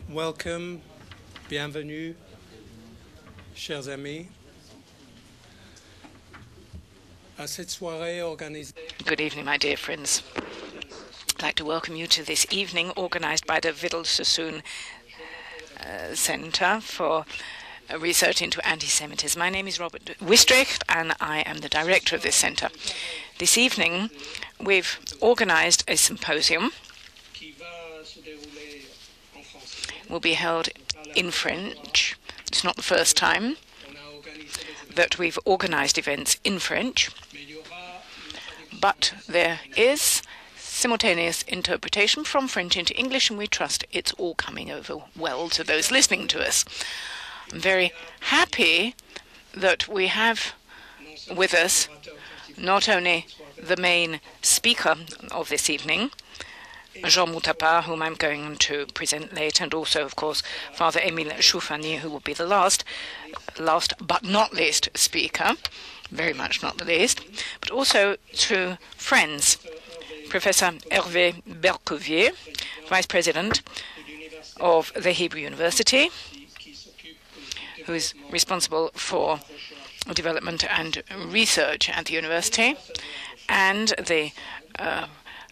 Welcome, bienvenue, chers amis, à cette soirée organisée. Good evening, my dear friends. I'd like to welcome you to this evening organized by the Vidal Sassoon Center for Research into Antisemitism. My name is Роберт Wistrich, and I am the director of this center. This evening, we've organized a symposium. Will be held in French. It's not the first time that we've organized events in French, but there is simultaneous interpretation from French into English, and we trust it's all coming over well to those listening to us. I'm very happy that we have with us not only the main speaker of this evening, Mouttapa, whom I'm going to present later, and also, of course, Father Emile Shoufani, who will be the last but not least speaker, very much not the least, but also two friends, Professor Hervé Bercovier, Vice President of the Hebrew University, who is responsible for development and research at the university, and the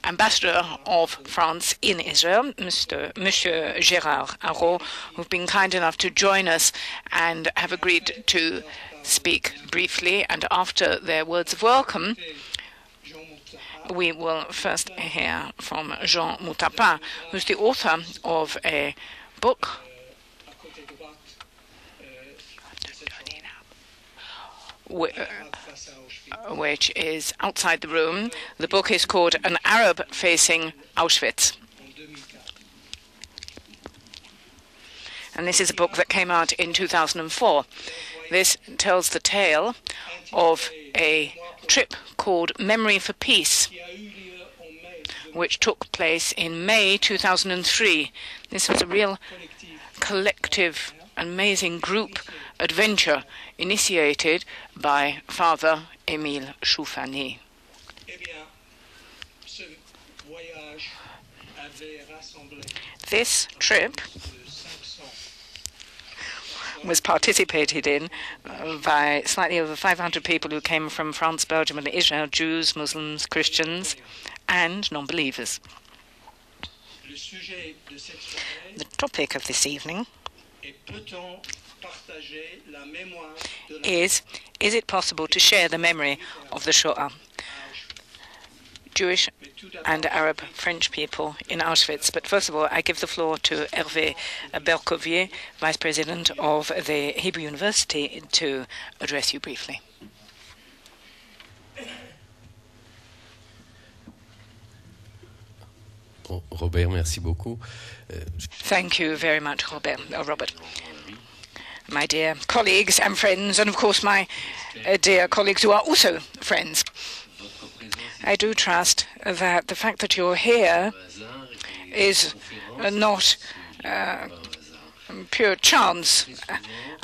Ambassador of France in Israel, Monsieur Gérard, Araud, who've been kind enough to join us and have agreed to speak briefly. And after their words of welcome, we will first hear from Mouttapa, who's the author of a book which is outside the room. The book is called An Arabe Facing Auschwitz. And this is a book that came out in 2004. This tells the tale of a trip called Memory for Peace, which took place in May 2003. This was a real collective, amazing group adventure initiated by Father Emile Shoufani. This trip was participated in by slightly over 500 people who came from France, Belgium, and Israel, Jews, Muslims, Christians, and non-believers. The topic of this evening is it possible to share the memory of the Shoah? Jewish and Arab French people in Auschwitz. But first of all, I give the floor to Hervé Bercovier, Vice President of the Hebrew University, to address you briefly. Robert, merci beaucoup. Thank you very much, Robert. My dear colleagues and friends, and of course my dear colleagues who are also friends. I do trust that the fact that you're here is not pure chance.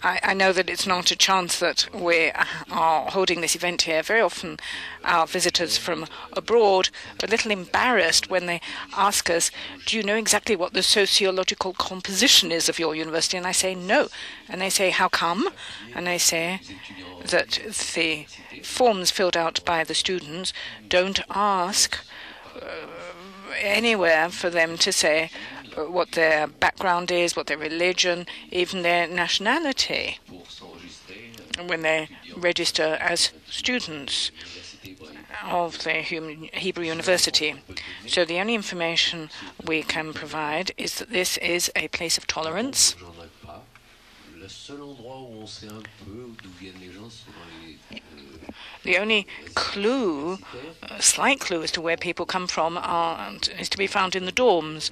I know that it's not a chance that we are holding this event here. Very often our visitors from abroad are a little embarrassed when they ask us, do you know exactly what the sociological composition is of your university? And I say, no. And they say, how come? And I say that the forms filled out by the students don't ask anywhere for them to say what their background is, what their religion, even their nationality, when they register as students of the Hebrew University. So the only information we can provide is that this is a place of tolerance. The only clue, a slight clue as to where people come from is to be found in the dorms.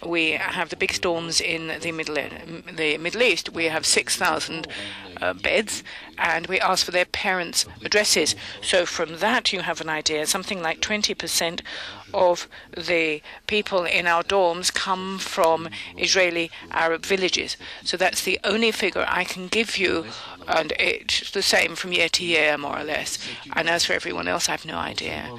We have the biggest dorms in the Middle East. We have 6,000 beds, and we ask for their parents' addresses. So from that you have an idea. Something like 20% of the people in our dorms come from Israeli Arab villages. So that's the only figure I can give you, and it's the same from year to year, more or less. And as for everyone else, I have no idea.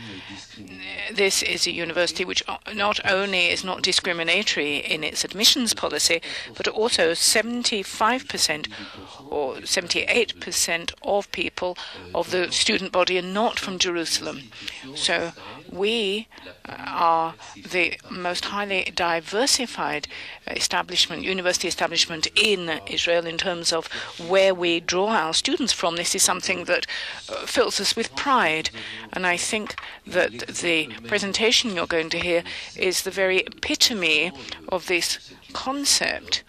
This is a university which not only is not discriminatory in its admissions policy, but also 75% or 78% of people of the student body are not from Jerusalem. So we are the most highly diversified university establishment in Israel in terms of where we draw our students from. This is something that fills us with pride. And I think that the presentation you're going to hear is the very epitome of this concept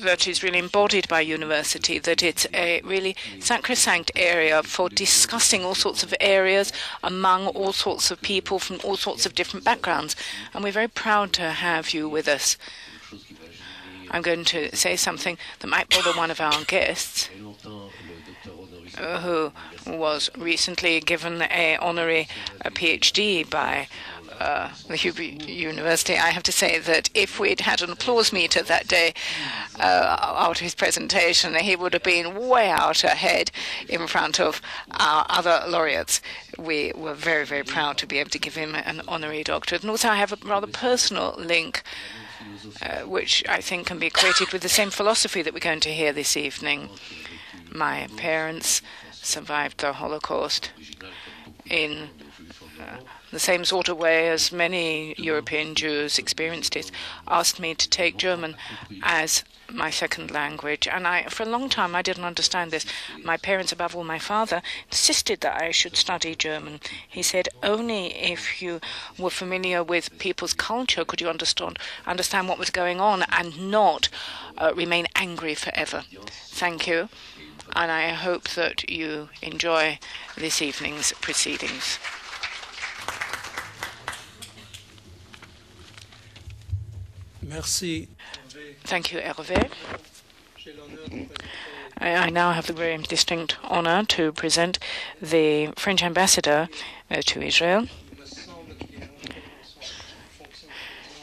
that is really embodied by university, that it's a really sacrosanct area for discussing all sorts of areas among all sorts of people from all sorts of different backgrounds. And we're very proud to have you with us. I'm going to say something that might bother one of our guests, who was recently given an honorary PhD by the University. I have to say that if we'd had an applause meter that day after his presentation, he would have been way out ahead in front of our other laureates. We were very, very proud to be able to give him an honorary doctorate. And also I have a rather personal link, which I think can be equated with the same philosophy that we're going to hear this evening. My parents survived the Holocaust in the same sort of way as many European Jews experienced it, asked me to take German as my second language. And for a long time, I didn't understand this. My parents, above all my father, insisted that I should study German. He said, only if you were familiar with people's culture could you understand what was going on and not remain angry forever. Thank you. And I hope that you enjoy this evening's proceedings. Merci. Thank you, Hervé. I now have the very distinct honor to present the French ambassador to Israel.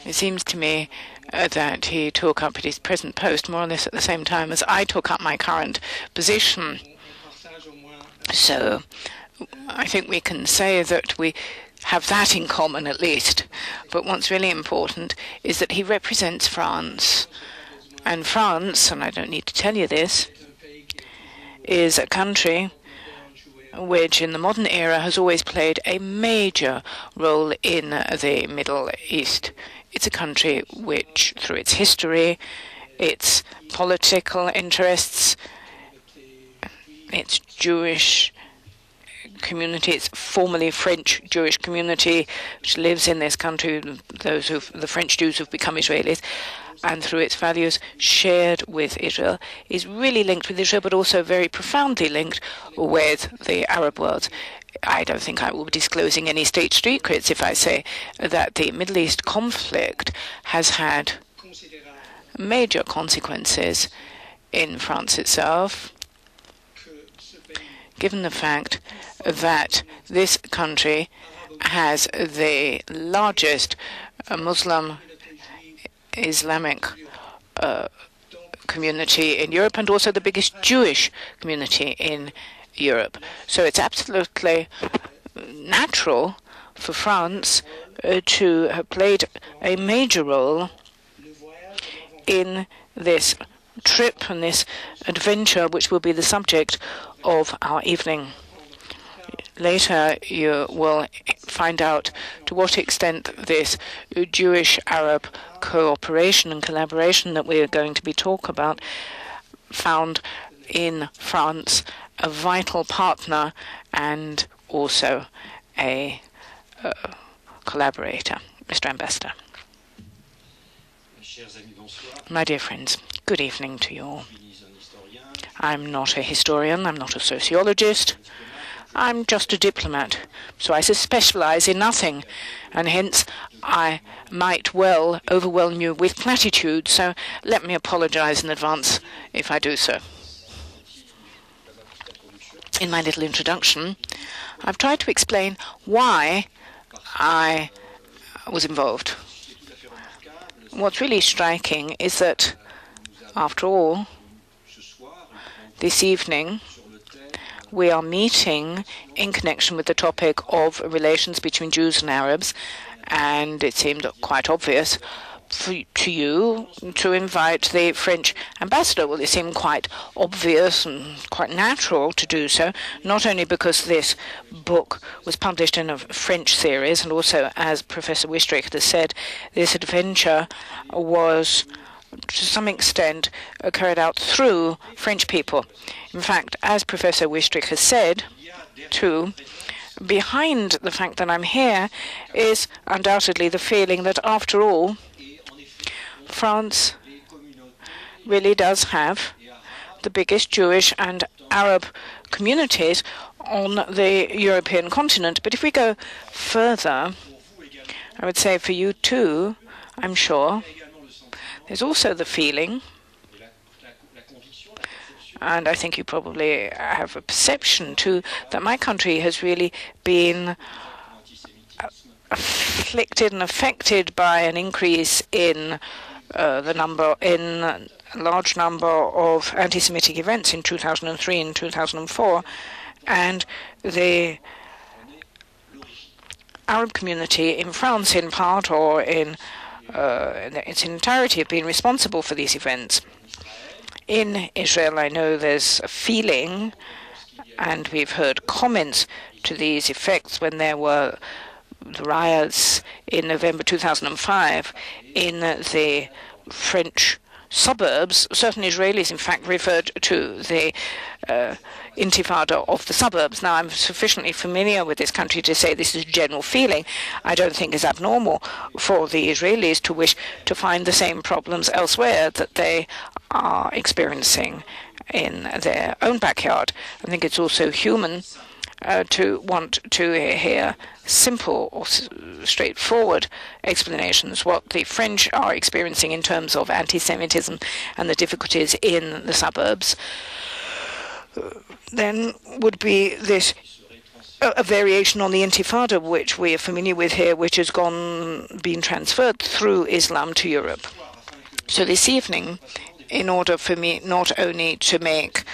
It seems to me that he took up his present post more or less at the same time as I took up my current position. So I think we can say that we have that in common at least. But what's really important is that he represents France. And France, and I don't need to tell you this, is a country which in the modern era has always played a major role in the Middle East. It's a country which, through its history, its political interests, its Jewish community, its formerly French Jewish community, which lives in this country, the French Jews who've become Israelis, and through its values shared with Israel, is really linked with Israel, but also very profoundly linked with the Arab world. I don't think I will be disclosing any state secrets if I say that the Middle East conflict has had major consequences in France itself, given the fact that this country has the largest Muslim Islamic community in Europe and also the biggest Jewish community in Europe. So it's absolutely natural for France to have played a major role in this trip and this adventure, which will be the subject of our evening. Later, you will find out to what extent this Jewish-Arab cooperation and collaboration that we are going to be talking about found in France a vital partner and also a collaborator. Mr. Ambassador. My dear friends, good evening to you all. I'm not a historian, I'm not a sociologist. I'm just a diplomat, so I specialize in nothing, and hence I might well overwhelm you with platitudes, so let me apologize in advance if I do so. In my little introduction, I've tried to explain why I was involved. What's really striking is that, after all, this evening we are meeting in connection with the topic of relations between Jews and Arabs, and it seemed quite obvious to you to invite the French ambassador. Well, it seemed quite obvious and quite natural to do so, not only because this book was published in a French series, and also, as Professor Wistrich has said, this adventure was to some extent carried out through French people. In fact, as Professor Wistrich has said, too, behind the fact that I'm here is undoubtedly the feeling that, after all, France really does have the biggest Jewish and Arab communities on the European continent. But if we go further, I would say for you too, I'm sure, there's also the feeling, and I think you probably have a perception too, that my country has really been afflicted and affected by an increase in a large number of anti-Semitic events in 2003 and 2004, and the Arab community in France, in part or in its entirety, have been responsible for these events. In Israel, I know there's a feeling, and we've heard comments to these effects when there were the riots in November 2005 in the French suburbs. Certain Israelis, in fact, referred to the intifada of the suburbs. Now, I'm sufficiently familiar with this country to say this is a general feeling. I don't think it's abnormal for the Israelis to wish to find the same problems elsewhere that they are experiencing in their own backyard. I think it's also human to want to hear simple or straightforward explanations. What the French are experiencing in terms of anti-Semitism and the difficulties in the suburbs, then would be this a variation on the intifada, which we are familiar with here, which has been transferred through Islam to Europe. So this evening, in order for me not only to make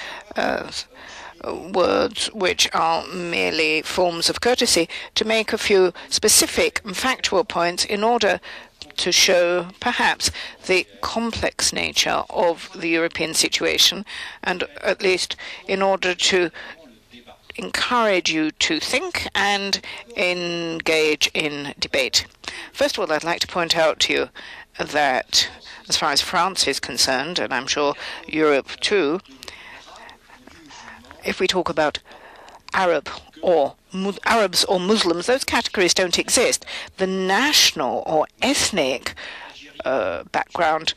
words which are merely forms of courtesy, to make a few specific and factual points in order to show perhaps the complex nature of the European situation, and at least in order to encourage you to think and engage in debate. First of all, I'd like to point out to you that as far as France is concerned, and I'm sure Europe too, if we talk about Arabs or Muslims, those categories don't exist. The national or ethnic background,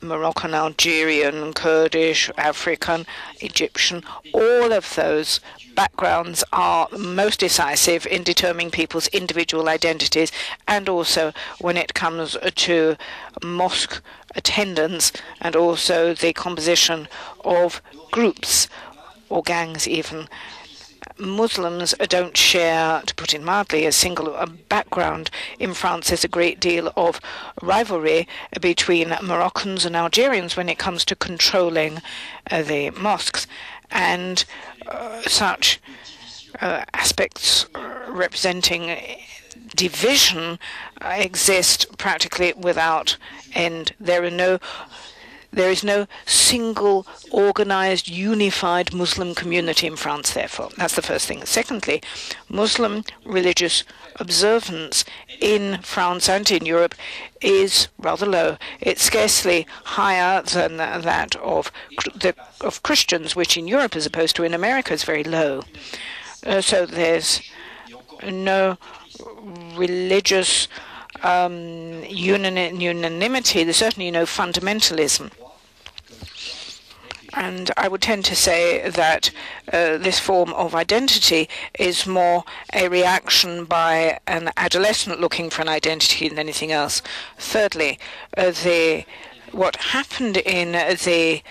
Moroccan, Algerian, Kurdish, African, Egyptian, all of those backgrounds are most decisive in determining people's individual identities, and also when it comes to mosque attendance, and also the composition of groups or gangs even. Muslims don't share, to put it mildly, a single background. In France, there's a great deal of rivalry between Moroccans and Algerians when it comes to controlling the mosques, and such aspects representing division exist practically without end. There is no single organized, unified Muslim community in France, therefore. That's the first thing. Secondly, Muslim religious observance in France and in Europe is rather low. It's scarcely higher than that of Christians, which in Europe, as opposed to in America, is very low. So there's no religious unanimity. There's certainly no fundamentalism. And I would tend to say that this form of identity is more a reaction by an adolescent looking for an identity than anything else. Thirdly, what happened in the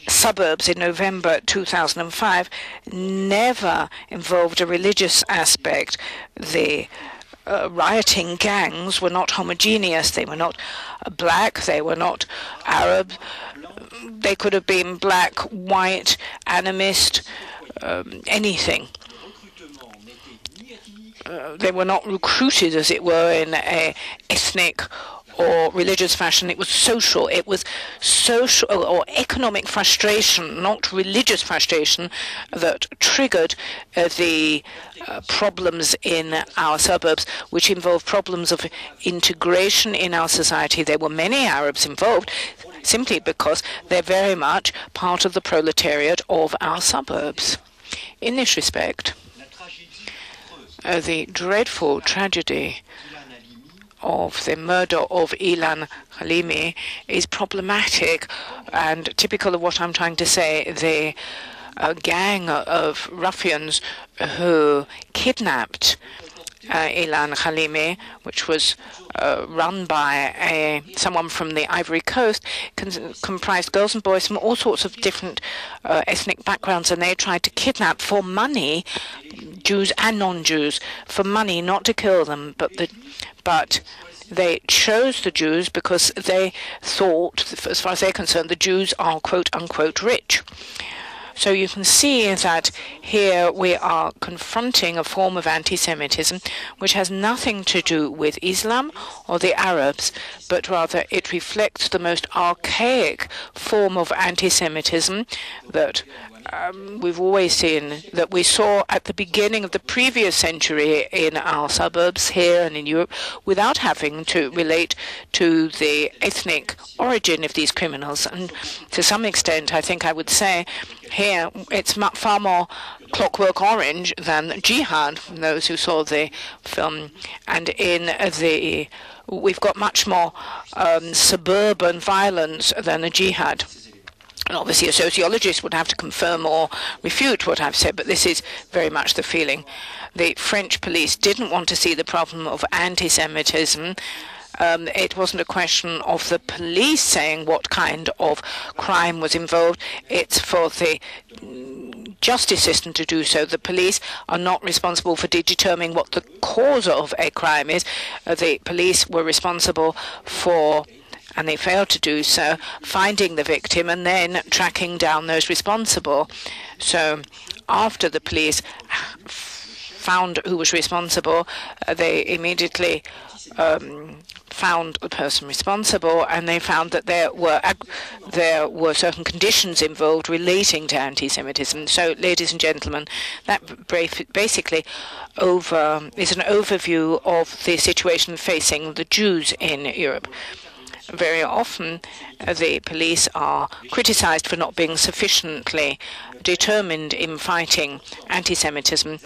suburbs in November 2005 never involved a religious aspect. The rioting gangs were not homogeneous. They were not black. They were not Arab. They could have been black, white, animist, anything. They were not recruited, as it were, in an ethnic or religious fashion. It was social. It was social or economic frustration, not religious frustration, that triggered the problems in our suburbs, which involved problems of integration in our society. There were many Arabs involved, simply because they're very much part of the proletariat of our suburbs. In this respect, the dreadful tragedy of the murder of Ilan Halimi is problematic and typical of what I'm trying to say. The gang of ruffians who kidnapped Ilan Halimi, which was run by someone from the Ivory Coast, comprised girls and boys from all sorts of different ethnic backgrounds, and they tried to kidnap for money Jews and non-Jews, for money, not to kill them, but they chose the Jews because they thought, as far as they're concerned, the Jews are quote-unquote rich. So you can see that here we are confronting a form of anti-Semitism which has nothing to do with Islam or the Arabs, but rather it reflects the most archaic form of anti-Semitism that we've always seen, that we saw at the beginning of the previous century in our suburbs here and in Europe, without having to relate to the ethnic origin of these criminals. And to some extent, I think I would say here it's far more Clockwork Orange than Jihad, from those who saw the film. And we've got much more suburban violence than a Jihad. And obviously a sociologist would have to confirm or refute what I've said, but this is very much the feeling. The French police didn't want to see the problem of anti-Semitism. It wasn't a question of the police saying what kind of crime was involved. It's for the justice system to do so. The police are not responsible for determining what the cause of a crime is. The police were responsible for, and they failed to do so, finding the victim and then tracking down those responsible. So after the police found who was responsible, they immediately found the person responsible, and they found that there were certain conditions involved relating to anti-Semitism. So, ladies and gentlemen, that basically is an overview of the situation facing the Jews in Europe. Very often, the police are criticized for not being sufficiently determined in fighting anti-Semitism.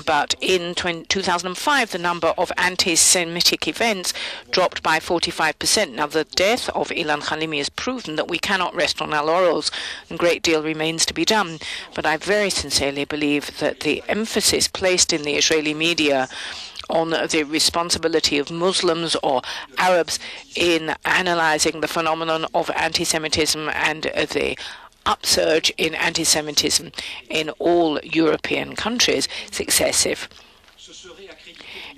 But in 2005, the number of anti-Semitic events dropped by 45%. Now, the death of Ilan Halimi has proven that we cannot rest on our laurels. A great deal remains to be done. But I very sincerely believe that the emphasis placed in the Israeli media on the responsibility of Muslims or Arabs in analyzing the phenomenon of anti-Semitism and the upsurge in anti-Semitism in all European countries is excessive.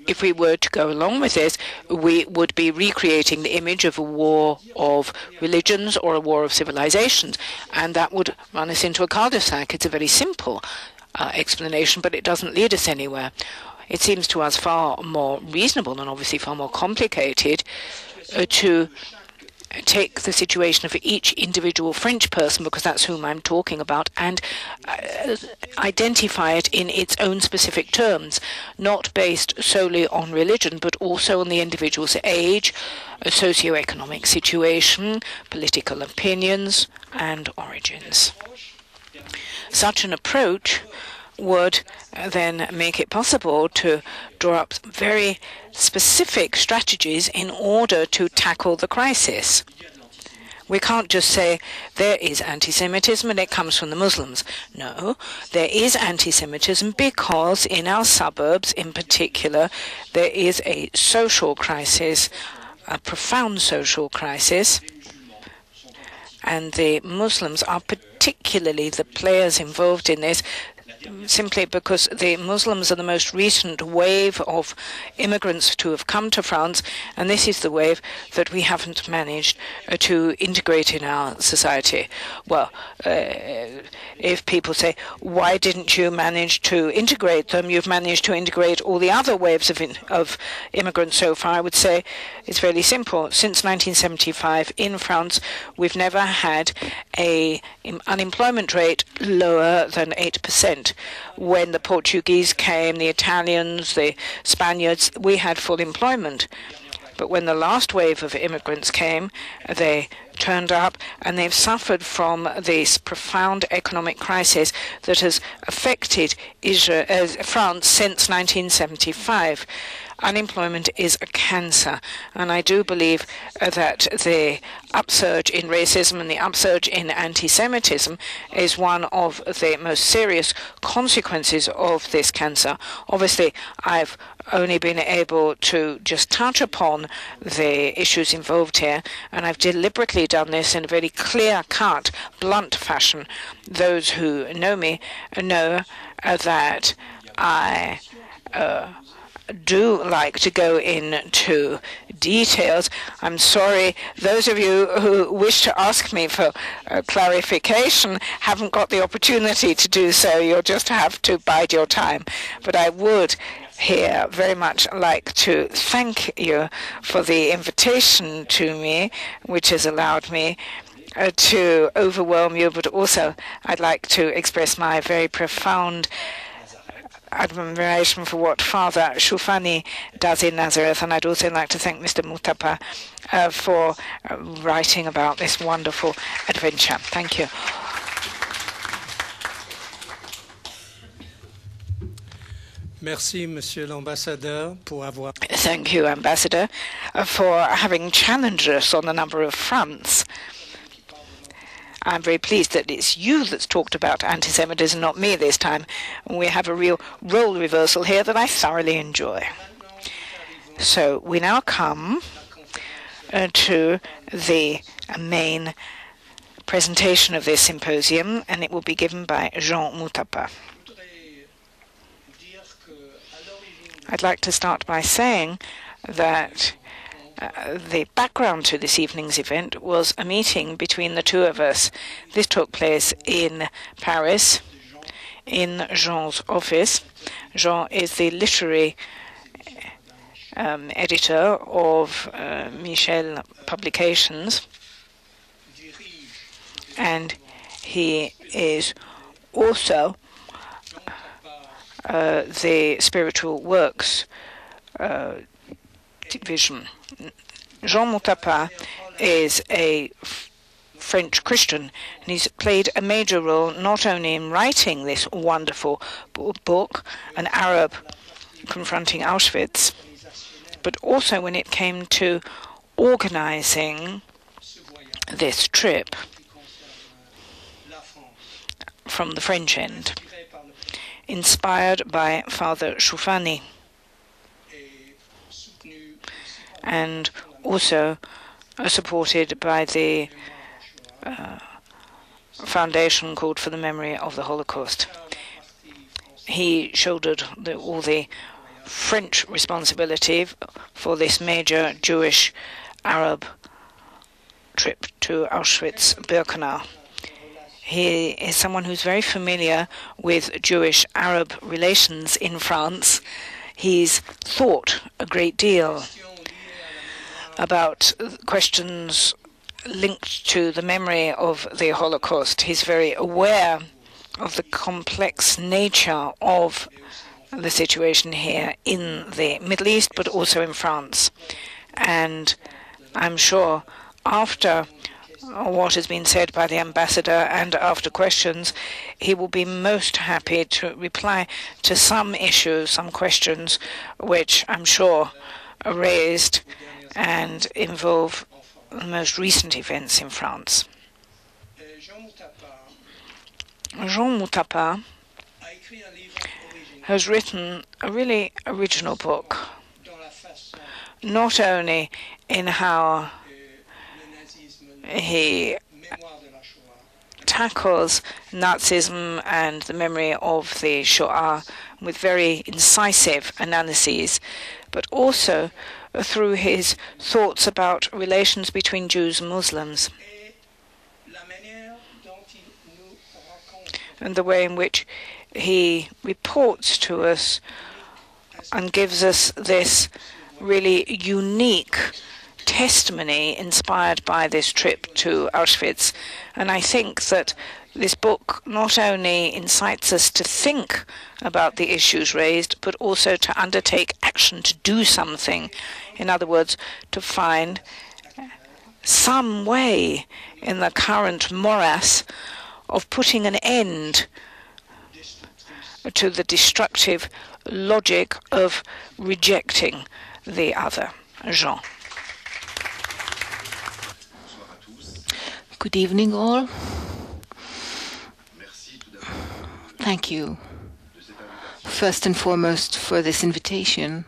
If we were to go along with this, we would be recreating the image of a war of religions or a war of civilizations, and that would run us into a cul-de-sac. It's a very simple explanation, but it doesn't lead us anywhere. It seems to us far more reasonable and obviously far more complicated to take the situation of each individual French person, because that's whom I'm talking about, and identify it in its own specific terms, not based solely on religion, but also on the individual's age, socioeconomic situation, political opinions, and origins. Such an approach would then make it possible to draw up very specific strategies in order to tackle the crisis. We can't just say there is anti-Semitism and it comes from the Muslims. No, there is anti-Semitism because in our suburbs in particular there is a social crisis, a profound social crisis, and the Muslims are particularly the players involved in this, simply because the Muslims are the most recent wave of immigrants to have come to France, and this is the wave that we haven't managed to integrate in our society. Well, if people say, why didn't you manage to integrate them? You've managed to integrate all the other waves of immigrants so far. I would say it's fairly simple. Since 1975 in France, we've never had an unemployment rate lower than 8%. When the Portuguese came, the Italians, the Spaniards, we had full employment. But when the last wave of immigrants came, they turned up and they've suffered from this profound economic crisis that has affected France since 1975. Unemployment is a cancer, and I do believe that the upsurge in racism and the upsurge in anti-Semitism is one of the most serious consequences of this cancer. Obviously, I've only been able to just touch upon the issues involved here, and I've deliberately done this in a very clear-cut, blunt fashion. Those who know me know that I do like to go into details. I'm sorry, those of you who wish to ask me for clarification haven't got the opportunity to do so. You'll just have to bide your time. But I would here very much like to thank you for the invitation to me, which has allowed me to overwhelm you, but also I'd like to express my very profound admiration for what Father Shoufani does in Nazareth, and I'd also like to thank Mr. Mouttapa for writing about this wonderful adventure. Thank you. Merci, Monsieur l'Ambassadeur, pour avoir. Thank you, Ambassador, for having challenged us on the number of fronts. I'm very pleased that it's you that's talked about anti-Semitism, not me this time. We have a real role reversal here that I thoroughly enjoy. So we now come to the main presentation of this symposium, and it will be given by Jean Mouttapa. I'd like to start by saying that the background to this evening's event was a meeting between the two of us. This took place in Paris, in Jean's office. Jean is the literary editor of Michel Publications, and he is also the spiritual works division. Jean Mouttapa is a French Christian, and he's played a major role not only in writing this wonderful book, An Arabe Confronting Auschwitz, but also when it came to organizing this trip from the French end, inspired by Father Shoufani, and also supported by the foundation called for the memory of the Holocaust. He shouldered all the French responsibility for this major Jewish Arab trip to Auschwitz-Birkenau. He is someone who's very familiar with Jewish-Arab relations in France. He's thought a great deal about questions linked to the memory of the Holocaust. He's very aware of the complex nature of the situation here in the Middle East, but also in France. And I'm sure after what has been said by the ambassador and after questions, he will be most happy to reply to some issues, some questions, which I'm sure are raised and involve the most recent events in France. Jean Mouttapa has written a really original book, not only in how he tackles Nazism and the memory of the Shoah with very incisive analyses, but also through his thoughts about relations between Jews and Muslims, and the way in which he reports to us and gives us this really unique testimony inspired by this trip to Auschwitz. And I think that this book not only incites us to think about the issues raised, but also to undertake action, to do something. In other words, to find some way in the current morass of putting an end to the destructive logic of rejecting the other. Jean. Good evening, all. Thank you, first and foremost, for this invitation,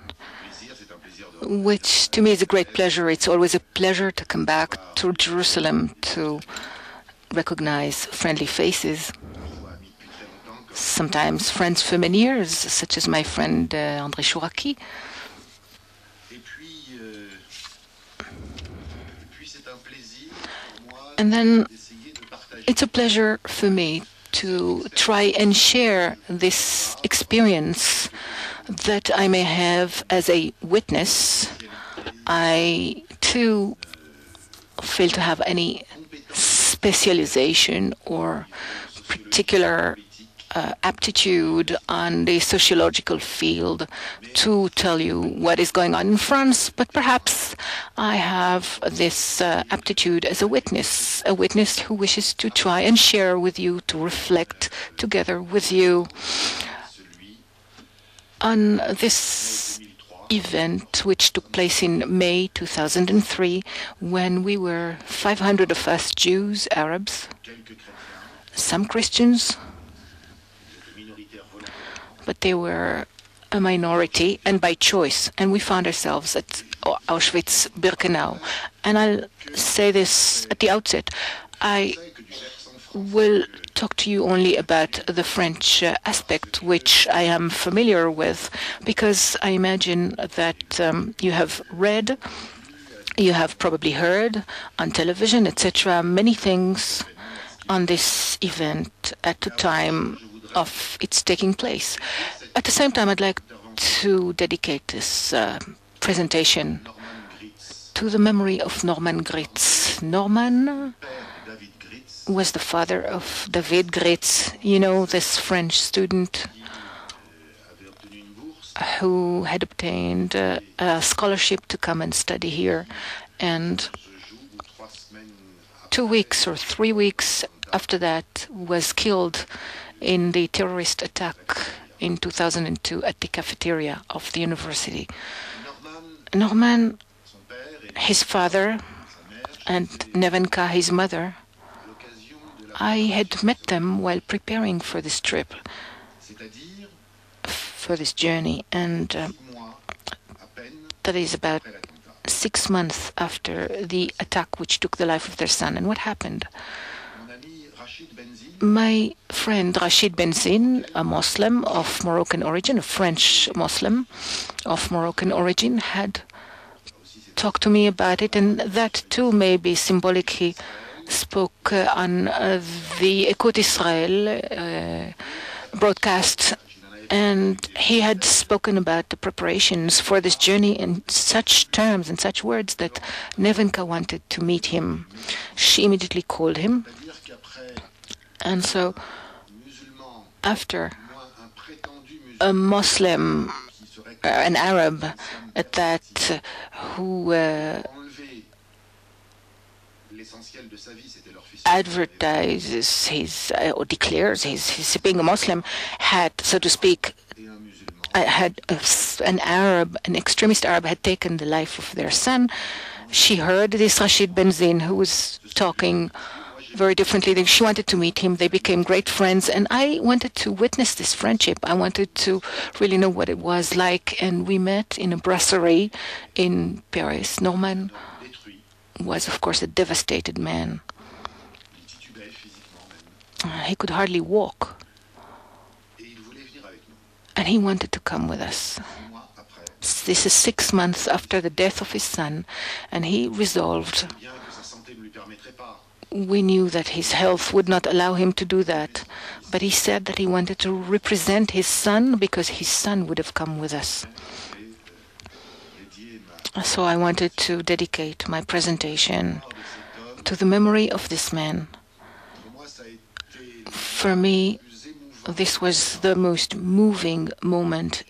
which to me is a great pleasure. It's always a pleasure to come back to Jerusalem to recognize friendly faces, sometimes friends for many years, such as my friend André Chouraki. And then it's a pleasure for me to try and share this experience that I may have as a witness. I, too, fail to have any specialization or particular aptitude on the sociological field to tell you what is going on in France, but perhaps I have this aptitude as a witness who wishes to try and share with you, to reflect together with you on this event which took place in May 2003, when we were 500 of us Jews, Arabs, some Christians, but they were a minority and by choice, and we found ourselves at Auschwitz-Birkenau. And I'll say this at the outset, I will talk to you only about the French aspect, which I am familiar with, because I imagine that you have read, you have probably heard on television, etc., many things on this event at the time of its taking place. At the same time, I'd like to dedicate this presentation to the memory of Norman Gritz. Norman was the father of David Gritz, you know, this French student who had obtained a scholarship to come and study here. And 2 weeks or 3 weeks after that was killed in the terrorist attack in 2002 at the cafeteria of the university. Norman, his father, and Nevenka, his mother, I had met them while preparing for this trip, for this journey, and that is about 6 months after the attack which took the life of their son. And what happened? My friend Rachid Benzine, a Muslim of Moroccan origin, a French Muslim of Moroccan origin, had talked to me about it, and that too maybe symbolically spoke on the Écoute Israël broadcast, and he had spoken about the preparations for this journey in such terms, in such words, that Nevenka wanted to meet him. She immediately called him. And so, after a Muslim, an Arab at that, who advertises his, or declares his being a Muslim, had, so to speak, an Arab, an extremist Arab, had taken the life of their son, she heard this Rashid Benzine, who was talking very differently. She wanted to meet him. They became great friends, and I wanted to witness this friendship. I wanted to really know what it was like, and we met in a brasserie in Paris. Norman was, of course, a devastated man. He could hardly walk, and he wanted to come with us. This is 6 months after the death of his son, and he resolved. We knew that his health would not allow him to do that, but he said that he wanted to represent his son because his son would have come with us. So I wanted to dedicate my presentation to the memory of this man. For me, this was the most moving moment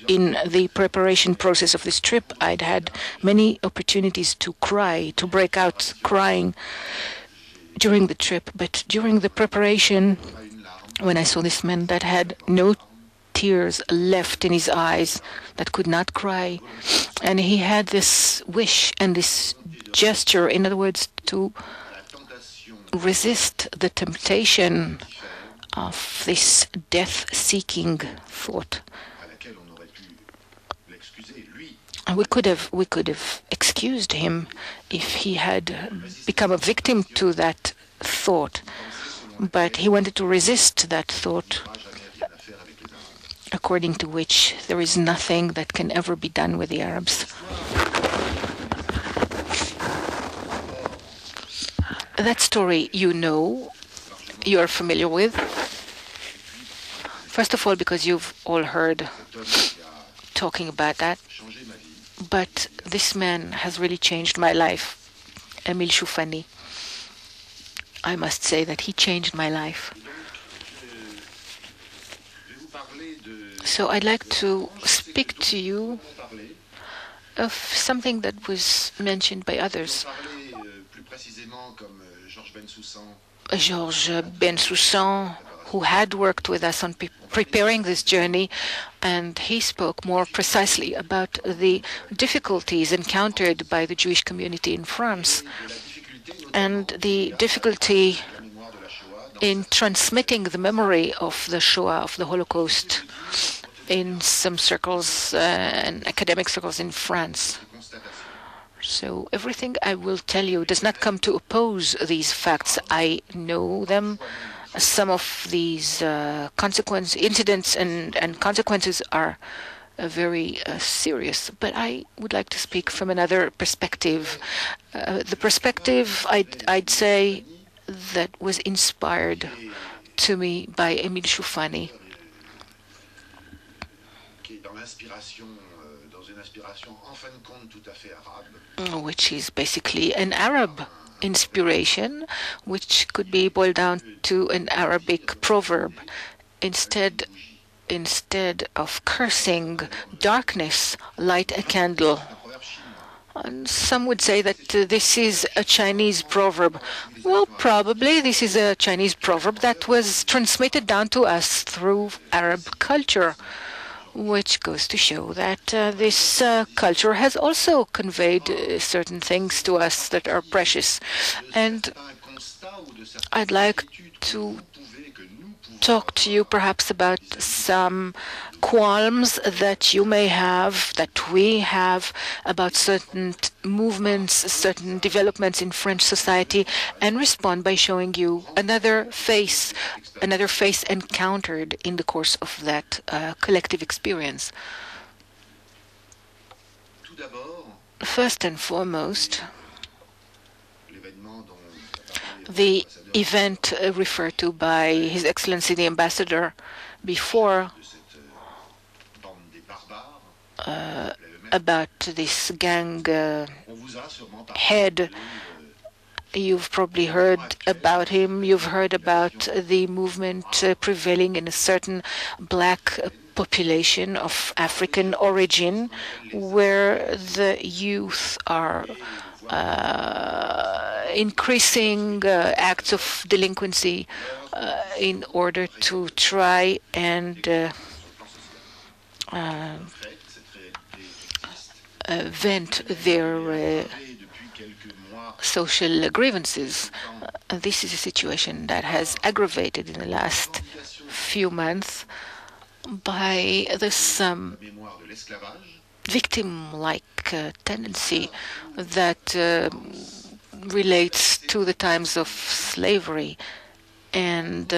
in the preparation process of this trip. I'd had many opportunities to cry, to break out crying during the trip, but during the preparation, when I saw this man that had no tears left in his eyes, that could not cry, and he had this wish and this gesture, in other words, to resist the temptation of this death-seeking thought. We could have excused him if he had become a victim to that thought, but he wanted to resist that thought, according to which there is nothing that can ever be done with the Arabs. That story you are familiar with. First of all, because you've all heard talking about that. But this man has really changed my life, Emile Shoufani. I must say that he changed my life. So I'd like to speak to you of something that was mentioned by others. Georges Bensoussan, who had worked with us on preparing this journey, and he spoke more precisely about the difficulties encountered by the Jewish community in France and the difficulty in transmitting the memory of the Shoah, of the Holocaust, in some circles and academic circles in France. So everything I will tell you does not come to oppose these facts. I know them. Some of these incidents and consequences are very serious, but I would like to speak from another perspective. The perspective, I'd say, that was inspired to me by Emile Shoufani, which is basically an Arab inspiration, which could be boiled down to an Arabic proverb. Instead of cursing darkness, light a candle. And some would say that this is a Chinese proverb. Well, probably this is a Chinese proverb that was transmitted down to us through Arab culture, which goes to show that this culture has also conveyed certain things to us that are precious. And I'd like to talk to you perhaps about some qualms that you may have, that we have, about certain movements, certain developments in French society, and respond by showing you another face encountered in the course of that collective experience. First and foremost, the event referred to by His Excellency the Ambassador before about this gang head. You've probably heard about him. You've heard about the movement prevailing in a certain black population of African origin, where the youth are increasing acts of delinquency in order to try and vent their social grievances. This is a situation that has aggravated in the last few months by this victim-like tendency that relates to the times of slavery. And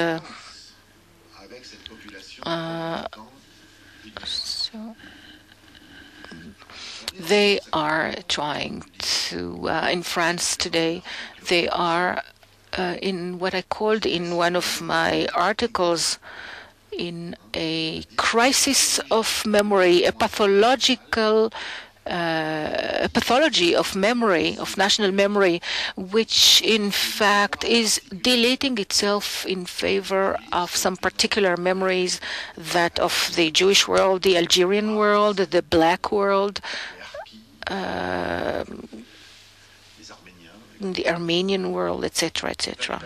so they are trying to, in France today, they are in what I called in one of my articles, in a crisis of memory, a pathology of memory, of national memory, which in fact is deleting itself in favor of some particular memories, that of the Jewish world, the Algerian world, the black world, the Armenian world, etc., etc.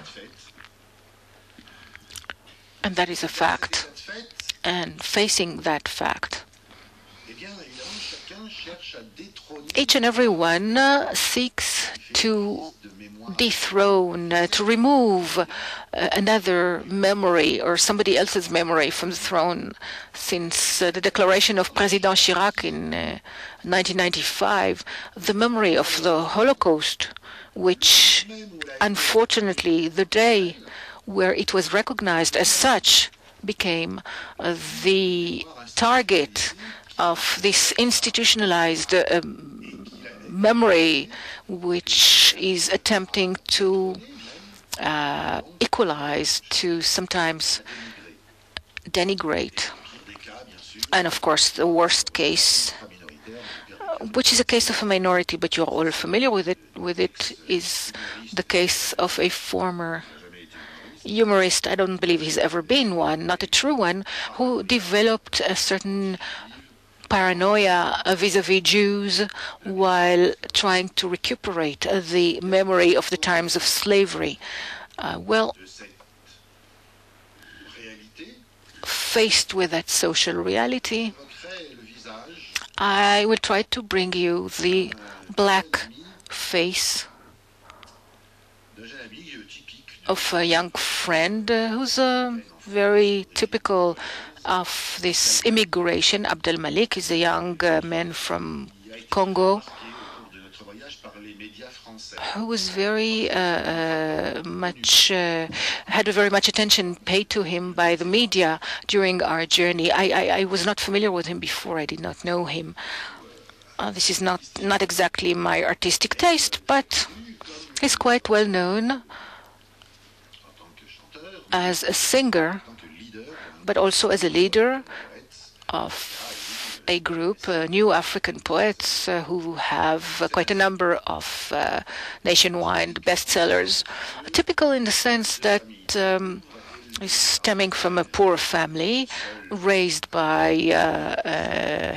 And that is a fact. And facing that fact, each and every one seeks to dethrone, to remove another memory or somebody else's memory from the throne. Since the declaration of President Chirac in 1995, the memory of the Holocaust, which unfortunately the day where it was recognized as such became the target of this institutionalized memory, which is attempting to equalize, to sometimes denigrate. And of course, the worst case, which is a case of a minority, but you're all familiar with it, is the case of a former humorist. I don't believe he's ever been one, not a true one, who developed a certain paranoia vis-à-vis Jews while trying to recuperate the memory of the times of slavery. Well, faced with that social reality, I will try to bring you the black face of a young friend who's very typical of this immigration. Abdel Malik is a young man from Congo who was very much had very much attention paid to him by the media during our journey. I was not familiar with him before. I did not know him. This is not exactly my artistic taste, but he's quite well known as a singer, but also as a leader of a group, new African poets who have quite a number of nationwide bestsellers, typical in the sense that is stemming from a poor family, raised by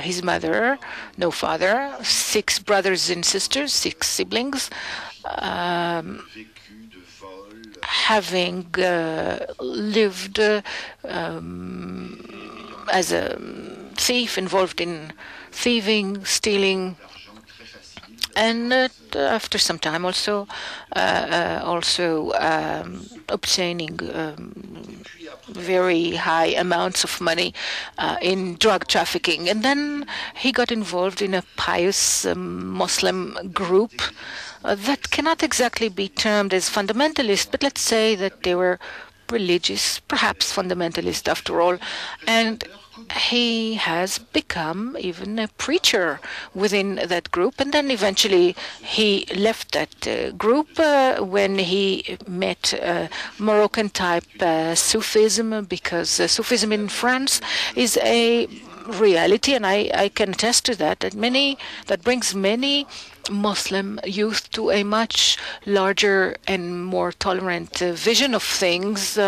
his mother, no father, 6 brothers and sisters, 6 siblings, having lived as a thief, involved in thieving, stealing, and after some time also obtaining very high amounts of money in drug trafficking. And then he got involved in a pious Muslim group that cannot exactly be termed as fundamentalist, but let's say that they were religious, perhaps fundamentalist after all. And he has become even a preacher within that group. And then eventually he left that group when he met Moroccan-type Sufism, because Sufism in France is a reality, and I can attest to that, that brings many Muslim youth to a much larger and more tolerant vision of things,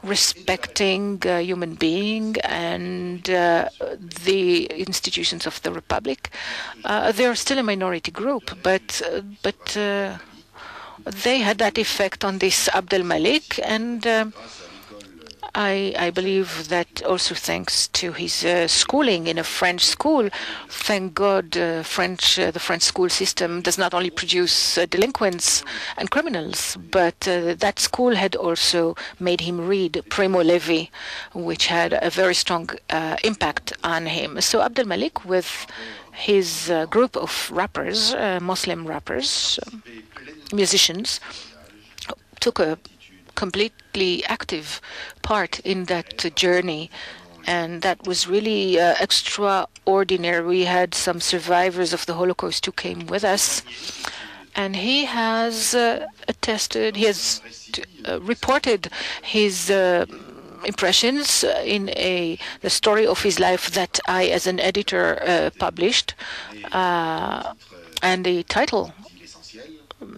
respecting human being and the institutions of the Republic. They are still a minority group, but they had that effect on this Abdel Malik, and I believe that also thanks to his schooling in a French school. Thank God, the French school system does not only produce delinquents and criminals, but that school had also made him read Primo Levi, which had a very strong impact on him. So Abdel Malik, with his group of rappers, Muslim rappers, musicians, took a completely active part in that journey, and that was really extraordinary. We had some survivors of the Holocaust who came with us, and he has reported his impressions in the story of his life that I, as an editor, published, and the title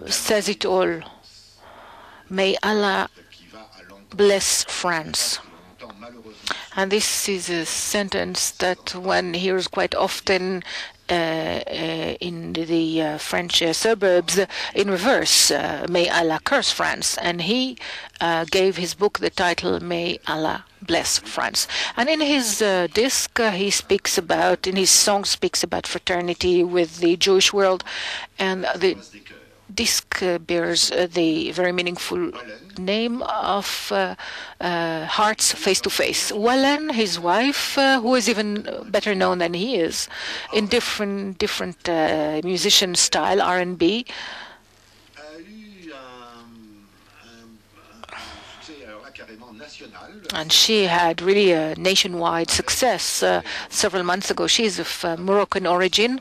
says it all. May Allah bless France. And this is a sentence that one hears quite often in the French suburbs in reverse, may Allah curse France. And he gave his book the title, May Allah bless France. And in his disc, he speaks about, in his song, speaks about fraternity with the Jewish world. And the disc bears the very meaningful name of Hearts Face to Face. Wallen, his wife, who is even better known than he is, in different musician style, R&B, and she had really a nationwide success several months ago. She is of Moroccan origin,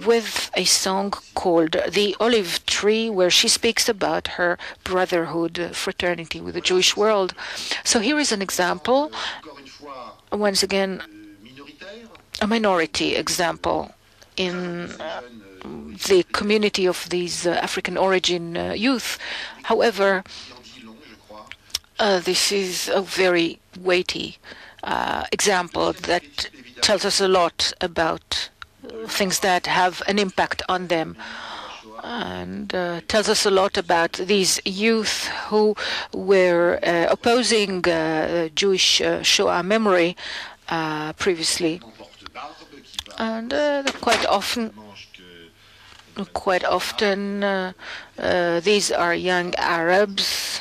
with a song called The Olive Tree, where she speaks about her brotherhood, fraternity with the Jewish world. So here is an example, once again, a minority example in the community of these African origin youth. However, this is a very weighty example that tells us a lot about things that have an impact on them, and tells us a lot about these youth who were opposing Jewish Shoah memory previously. And quite often, these are young Arabs.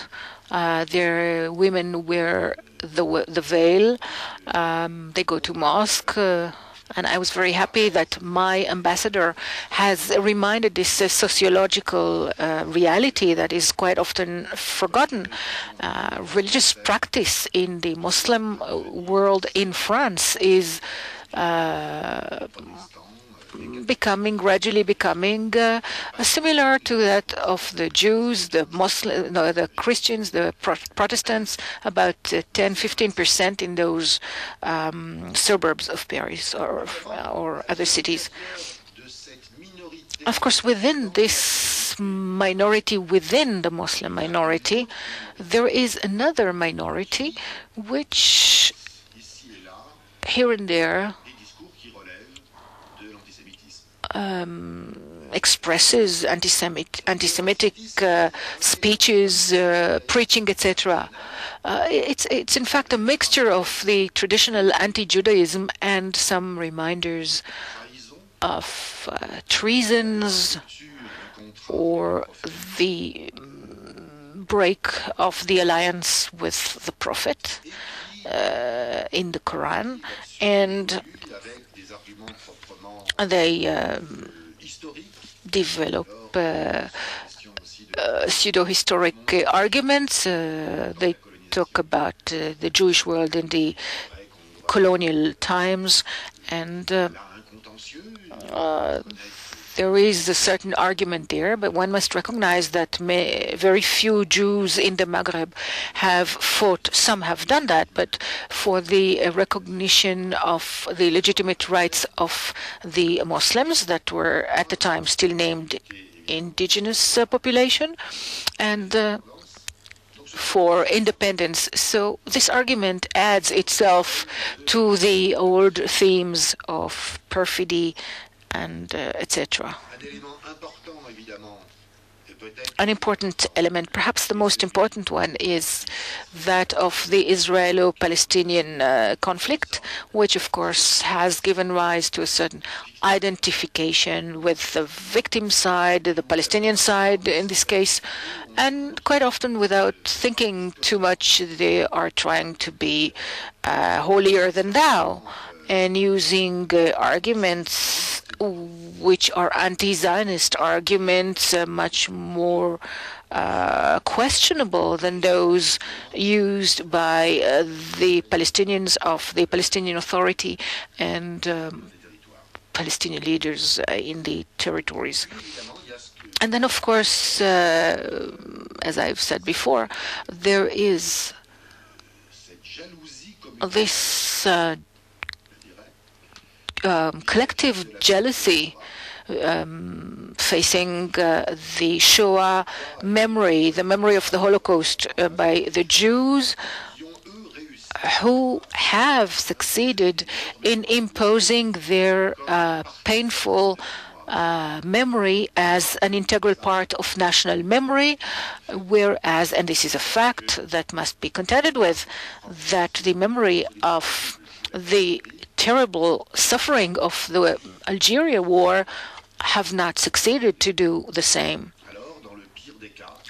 Their women wear the veil. They go to mosque. And I was very happy that my ambassador has reminded this sociological reality that is quite often forgotten. Religious practice in the Muslim world in France is gradually becoming similar to that of the Jews, the Muslims, the Christians, the Protestants, about 10-15% in those suburbs of Paris or other cities. Of course, within this minority, within the Muslim minority, there is another minority which here and there expresses anti-Semitic speeches, preaching, etc. It's in fact a mixture of the traditional anti-Judaism and some reminders of treasons or the break of the alliance with the Prophet in the Quran, and they develop pseudo-historic arguments. They talk about the Jewish world in the colonial times, and there is a certain argument there, but one must recognize that very few Jews in the Maghreb have fought. Some have done that, but for the recognition of the legitimate rights of the Muslims that were at the time still named indigenous population, and for independence. So this argument adds itself to the old themes of perfidy and etc. an important element. Perhaps the most important one is that of the Israelo-Palestinian conflict, which of course has given rise to a certain identification with the victim side, the Palestinian side in this case, and quite often without thinking too much, they are trying to be holier than thou and using arguments which are anti-Zionist arguments, much more questionable than those used by the Palestinians of the Palestinian Authority and Palestinian leaders in the territories. And then, of course, as I've said before, there is this collective jealousy facing the Shoah memory, the memory of the Holocaust by the Jews, who have succeeded in imposing their painful memory as an integral part of national memory, whereas, and this is a fact that must be contended with, that the memory of the terrible suffering of the Algeria war have not succeeded to do the same.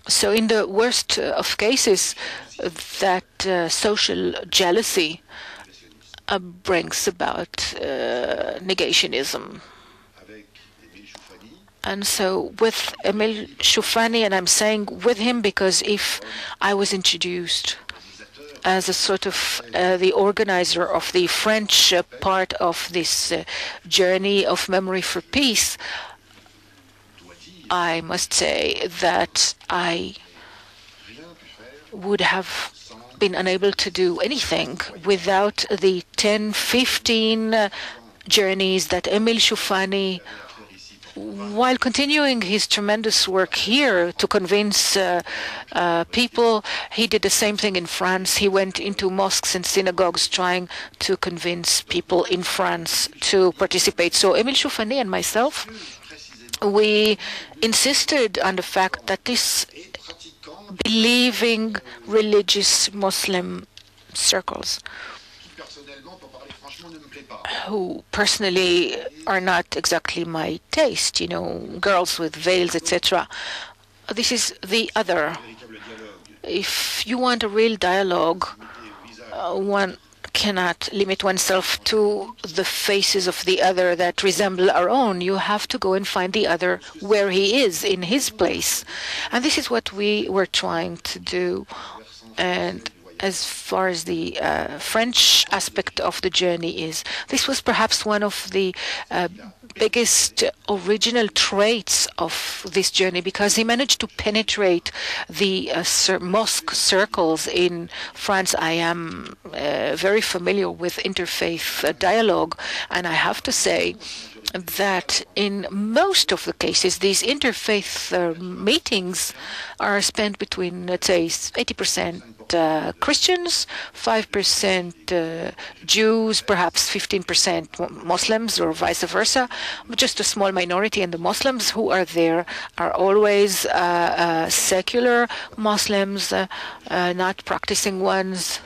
So in the worst of cases, that social jealousy brings about negationism. And so with Emile Shoufani, and I'm saying with him because if I was introduced as a sort of the organizer of the French part of this journey of memory for peace, I must say that I would have been unable to do anything without the 10, 15 journeys that Emile Shoufani, while continuing his tremendous work here to convince people, he did the same thing in France. He went into mosques and synagogues trying to convince people in France to participate. So Emile Shoufani and myself, we insisted on the fact that this believing religious Muslim circles, who personally are not exactly my taste, you know, girls with veils, etc. This is the other. If you want a real dialogue, one cannot limit oneself to the faces of the other that resemble our own. You have to go and find the other where he is, in his place. And this is what we were trying to do. And as far as the French aspect of the journey is, this was perhaps one of the biggest original traits of this journey, because he managed to penetrate the mosque circles in France. I am very familiar with interfaith dialogue, and I have to say that in most of the cases, these interfaith meetings are spent between, let's say, 80% Christians, 5% Jews, perhaps 15% Muslims, or vice versa. Just a small minority, and the Muslims who are there are always secular Muslims, not practicing ones.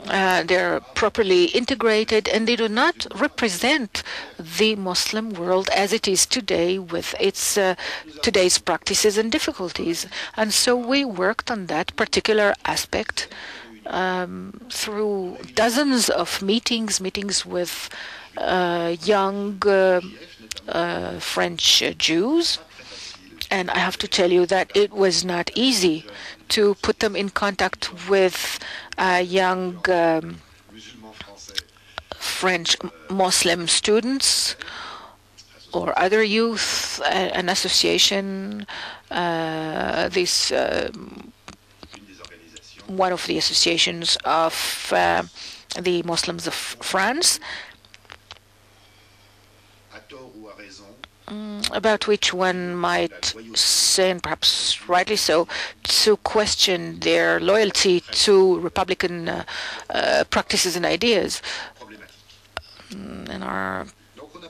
They're properly integrated, and they do not represent the Muslim world as it is today with its today's practices and difficulties. And so we worked on that particular aspect through dozens of meetings with young French Jews. And I have to tell you that it was not easy to put them in contact with young French Muslim students or other youth. An association, this one of the associations of the Muslims of France, about which one might say, and perhaps rightly so, to question their loyalty to Republican practices and ideas, and are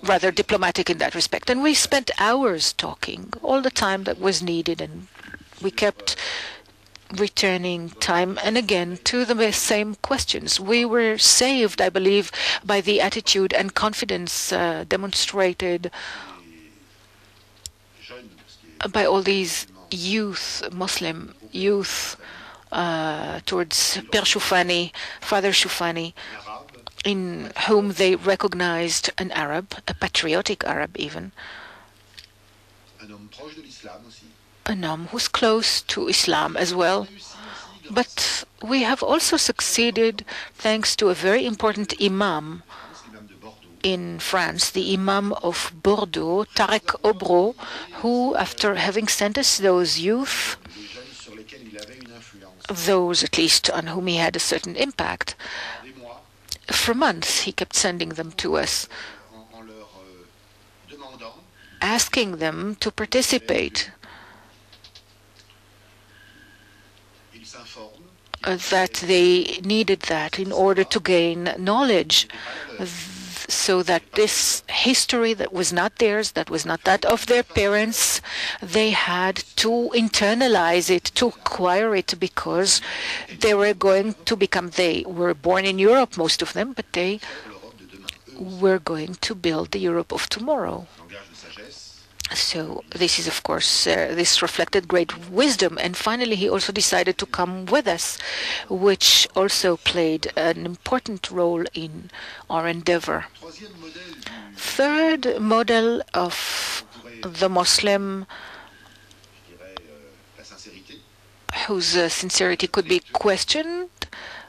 rather diplomatic in that respect. And we spent hours talking, all the time that was needed, and we kept returning time and again to the same questions. We were saved, I believe, by the attitude and confidence demonstrated by all these youth, Muslim youth, towards Père Shoufani, Father Shoufani, in whom they recognized an Arab, a patriotic Arab even, a man who's close to Islam as well. But we have also succeeded thanks to a very important imam in France, the Imam of Bordeaux, Tarek Obro, who, after having sent us those youth, those at least on whom he had a certain impact, for months he kept sending them to us, asking them to participate, that they needed that in order to gain knowledge, so that this history that was not theirs, that was not that of their parents, they had to internalize it, to acquire it, because they were going to become, they were born in Europe, most of them, but they were going to build the Europe of tomorrow. So this is, of course, this reflected great wisdom. And finally, he also decided to come with us, which also played an important role in our endeavor. Third model of the Muslim whose sincerity could be questioned,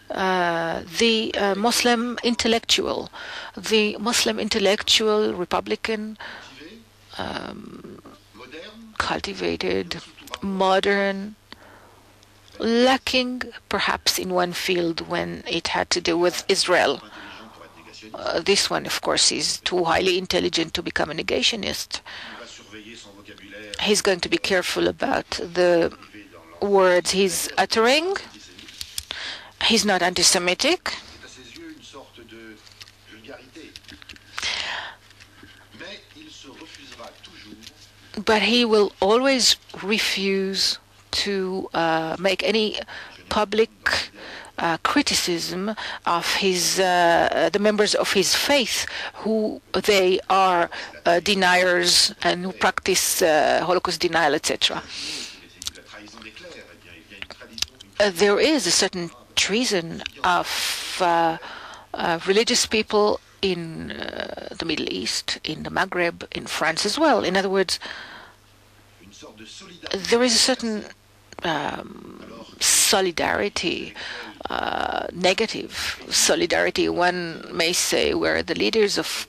the Muslim intellectual, Republican, cultivated, modern, lacking perhaps in one field when it had to do with Israel. This one, of course, is too highly intelligent to become a negationist. He's going to be careful about the words he's uttering. He's not anti-Semitic. But he will always refuse to make any public criticism of his the members of his faith, who they are deniers and who practice Holocaust denial, etc. There is a certain treason of religious people in the Middle East, in the Maghreb, in France as well. In other words, there is a certain solidarity, negative solidarity, one may say, where the leaders of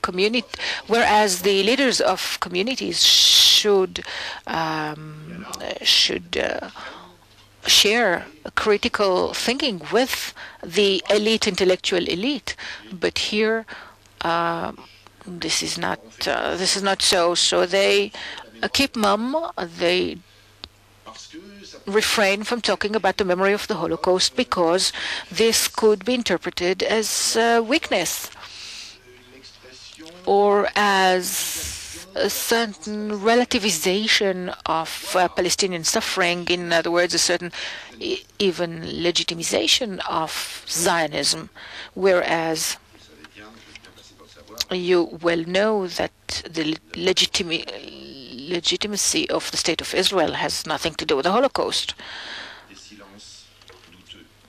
whereas the leaders of communities should share critical thinking with the intellectual elite, but here this is not so. So they keep mum. They refrain from talking about the memory of the Holocaust because this could be interpreted as weakness or as a certain relativization of Palestinian suffering. In other words, a certain even legitimization of Zionism, whereas you well know that the legitimacy of the State of Israel has nothing to do with the Holocaust.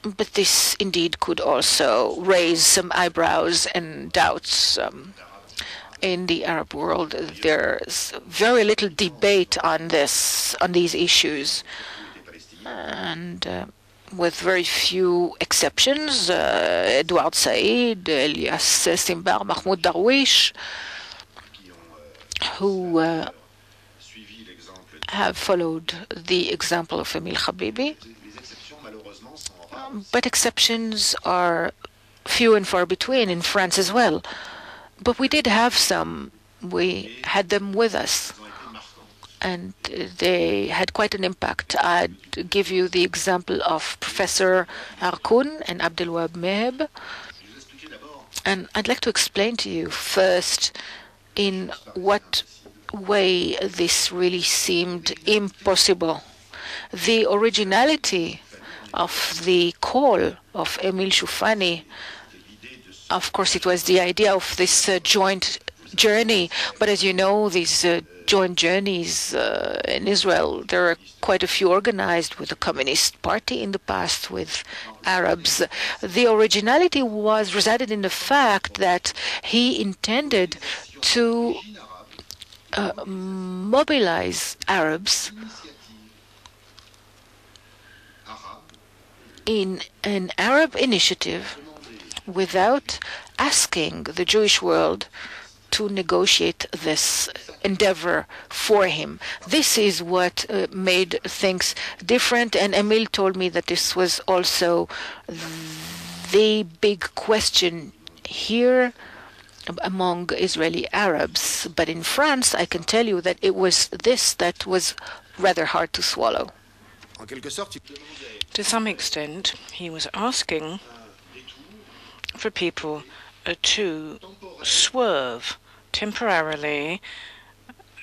But this indeed could also raise some eyebrows and doubts. In the Arab world, there's very little debate on these issues, and with very few exceptions, Edward Said, Elias Simbar, Mahmoud Darwish, who have followed the example of Emile Habibi. But exceptions are few and far between in France as well. But we did have some. We had them with us, and they had quite an impact. I'd give you the example of Professor Harkoun and Abdelwahab Meheb. And I'd like to explain to you first in what way this really seemed impossible. The originality of the call of Emile Shoufani, of course, it was the idea of this joint journey. But as you know, these joint journeys in Israel, there are quite a few organized with the Communist Party in the past, with Arabs. The originality resided in the fact that he intended to mobilize Arabs in an Arab initiative without asking the Jewish world to negotiate this endeavor for him. This is what made things different, and Emile told me that this was also the big question here among Israeli Arabs. But in France, I can tell you that it was this that was rather hard to swallow. To some extent, he was asking for people to swerve temporarily,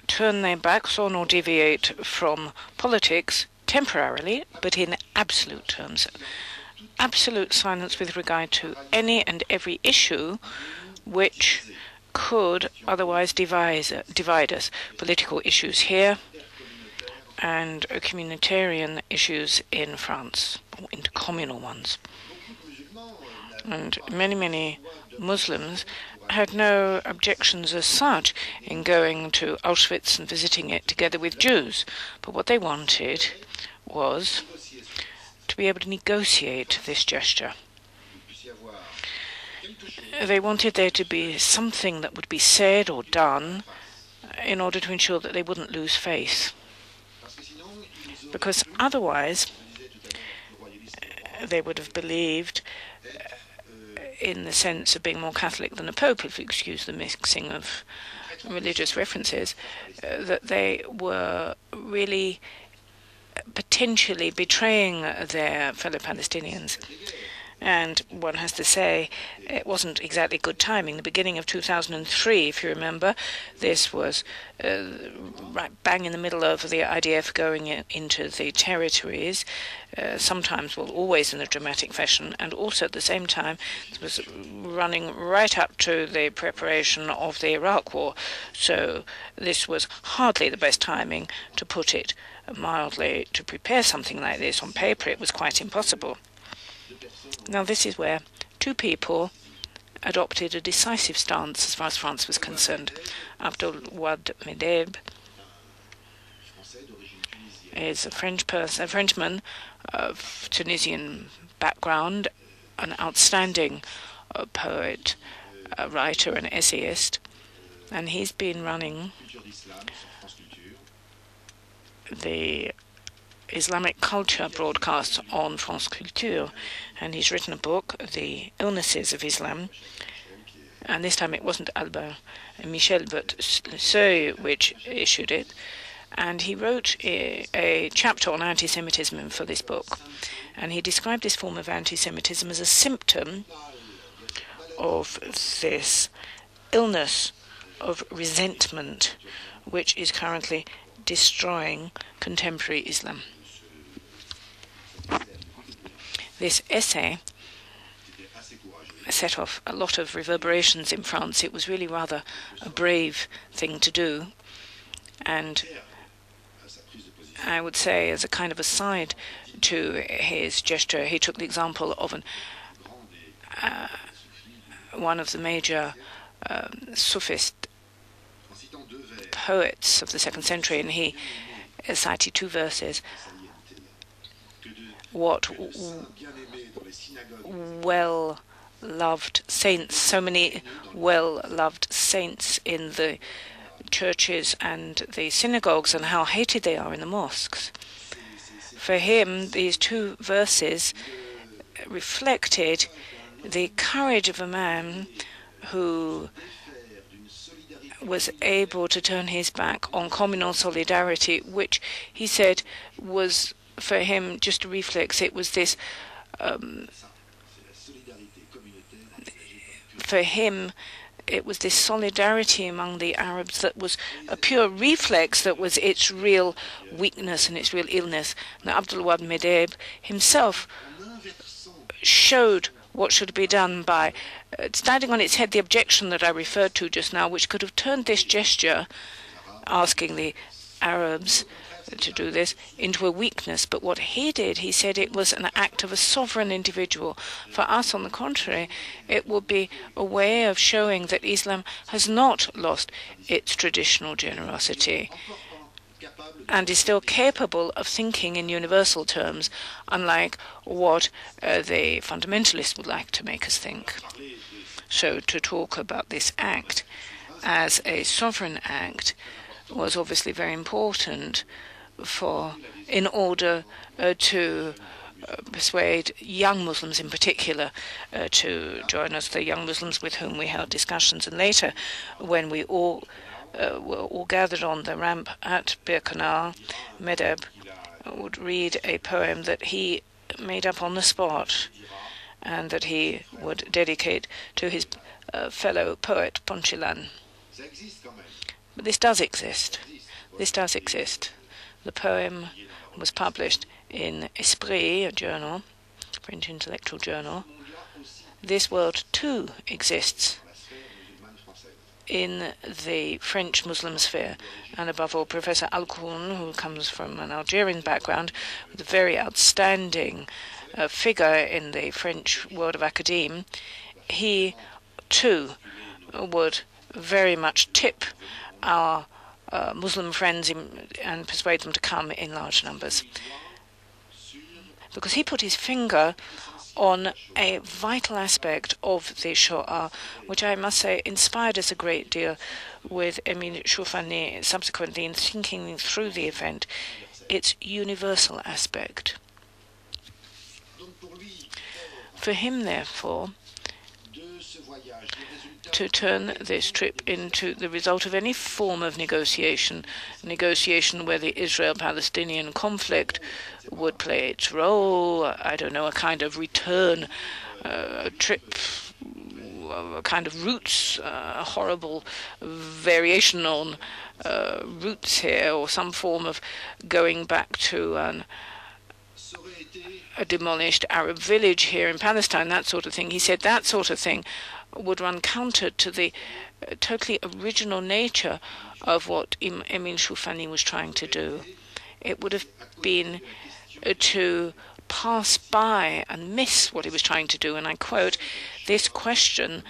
turn their backs on or deviate from politics temporarily, but in absolute terms. Absolute silence with regard to any and every issue which could otherwise divide us. Political issues here and communitarian issues in France, or intercommunal ones. And many Muslims had no objections as such in going to Auschwitz and visiting it together with Jews. But what they wanted was to be able to negotiate this gesture. They wanted there to be something that would be said or done in order to ensure that they wouldn't lose faith. Because otherwise, they would have believed, in the sense of being more Catholic than the Pope, if you excuse the mixing of religious references, that they were really potentially betraying their fellow Palestinians. And one has to say, it wasn't exactly good timing. The beginning of 2003, if you remember, this was right bang in the middle of the IDF going into the territories, sometimes, well, always in a dramatic fashion, and also at the same time, it was running right up to the preparation of the Iraq War. So this was hardly the best timing, to put it mildly. To prepare something like this on paper, it was quite impossible. Now, this is where two people adopted a decisive stance as far as France was concerned. Abdul Wad Medeb is a Frenchman of Tunisian background, an outstanding poet, writer, and essayist, and he's been running the Islamic culture broadcast on France Culture, and he's written a book, The Illnesses of Islam, and this time it wasn't Albert and Michel but Seuil which issued it, and he wrote a chapter on anti-Semitism for this book, and he described this form of anti-Semitism as a symptom of this illness of resentment which is currently destroying contemporary Islam. This essay set off a lot of reverberations in France. It was really rather a brave thing to do. And I would say, as a kind of aside to his gesture, he took the example of one of the major Sufist poets of the 2nd century, and he cited two verses. What well-loved saints, so many well-loved saints in the churches and the synagogues, and how hated they are in the mosques. For him, these two verses reflected the courage of a man who was able to turn his back on communal solidarity, which he said was, for him, just a reflex. It was this, for him, it was this solidarity among the Arabs that was a pure reflex that was its real weakness and its real illness. Now, Abdelwahab Medeb himself showed what should be done by standing on its head the objection that I referred to just now, which could have turned this gesture, asking the Arabs to do this, into a weakness. But what he did, he said it was an act of a sovereign individual. For us, on the contrary, it would be a way of showing that Islam has not lost its traditional generosity and is still capable of thinking in universal terms, unlike what the fundamentalists would like to make us think. So to talk about this act as a sovereign act was obviously very important in order to persuade young Muslims in particular to join us, the young Muslims with whom we held discussions. And later, when we all were all gathered on the ramp at Birkenau, Medeb would read a poem that he made up on the spot and that he would dedicate to his fellow poet, Ponchilan. But this does exist. This does exist. The poem was published in Esprit, a journal, French intellectual journal. This world, too, exists in the French Muslim sphere, and above all, Professor Alkoun, who comes from an Algerian background, with a very outstanding figure in the French world of academe, he, too, would very much tip our Muslim friends and persuade them to come in large numbers. Because he put his finger on a vital aspect of the Shoah, which I must say inspired us a great deal with Emile Shoufani subsequently in thinking through the event, its universal aspect. For him, therefore, to turn this trip into the result of any form of negotiation where the Israel-Palestinian conflict would play its role, I don't know, a kind of return trip, a kind of roots, a horrible variation on roots here, or some form of going back to a demolished Arab village here in Palestine, that sort of thing. He said that sort of thing would run counter to the totally original nature of what Emile Shoufani was trying to do. It would have been to pass by and miss what he was trying to do. And I quote, this question,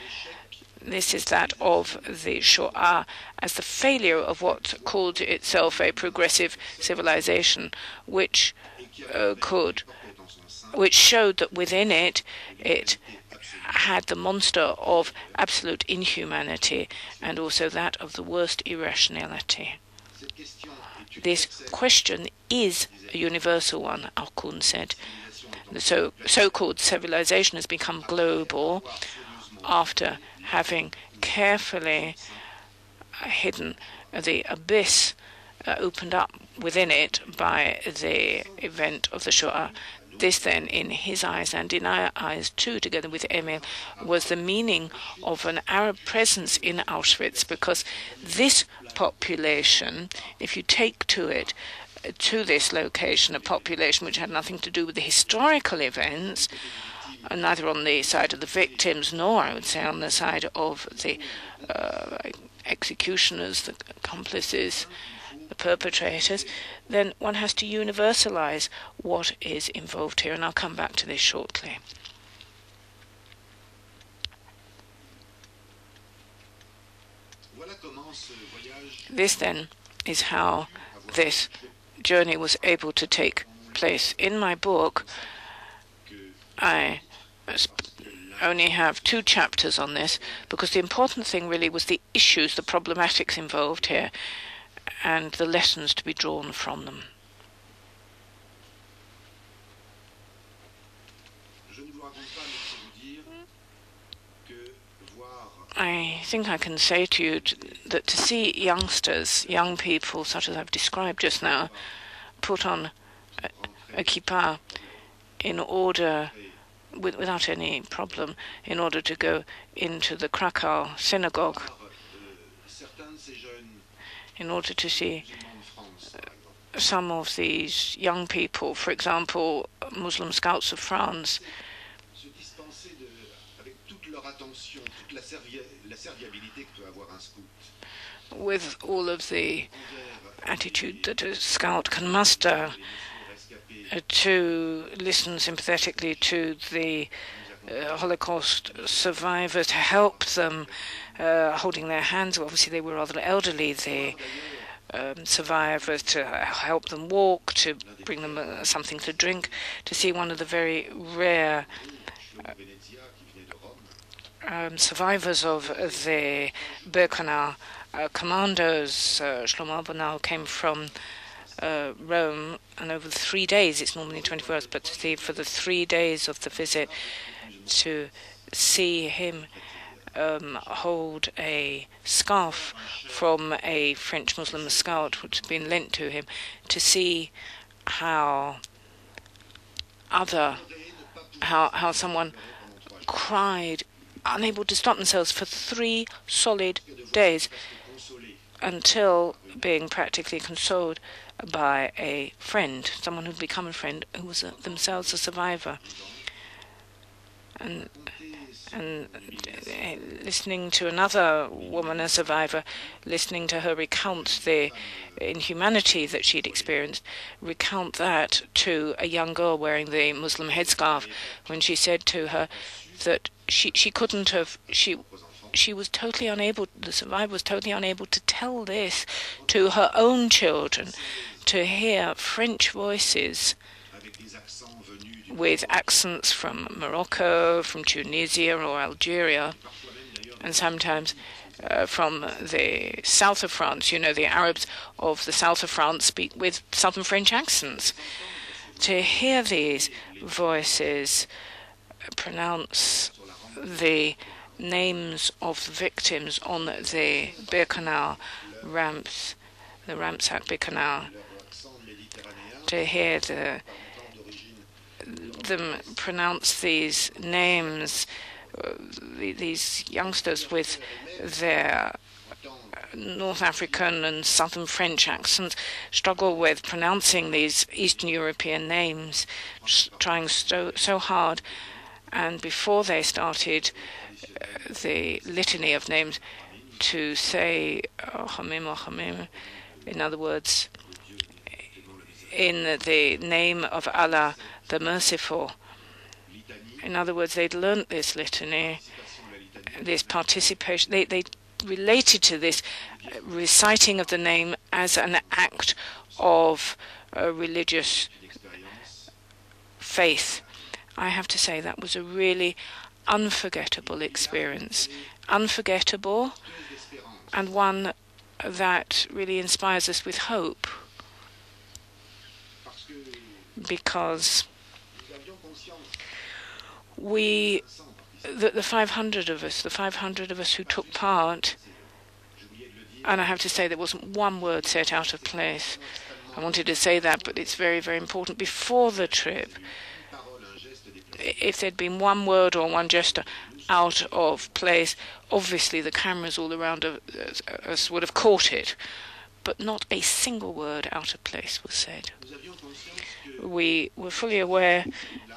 this is that of the Shoah as the failure of what called itself a progressive civilization, which showed that within it had the monster of absolute inhumanity and also that of the worst irrationality. This question is a universal one, Alkoun said. The so-called civilization has become global after having carefully hidden the abyss opened up within it by the event of the Shoah. This then, in his eyes and in our eyes too, together with Emile, was the meaning of an Arab presence in Auschwitz, because this population, if you take to this location, a population which had nothing to do with the historical events, neither on the side of the victims nor, I would say, on the side of the executioners, the accomplices, the perpetrators, then one has to universalize what is involved here, and I'll come back to this shortly. This then is how this journey was able to take place. In my book, I only have 2 chapters on this, because the important thing really was the issues, the problematics involved here, and the lessons to be drawn from them. I think I can say to you that to see youngsters, young people such as I've described just now, put on a kippah in order without any problem in order to go into the Krakow synagogue in order to see some of these young people, for example, Muslim Scouts of France, with all of the attitude that a scout can muster, to listen sympathetically to the Holocaust survivors, to help them, holding their hands. Obviously, they were rather elderly, the survivors, to help them walk, to bring them something to drink, to see one of the very rare survivors of the Birkenau commandos. Shlomo Bonal came from Rome, and over 3 days, it's normally 24 hours, but to see for the 3 days of the visit, to see him hold a scarf from a French Muslim scout which had been lent to him, to see how someone cried, unable to stop themselves for 3 solid days, until being practically consoled by a friend, someone who'd become a friend, who was themselves a survivor. And listening to another woman, a survivor, listening to her recount the inhumanity that she'd experienced, recount that to a young girl wearing the Muslim headscarf, when she said to her that she couldn't have, she was totally unable, the survivor was totally unable to tell this to her own children, to hear French voices with accents from Morocco, from Tunisia or Algeria, and sometimes from the south of France. You know, the Arabs of the south of France speak with southern French accents. To hear these voices pronounce the names of the victims on the Birkenau ramps, the ramps at Birkenau, to hear them pronounce these names, these youngsters with their North African and Southern French accents struggle with pronouncing these Eastern European names, trying so hard. And before they started the litany of names, to say Hamim, in other words, in the name of Allah, the Merciful. In other words, they'd learnt this litany, this participation. They related to this reciting of the name as an act of religious faith. I have to say that was a really unforgettable experience. Unforgettable, and one that really inspires us with hope, because the 500 of us who took part, and I have to say there wasn't one word said out of place. I wanted to say that, but it's very, very important. Before the trip, if there'd been one word or one gesture out of place, obviously the cameras all around us would have caught it, but not a single word out of place was said. We were fully aware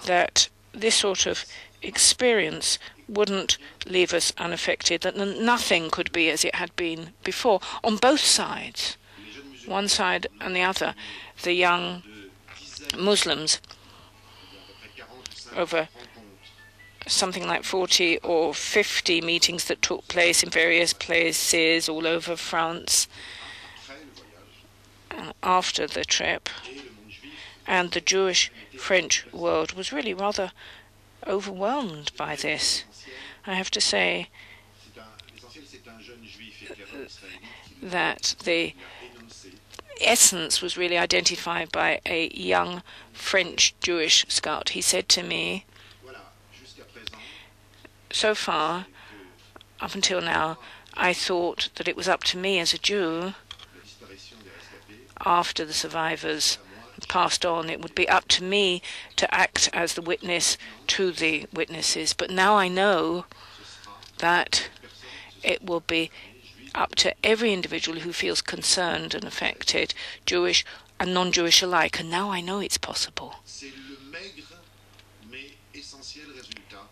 that this sort of experience wouldn't leave us unaffected, that nothing could be as it had been before, on both sides, one side and the other. The young Muslims, over something like 40 or 50 meetings that took place in various places all over France after the trip, and the Jewish French world was really rather overwhelmed by this. I have to say that the essence was really identified by a young French Jewish scout. He said to me, so far, up until now, I thought that it was up to me as a Jew, after the survivors passed on. It would be up to me to act as the witness to the witnesses. But now I know that it will be up to every individual who feels concerned and affected, Jewish and non-Jewish alike. And now I know it's possible.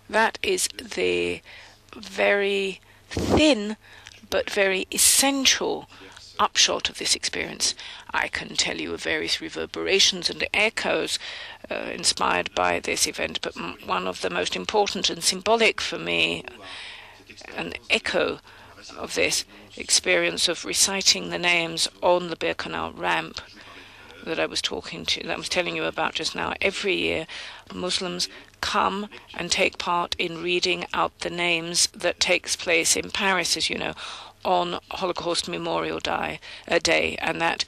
That is the very thin but very essential upshot of this experience. I can tell you of various reverberations and echoes inspired by this event, but one of the most important and symbolic for me, an echo of this experience of reciting the names on the Birkenau ramp that I was telling you about just now. Every year, Muslims come and take part in reading out the names that takes place in Paris, as you know, on Holocaust Memorial Day, and that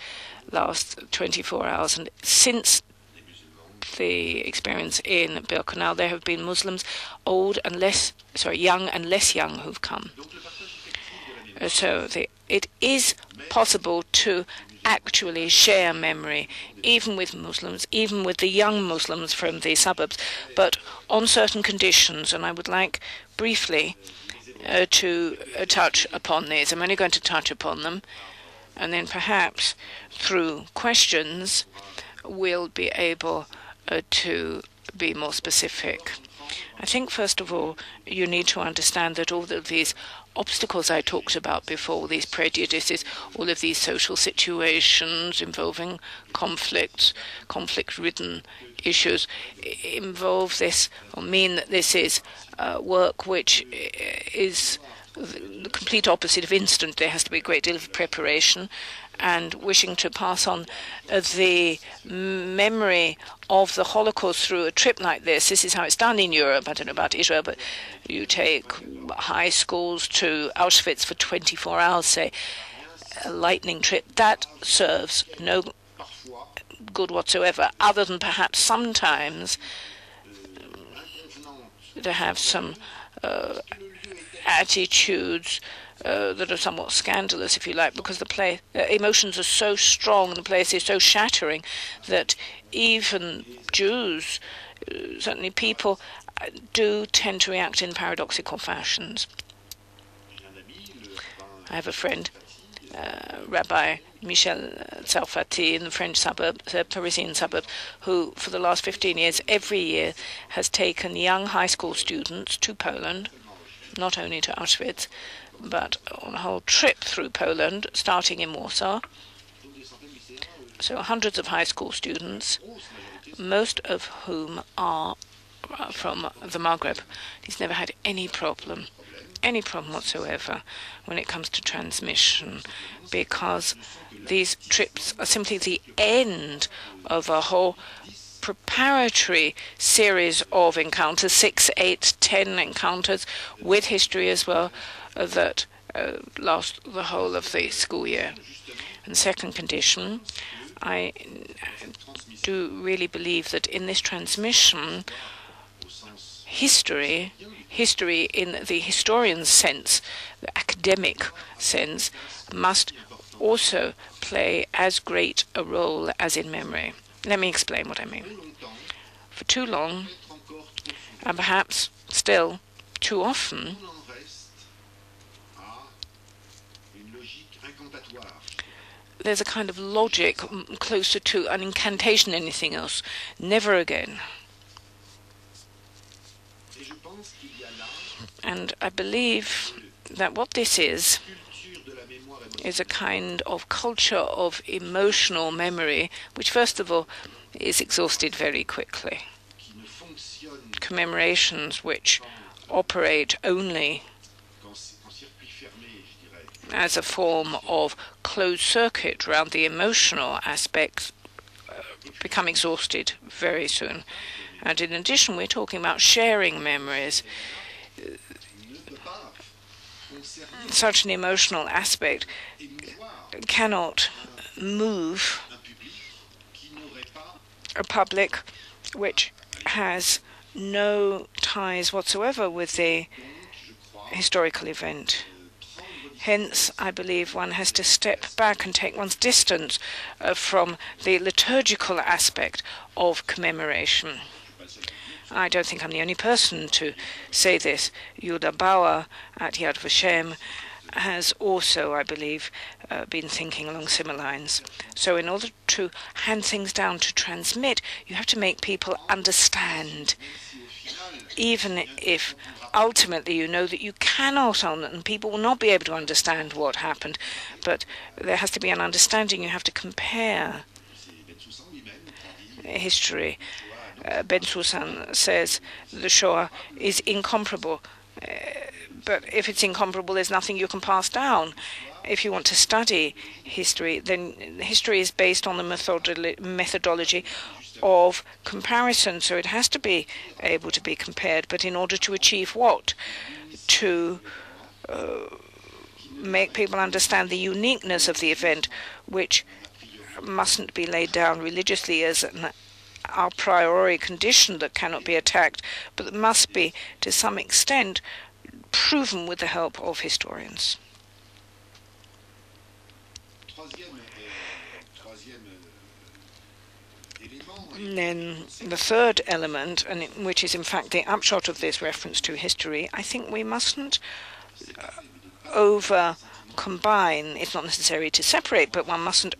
lasts 24 hours. And since the experience in Birkenau, there have been Muslims young and less young who've come. So it is possible to actually share memory, even with Muslims, even with the young Muslims from the suburbs, but on certain conditions. And I would like briefly to touch upon these. I'm only going to touch upon them, and then perhaps through questions we'll be able to be more specific. I think, first of all, you need to understand that all of these obstacles I talked about before, these prejudices, all of these social situations involving conflict-ridden issues, involve this, or mean that this is work which is the complete opposite of instant. There has to be a great deal of preparation, and wishing to pass on the memory of the Holocaust through a trip like this. This is how it's done in Europe. I don't know about Israel, but you take high schools to Auschwitz for 24 hours, say, a lightning trip. That serves no good whatsoever, other than perhaps sometimes to have some attitudes that are somewhat scandalous, if you like, because the emotions are so strong, the place is so shattering that even Jews, certainly people, do tend to react in paradoxical fashions. I have a friend, Rabbi Michel Tsarfati, in the French suburb, the Parisian suburb, who for the last 15 years, every year, has taken young high school students to Poland, not only to Auschwitz, but on a whole trip through Poland, starting in Warsaw. So hundreds of high school students, most of whom are from the Maghreb. He's never had any problem whatsoever when it comes to transmission, because these trips are simply the end of a whole preparatory series of encounters, 6, 8, 10 encounters with history as well, that last the whole of the school year. And second condition, I do really believe that in this transmission, history in the historian's sense, the academic sense, must also play as great a role as in memory. Let me explain what I mean. For too long, and perhaps still too often, there's a kind of logic closer to an incantation than anything else. Never again. And I believe that what this is a kind of culture of emotional memory, which first of all is exhausted very quickly. Commemorations which operate only as a form of closed circuit around the emotional aspects become exhausted very soon. And in addition, we're talking about sharing memories. Such an emotional aspect cannot move a public which has no ties whatsoever with the historical event. Hence, I believe one has to step back and take one's distance from the liturgical aspect of commemoration. I don't think I'm the only person to say this. Yuda Bauer at Yad Vashem has also, I believe, been thinking along similar lines. So in order to hand things down to transmit, you have to make people understand, even if ultimately you know that you cannot, and people will not be able to understand what happened, but there has to be an understanding. You have to compare history. Ben Susan says the Shoah is incomparable. But if it's incomparable, there's nothing you can pass down. If you want to study history, then history is based on the methodology of comparison. So it has to be able to be compared. But in order to achieve what? To make people understand the uniqueness of the event, which mustn't be laid down religiously as an a priori condition that cannot be attacked, but that must be, to some extent, proven with the help of historians. And then the third element, and which is in fact the upshot of this reference to history, I think we mustn't combine, it's not necessary to separate, but one mustn't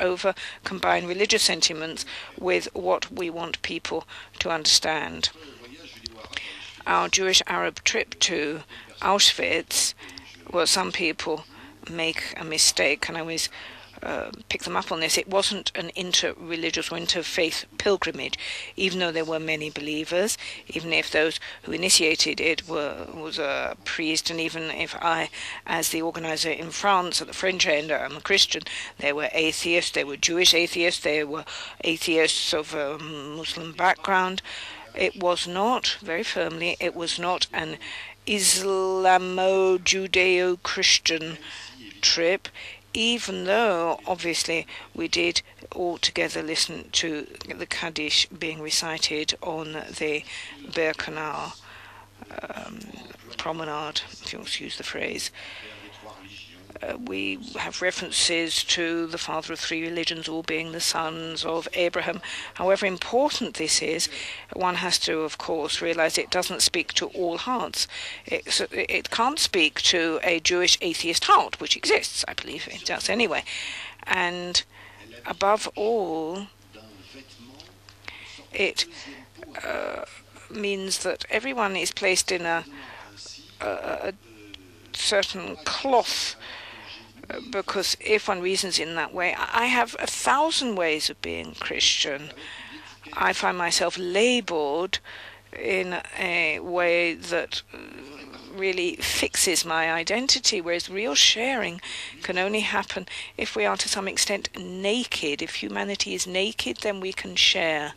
combine religious sentiments with what we want people to understand. Our Jewish Arab trip to Auschwitz, well, some people make a mistake, and I always pick them up on this. It wasn't an inter-religious or interfaith pilgrimage, even though there were many believers, even if those who initiated it was a priest, and even if I, as the organizer in France, at the French end, I'm a Christian, there were atheists, there were Jewish atheists, there were atheists of a Muslim background. It was not, very firmly, it was not an Islamo-Judeo-Christian trip, even though, obviously, we did all together listen to the Kaddish being recited on the Birkenau promenade, if you want to use the phrase. We have references to the father of three religions all being the sons of Abraham. However important this is, one has to, of course, realize it doesn't speak to all hearts. It can't speak to a Jewish atheist heart, which exists, I believe it does anyway. And above all, it means that everyone is placed in a certain cloth, because if one reasons in that way, I have 1,000 ways of being Christian. I find myself labeled in a way that really fixes my identity, whereas real sharing can only happen if we are to some extent naked. If humanity is naked, then we can share.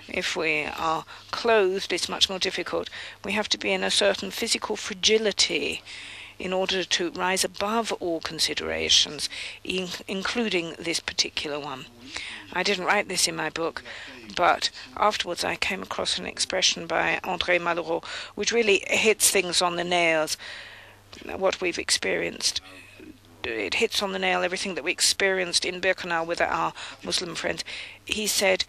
If we are clothed, it's much more difficult. We have to be in a certain physical fragility in order to rise above all considerations, including this particular one. I didn't write this in my book, but afterwards I came across an expression by André Malraux, which really hits things on the nails, what we've experienced. It hits on the nail everything that we experienced in Birkenau with our Muslim friends. He said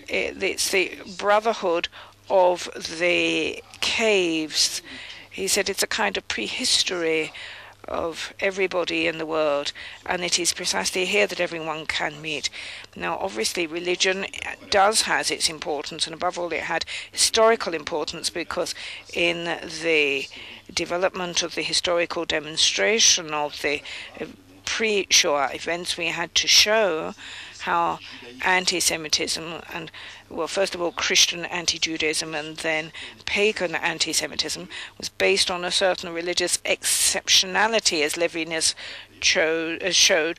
it's the brotherhood of the caves. He said it's a kind of prehistory of everybody in the world, and it is precisely here that everyone can meet. Now, obviously, religion has its importance, and above all, it had historical importance, because in the development of the historical demonstration of the pre-Shoah events, we had to show how anti-Semitism, and, well, first of all, Christian anti-Judaism and then pagan anti-Semitism, was based on a certain religious exceptionality, as Levinas showed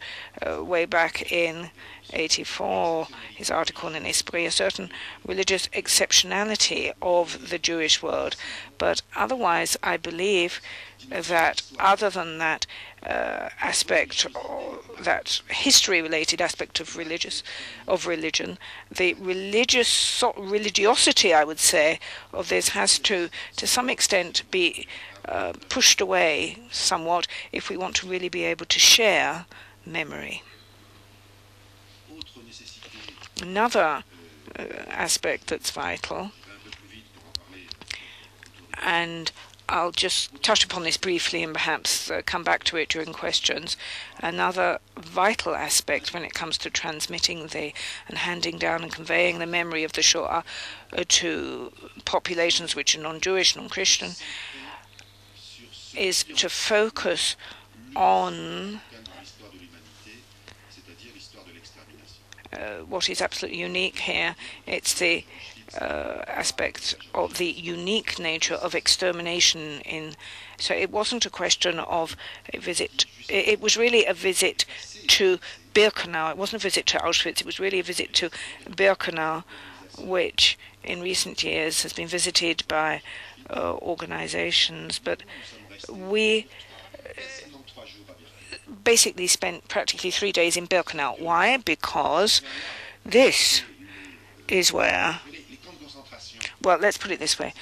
way back in 1984, his article in Esprit, a certain religious exceptionality of the Jewish world. But otherwise, I believe that other than that aspect, that history-related aspect of religion, the religious religiosity, I would say, of this has to some extent be pushed away somewhat if we want to really be able to share memory. Another aspect that's vital, and I'll just touch upon this briefly and perhaps come back to it during questions. Another vital aspect when it comes to transmitting and handing down and conveying the memory of the Shoah to populations which are non-Jewish, non-Christian, is to focus on what is absolutely unique here. It's the aspect of the unique nature of extermination. So it wasn't a question of a visit. It was really a visit to Birkenau. It wasn't a visit to Auschwitz. It was really a visit to Birkenau, which in recent years has been visited by organizations. But we basically spent practically 3 days in Birkenau. Why? Because this is where, well, let's put it this way.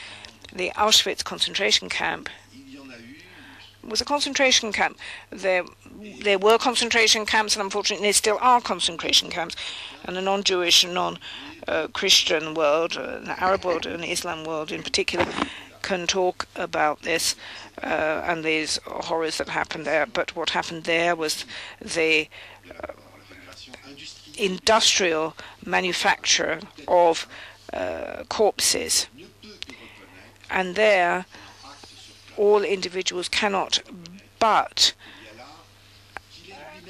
The Auschwitz concentration camp was a concentration camp. There were concentration camps, and unfortunately there still are concentration camps. And the non-Jewish and non-Christian world, the Arab world and the Islam world in particular, can talk about this and these horrors that happened there. But what happened there was the industrial manufacture of corpses. And there, all individuals cannot but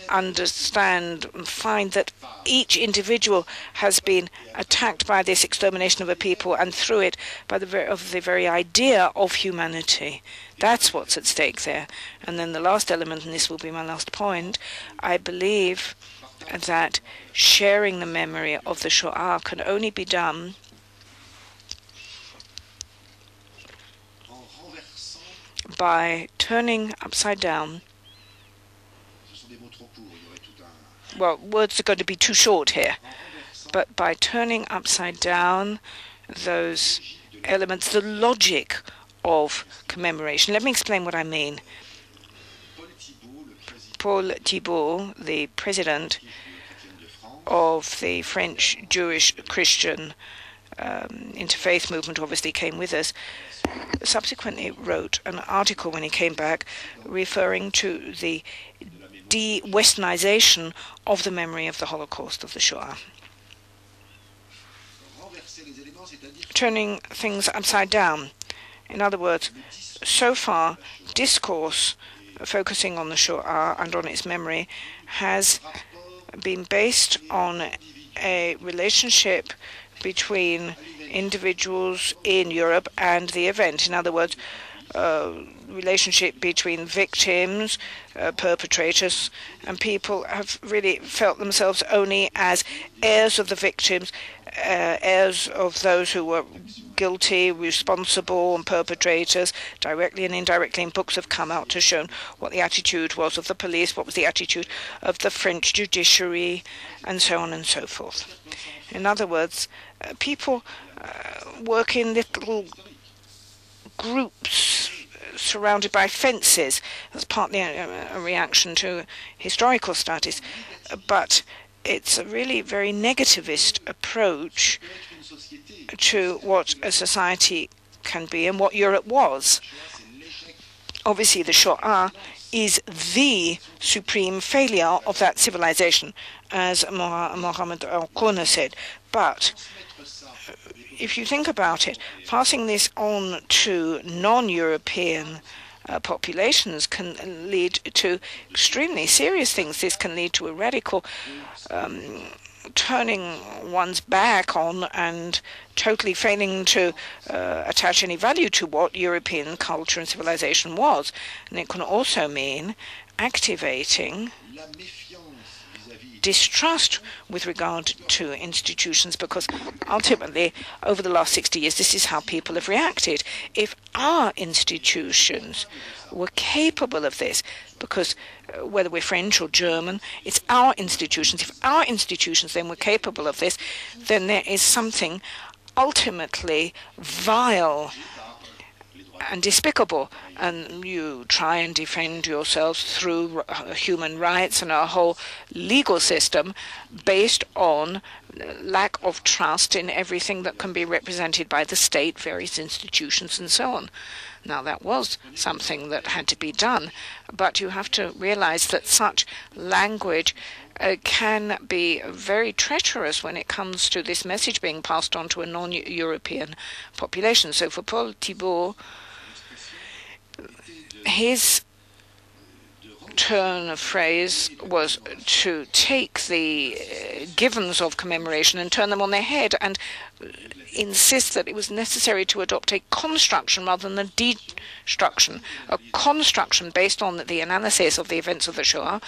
understand and find that each individual has been attacked by this extermination of a people, and through it by the very idea of humanity. That's what's at stake there. And then the last element, and this will be my last point, I believe that sharing the memory of the Shoah can only be done by turning upside down. Well, words are going to be too short here, but by turning upside down those elements, the logic of commemoration. Let me explain what I mean. Paul Thibault, the president of the French Jewish Christian interfaith movement, obviously came with us, subsequently wrote an article when he came back referring to the de-Westernization of the memory of the Holocaust, of the Shoah. Turning things upside down. In other words, so far, discourse focusing on the Shoah and on its memory has been based on a relationship between individuals in Europe and the event. In other words, relationship between victims, perpetrators, and people have really felt themselves only as heirs of the victims, heirs of those who were guilty, responsible, and perpetrators, directly and indirectly. And books have come out to show what the attitude was of the police, what was the attitude of the French judiciary, and so on and so forth. In other words, people work in little groups surrounded by fences. That's partly a reaction to historical studies, but it's a really very negativist approach to what a society can be and what Europe was. Obviously, the Shoah is the supreme failure of that civilization, as Mohammed al-Qurna said. But if you think about it, passing this on to non-European populations can lead to extremely serious things. This can lead to a radical turning one's back on and totally failing to attach any value to what European culture and civilization was. And it can also mean activating distrust with regard to institutions, because ultimately, over the last 60 years, this is how people have reacted. If our institutions were capable of this, because whether we're French or German, it's our institutions. If our institutions then were capable of this, then there is something ultimately vile and despicable, and you try and defend yourselves through human rights and a whole legal system based on lack of trust in everything that can be represented by the state, various institutions, and so on. Now, that was something that had to be done, but you have to realize that such language can be very treacherous when it comes to this message being passed on to a non-European population. So for Paul Thibault, his turn of phrase was to take the givens of commemoration and turn them on their head and insist that it was necessary to adopt a construction rather than a destruction, a construction based on the analysis of the events of the Shoah,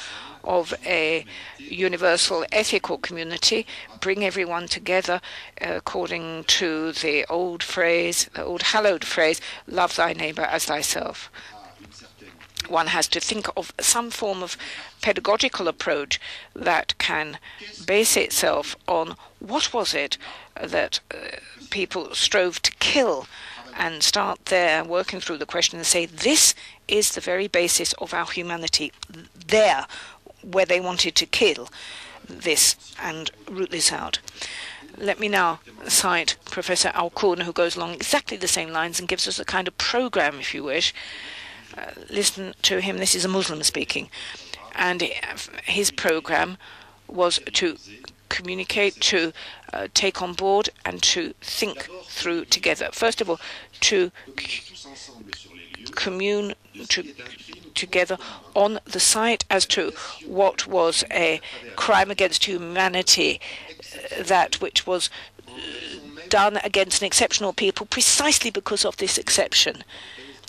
of a universal ethical community, bring everyone together according to the old phrase, the old hallowed phrase, love thy neighbor as thyself. One has to think of some form of pedagogical approach that can base itself on what was it that people strove to kill, and start there working through the question and say, this is the very basis of our humanity, there where they wanted to kill this and root this out. Let me now cite Professor Auteur, who goes along exactly the same lines and gives us a kind of program, if you wish. Listen to him. This is a Muslim speaking. And his program was to communicate, to take on board, and to think through together. First of all, to commune together on the site as to what was a crime against humanity, that which was done against an exceptional people precisely because of this exception.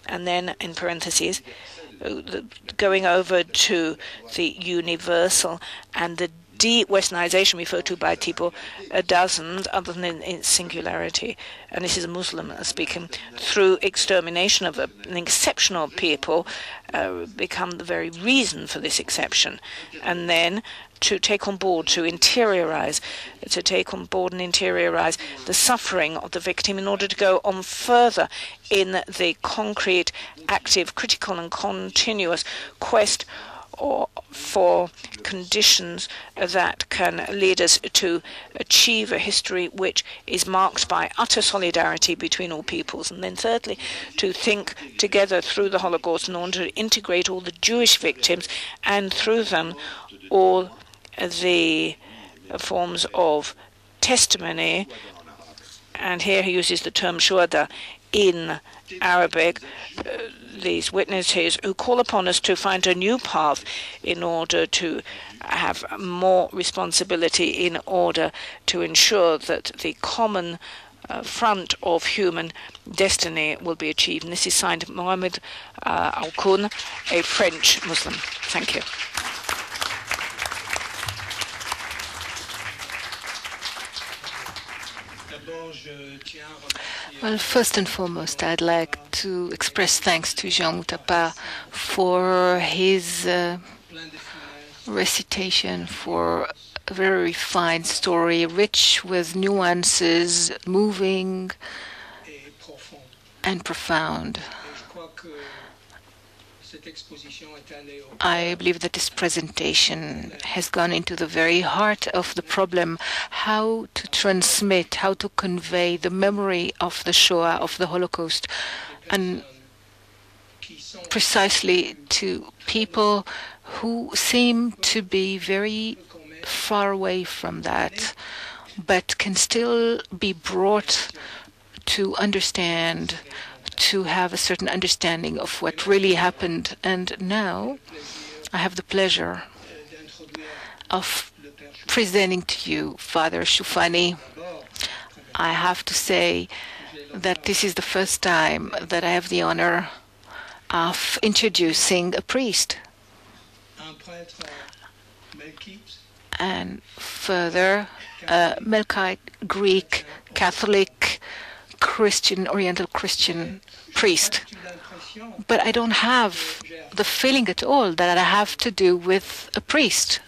And then, in parentheses, going over to the universal and the de-Westernization referred to by Thibault doesn't, other than in its singularity, and this is a Muslim speaking, through extermination of an exceptional people, become the very reason for this exception. And then to take on board, to interiorize, to take on board and interiorize the suffering of the victim in order to go on further in the concrete, active, critical and continuous quest for conditions that can lead us to achieve a history which is marked by utter solidarity between all peoples. And then thirdly, to think together through the Holocaust in order to integrate all the Jewish victims and through them all the forms of testimony. And here he uses the term shuhada in Arabic, these witnesses who call upon us to find a new path in order to have more responsibility, in order to ensure that the common front of human destiny will be achieved. And this is signed Mohamed Alkoun, a French Muslim. Thank you. Well, first and foremost, I'd like to express thanks to Jean Mouttapa for his recitation, for a very refined story, rich with nuances, moving and profound. I believe that this presentation has gone into the very heart of the problem, how to transmit, how to convey the memory of the Shoah, of the Holocaust, and precisely to people who seem to be very far away from that, but can still be brought to understand, to have a certain understanding of what really happened. And now I have the pleasure of presenting to you Father Shoufani. I have to say that this is the first time that I have the honor of introducing a priest. and further Melkite, Greek, Catholic, Christian, Oriental Christian priest. But I don't have the feeling at all that I have to do with a priest,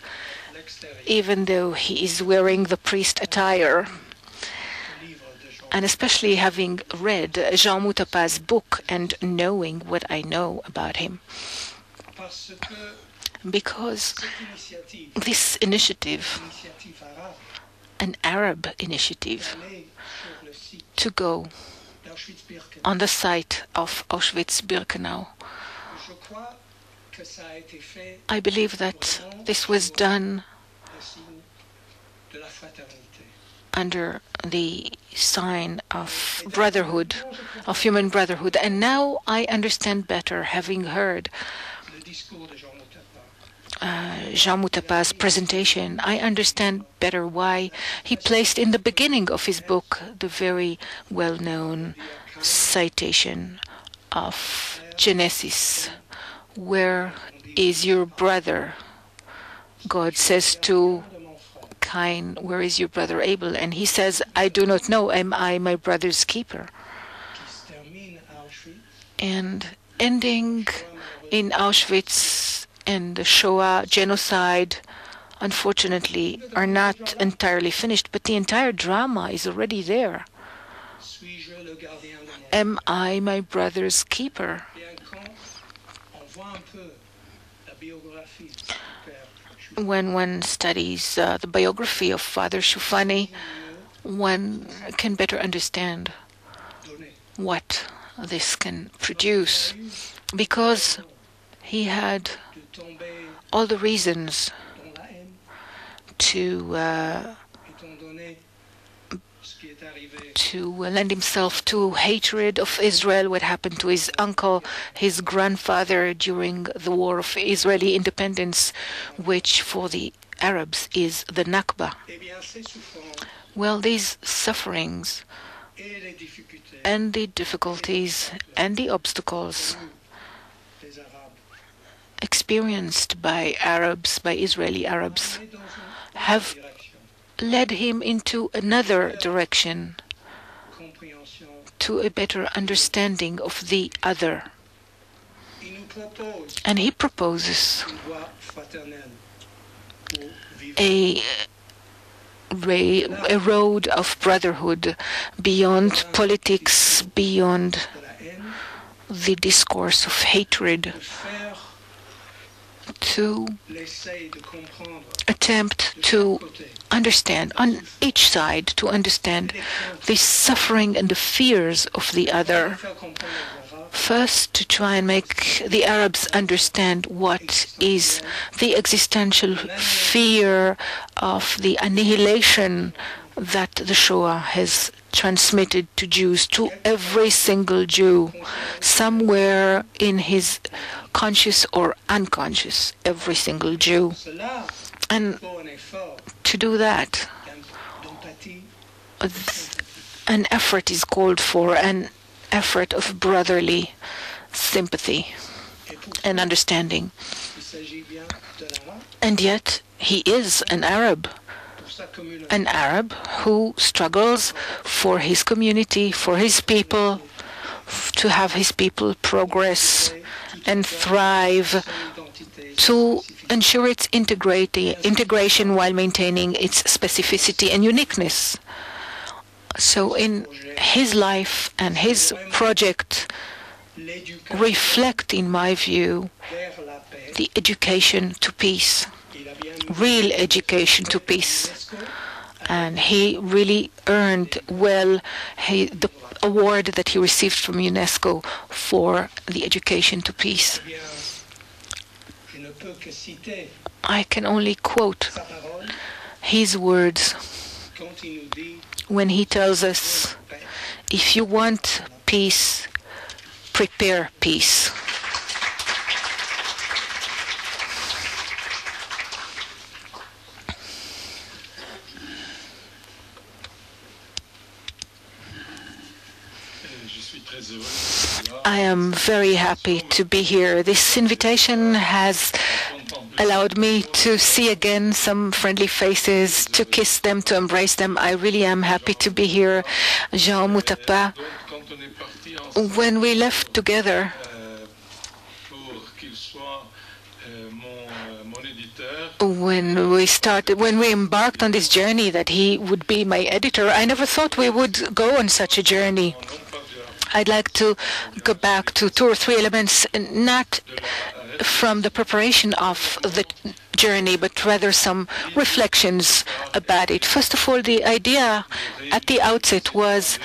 even though he is wearing the priest attire. And especially having read Jean Mouttapa's book and knowing what I know about him. Because this initiative, an Arab initiative, to go on the site of Auschwitz-Birkenau, I believe that this was done under the sign of brotherhood, of human brotherhood. And now I understand better, having heard Jean Mouttapa's presentation, I understand better why he placed in the beginning of his book the very well-known citation of Genesis, "Where is your brother?" God says to Cain, "Where is your brother Abel?" And he says, "I do not know. Am I my brother's keeper?" And ending in Auschwitz and the Shoah genocide, unfortunately, are not entirely finished, but the entire drama is already there. Am I my brother's keeper? When one studies the biography of Father Shoufani, one can better understand what this can produce, because he had all the reasons to lend himself to hatred of Israel, what happened to his uncle, his grandfather during the war of Israeli independence, which for the Arabs is the Nakba. Well, these sufferings and the difficulties and the obstacles experienced by Arabs, by Israeli Arabs, have led him into another direction, to a better understanding of the other. And he proposes a road of brotherhood beyond politics, beyond the discourse of hatred, to attempt to understand, on each side, to understand the suffering and the fears of the other. First, to try and make the Arabs understand what is the existential fear of the annihilation that the Shoah has transmitted to Jews, to every single Jew, somewhere in his conscious or unconscious, every single Jew. And to do that, an effort is called for, an effort of brotherly sympathy and understanding. And yet, he is an Arab who struggles for his community, for his people, to have his people progress and thrive, to ensure its integration while maintaining its specificity and uniqueness. So in his life and his project reflect, in my view, the education to peace, real education to peace. And he really earned well the award that he received from UNESCO for the education to peace. I can only quote his words when he tells us, if you want peace, prepare peace. I am very happy to be here. This invitation has allowed me to see again some friendly faces, to kiss them, to embrace them. I really am happy to be here. Jean, Mouttapa. When we left together, when we embarked on this journey that he would be my editor, I never thought we would go on such a journey. I'd like to go back to 2 or 3 elements, not from the preparation of the journey, but rather some reflections about it. First of all, the idea at the outset was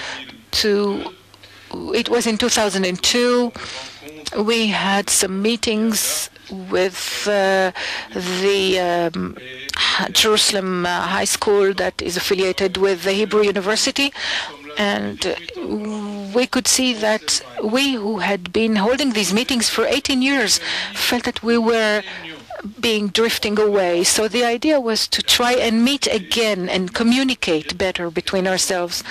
it was in 2002. We had some meetings with the Jerusalem High School that is affiliated with the Hebrew University, and we could see that we who had been holding these meetings for 18 years felt that we were drifting away. So the idea was to try and meet again and communicate better between ourselves,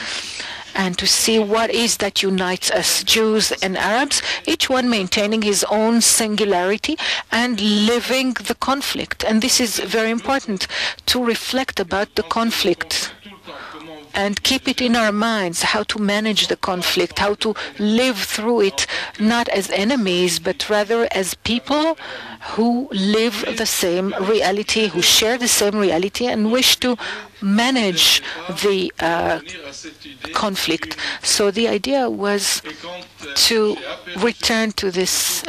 and to see what is that unites us, Jews and Arabs, each one maintaining his own singularity and living the conflict. And this is very important, to reflect about the conflict and keep it in our minds, how to manage the conflict, how to live through it, not as enemies, but rather as people who live the same reality, who share the same reality, and wish to manage the conflict. So the idea was to return to this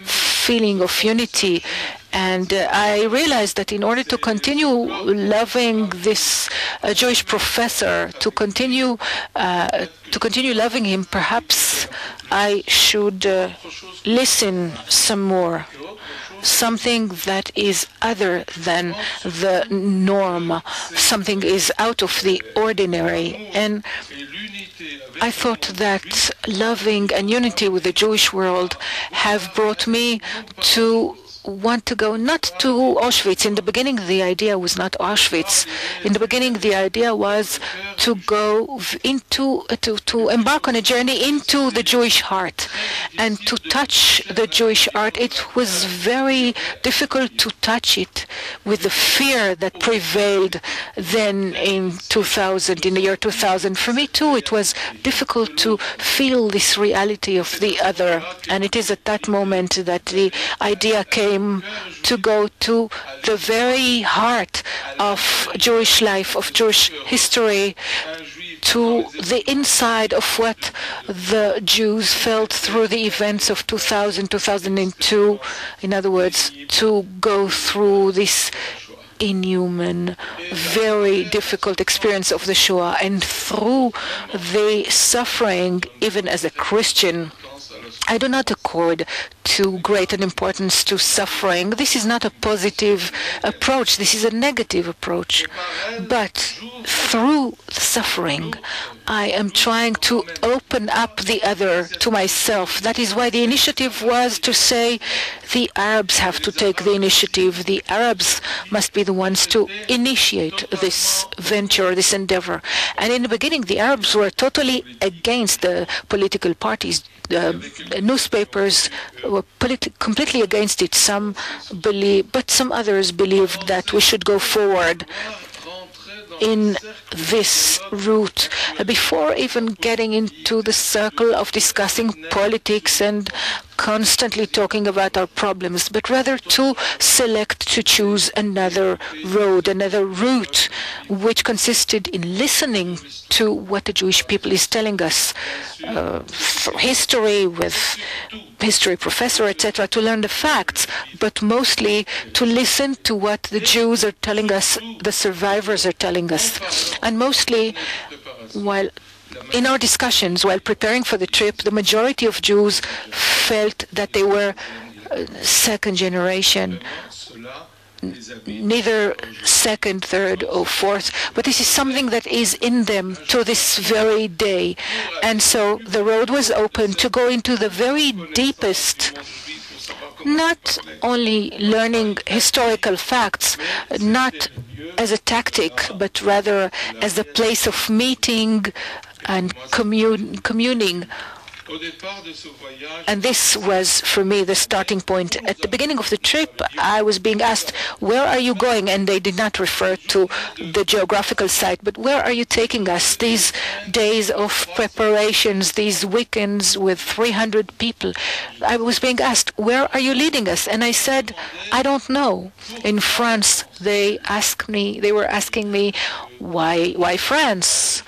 feeling of unity. And I realized that in order to continue loving this Jewish professor, to continue loving him, perhaps I should listen some more, something that is other than the norm, something is out of the ordinary. And I thought that loving and unity with the Jewish world have brought me to want to go not to Auschwitz. In the beginning, the idea was not Auschwitz. In the beginning, the idea was to go to embark on a journey into the Jewish heart and to touch the Jewish heart. It was very difficult to touch it with the fear that prevailed then in the year 2000. For me, too, it was difficult to feel this reality of the other. And it is at that moment that the idea came to go to the very heart of Jewish life, of Jewish history, to the inside of what the Jews felt through the events of 2000, 2002. In other words, to go through this inhuman, very difficult experience of the Shoah, and through the suffering, even as a Christian, I do not accord too great an importance to suffering. This is not a positive approach. This is a negative approach. But through suffering, I am trying to open up the other to myself. That is why the initiative was to say the Arabs have to take the initiative. The Arabs must be the ones to initiate this venture, this endeavor. And in the beginning, the Arabs were totally against the political parties. Newspapers were completely against it. Some believe, but some others believed that we should go forward in this route before even getting into the circle of discussing politics and constantly talking about our problems, but rather to select, to choose another road, another route, which consisted in listening to what the Jewish people is telling us through history, with history professor, etc., to learn the facts, but mostly to listen to what the Jews are telling us, the survivors are telling us. And mostly, while in our discussions, while preparing for the trip, the majority of Jews felt that they were second generation, neither second, third, or fourth, but this is something that is in them to this very day. And so the road was open to go into the very deepest, not only learning historical facts, not as a tactic, but rather as a place of meeting and communing And this was, for me, the starting point. At the beginning of the trip, I was being asked, where are you going? And they did not refer to the geographical site, but where are you taking us? These days of preparations, these weekends with 300 people. I was being asked, where are you leading us? And I said, I don't know. In France, they were asking me, why France?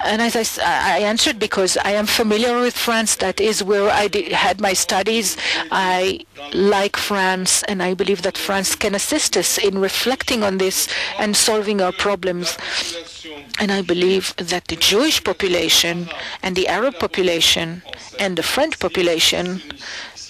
And as I answered, because I am familiar with France. That is where I had my studies. I like France, and I believe that France can assist us in reflecting on this and solving our problems. And I believe that the Jewish population and the Arab population and the French population,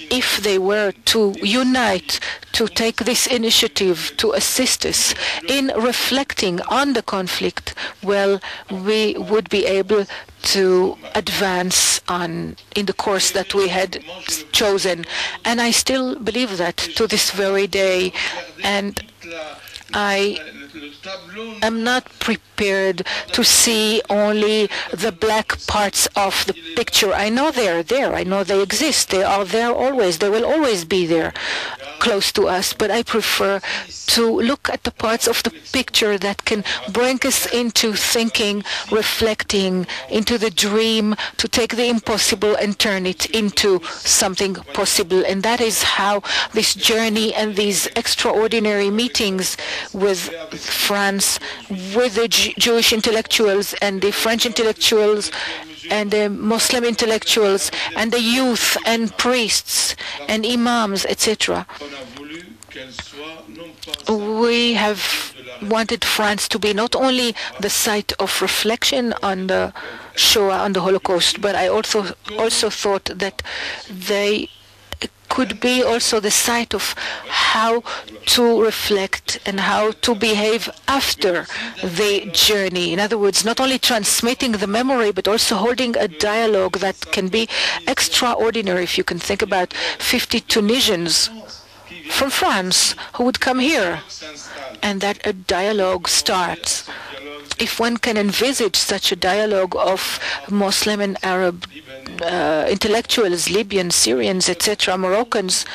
if they were to unite, to take this initiative to assist us in reflecting on the conflict, well, we would be able to advance in the course that we had chosen. And I still believe that to this very day. And I am not prepared to see only the black parts of the picture. I know they are there. I know they exist. They are there always. They will always be there, close to us. But I prefer to look at the parts of the picture that can bring us into thinking, reflecting, into the dream, to take the impossible and turn it into something possible. And that is how this journey and these extraordinary meetings with France, with the Jewish intellectuals and the French intellectuals and the Muslim intellectuals and the youth and priests and imams, etc. We have wanted France to be not only the site of reflection on the Shoah, on the Holocaust, but I also thought that they could be also the site of how to reflect and how to behave after the journey. In other words, not only transmitting the memory, but also holding a dialogue that can be extraordinary. If you can think about 50 Tunisians from France who would come here, and that a dialogue starts. If one can envisage such a dialogue of Muslim and Arab intellectuals, Libyans, Syrians, etc., Moroccans,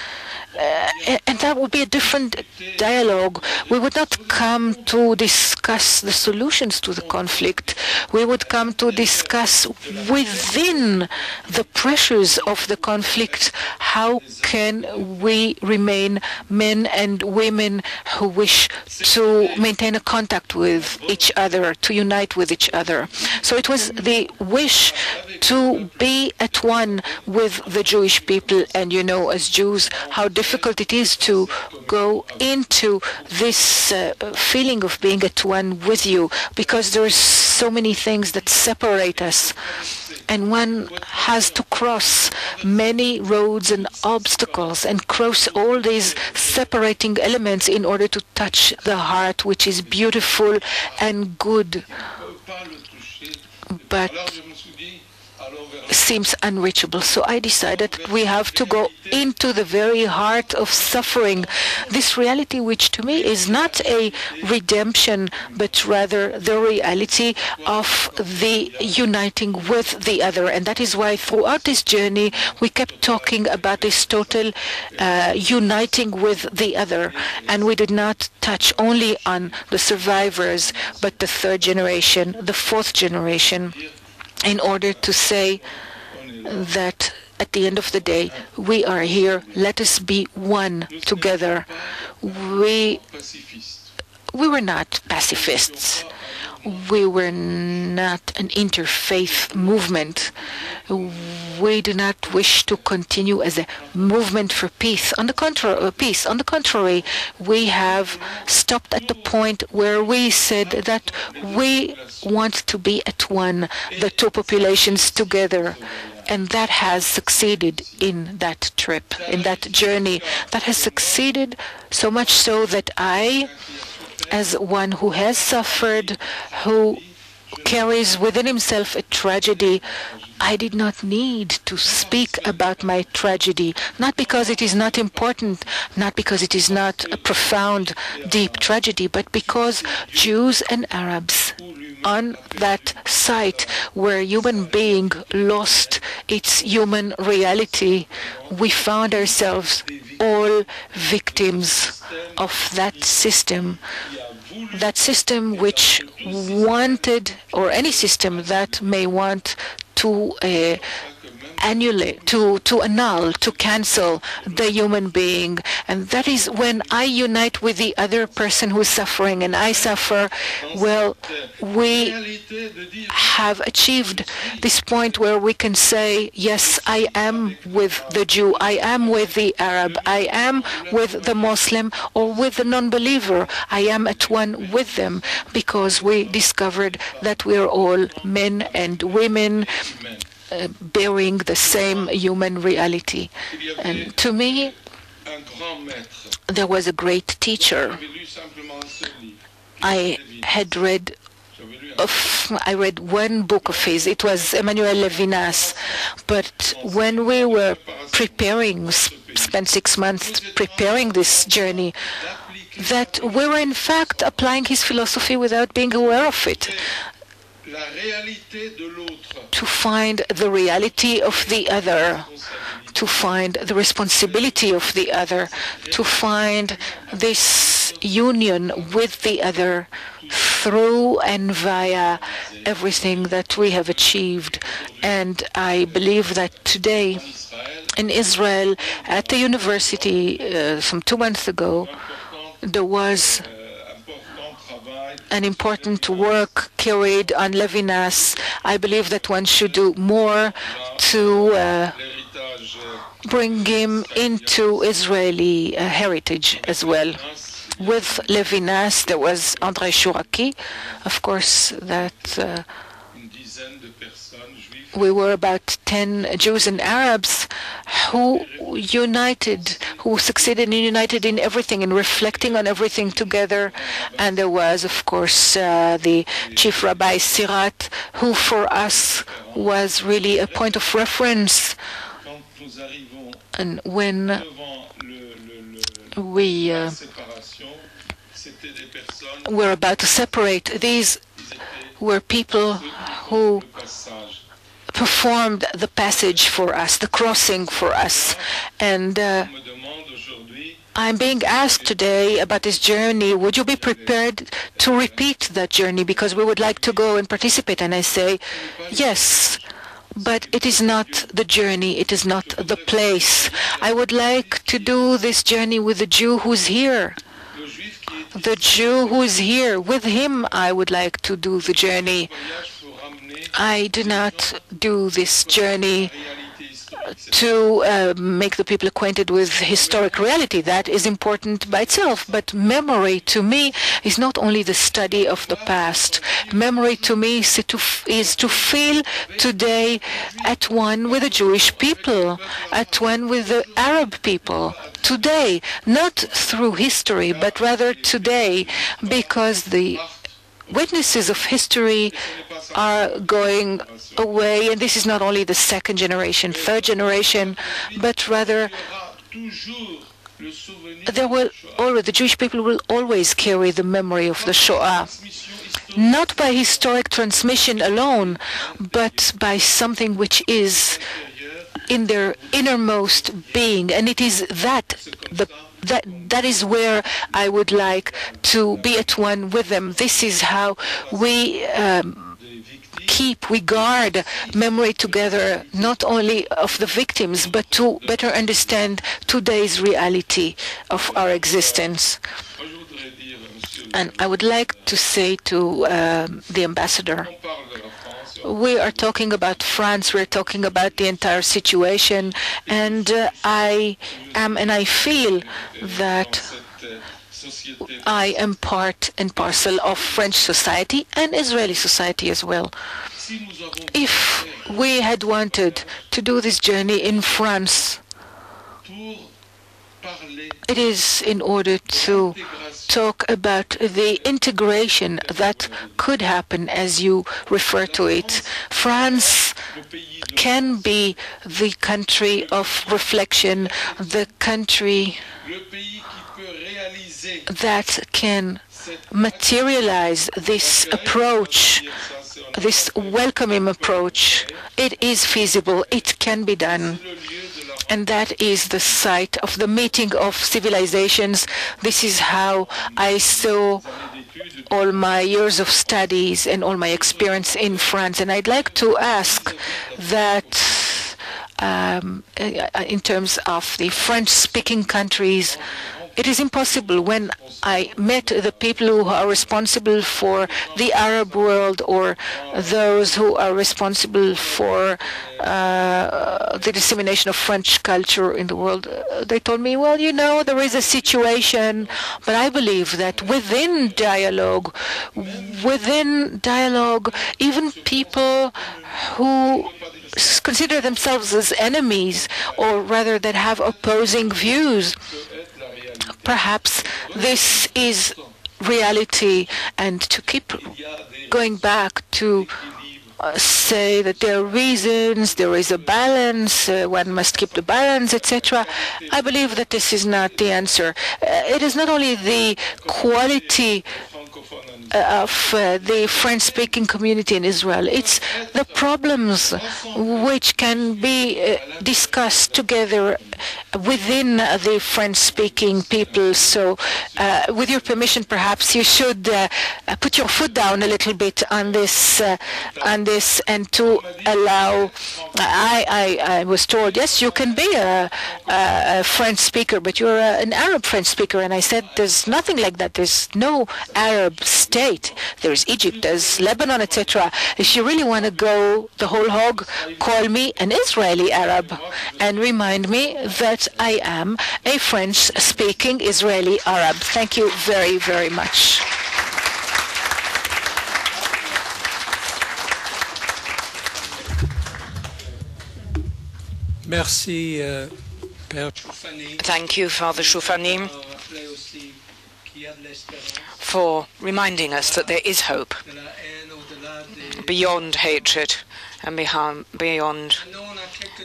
and that would be a different dialogue. We would not come to discuss the solutions to the conflict. We would come to discuss within the pressures of the conflict, how can we remain men and women who wish to maintain a contact with each other, to unite with each other. So it was the wish to be at one with the Jewish people, and you know, as Jews, how difficult it is to go into this feeling of being at one with you, because there are so many things that separate us, and one has to cross many roads and obstacles and cross all these separating elements in order to touch the heart, which is beautiful and good, but seems unreachable. So I decided that we have to go into the very heart of suffering, this reality which to me is not a redemption, but rather the reality of the uniting with the other. And that is why throughout this journey we kept talking about this total uniting with the other. And we did not touch only on the survivors, but the third generation, the fourth generation, in order to say that at the end of the day, we are here. Let us be one together. We were not pacifists. We were not an interfaith movement. We do not wish to continue as a movement for peace. On the contrary, we have stopped at the point where we said that we want to be at one, the two populations together. And that has succeeded in that trip, in that journey. That has succeeded so much so that I, as one who has suffered, who carries within himself a tragedy, I did not need to speak about my tragedy, not because it is not important, not because it is not a profound, deep tragedy, but because Jews and Arabs on that site where human being lost its human reality, we found ourselves all victims of that system which wanted, or any system that may want to annulate, to annul, to cancel the human being. And that is when I unite with the other person who is suffering and I suffer, well, we have achieved this point where we can say, yes, I am with the Jew, I am with the Arab, I am with the Muslim or with the non-believer. I am at one with them because we discovered that we are all men and women bearing the same human reality. And to me, there was a great teacher. I read one book of his. It was Emmanuel Levinas. But when we were preparing, spent 6 months preparing this journey, that we were in fact applying his philosophy without being aware of it. To find the reality of the other, to find the responsibility of the other, to find this union with the other through and via everything that we have achieved. And I believe that today in Israel, at the university, some 2 months ago, there was an important work carried on Levinas. I believe that one should do more to bring him into Israeli heritage as well. With Levinas, there was Andrei Chouraki, of course, that we were about 10 Jews and Arabs who united, who succeeded in united in everything, in reflecting on everything together. And there was, of course, the chief rabbi Sirat, who for us was really a point of reference. And when we were about to separate, these were people who performed the passage for us, the crossing for us. And I'm being asked today about this journey, would you be prepared to repeat that journey because we would like to go and participate? And I say, yes, but it is not the journey, it is not the place. I would like to do this journey with the Jew who's here. The Jew who is here, with him I would like to do the journey. I do not do this journey to make the people acquainted with historic reality. That is important by itself. But memory, to me, is not only the study of the past. Memory, to me, is to feel today at one with the Jewish people, at one with the Arab people, today, not through history, but rather today, because the witnesses of history are going away, and this is not only the second generation, third generation, but rather the Jewish people will always carry the memory of the Shoah, not by historic transmission alone, but by something which is in their innermost being, and it is that is where I would like to be at one with them. This is how we we guard memory together, not only of the victims, but to better understand today's reality of our existence. And I would like to say to the ambassador, we are talking about France, we're talking about the entire situation, and I feel that I am part and parcel of French society and Israeli society as well. If we had wanted to do this journey in France, it is in order to talk about the integration that could happen, as you refer to it. France can be the country of reflection, the country that can materialize this approach, this welcoming approach. It is feasible. It can be done. And that is the site of the meeting of civilizations. This is how I saw all my years of studies and all my experience in France. And I'd like to ask that in terms of the French-speaking countries, it is impossible. When I met the people who are responsible for the Arab world or those who are responsible for the dissemination of French culture in the world, they told me, well, you know, there is a situation, but I believe that within dialogue, even people who consider themselves as enemies, or rather that have opposing views, perhaps this is reality. And to keep going back to say that there are reasons, there is a balance, one must keep the balance, etc. I believe that this is not the answer. It is not only the quality of the French-speaking community in Israel. It's the problems which can be discussed together within the French-speaking people. So, with your permission, perhaps you should put your foot down a little bit on this, and to allow. I was told, yes, you can be a French speaker, but you're an Arab French speaker, and I said, there's nothing like that. There's no Arab state. There's Egypt, there's Lebanon, etc. If you really want to go the whole hog, call me an Israeli Arab and remind me that I am a French-speaking Israeli Arab. Thank you very, very much. Merci, Père. Thank you, Father Shoufani, for reminding us that there is hope beyond hatred and beyond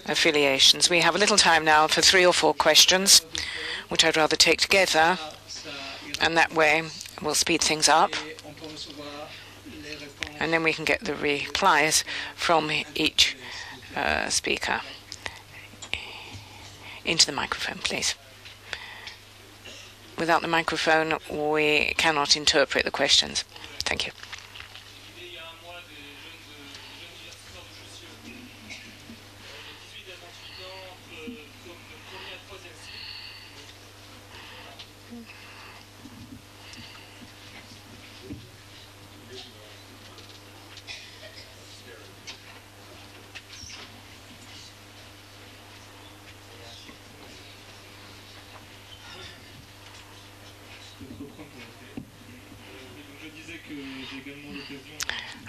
affiliations. We have a little time now for 3 or 4 questions, which I'd rather take together, and that way we'll speed things up, and then we can get the replies from each speaker. Into the microphone, please. Without the microphone, we cannot interpret the questions. Thank you.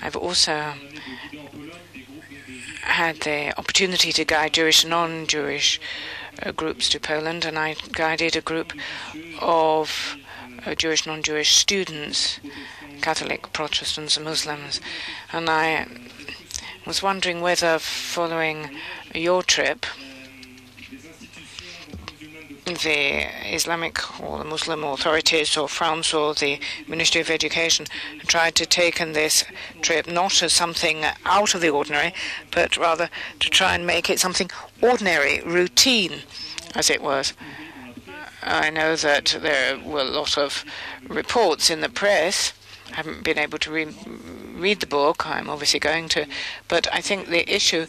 I've also had the opportunity to guide Jewish and non-Jewish groups to Poland, and I guided a group of Jewish, non-Jewish students, Catholic, Protestants, and Muslims. And I was wondering whether, following your trip, the Islamic or the Muslim authorities or France or the Ministry of Education tried to take this trip not as something out of the ordinary, but rather to try and make it something ordinary, routine, as it was. I know that there were a lot of reports in the press. I haven't been able to read the book. I'm obviously going to. But I think the issue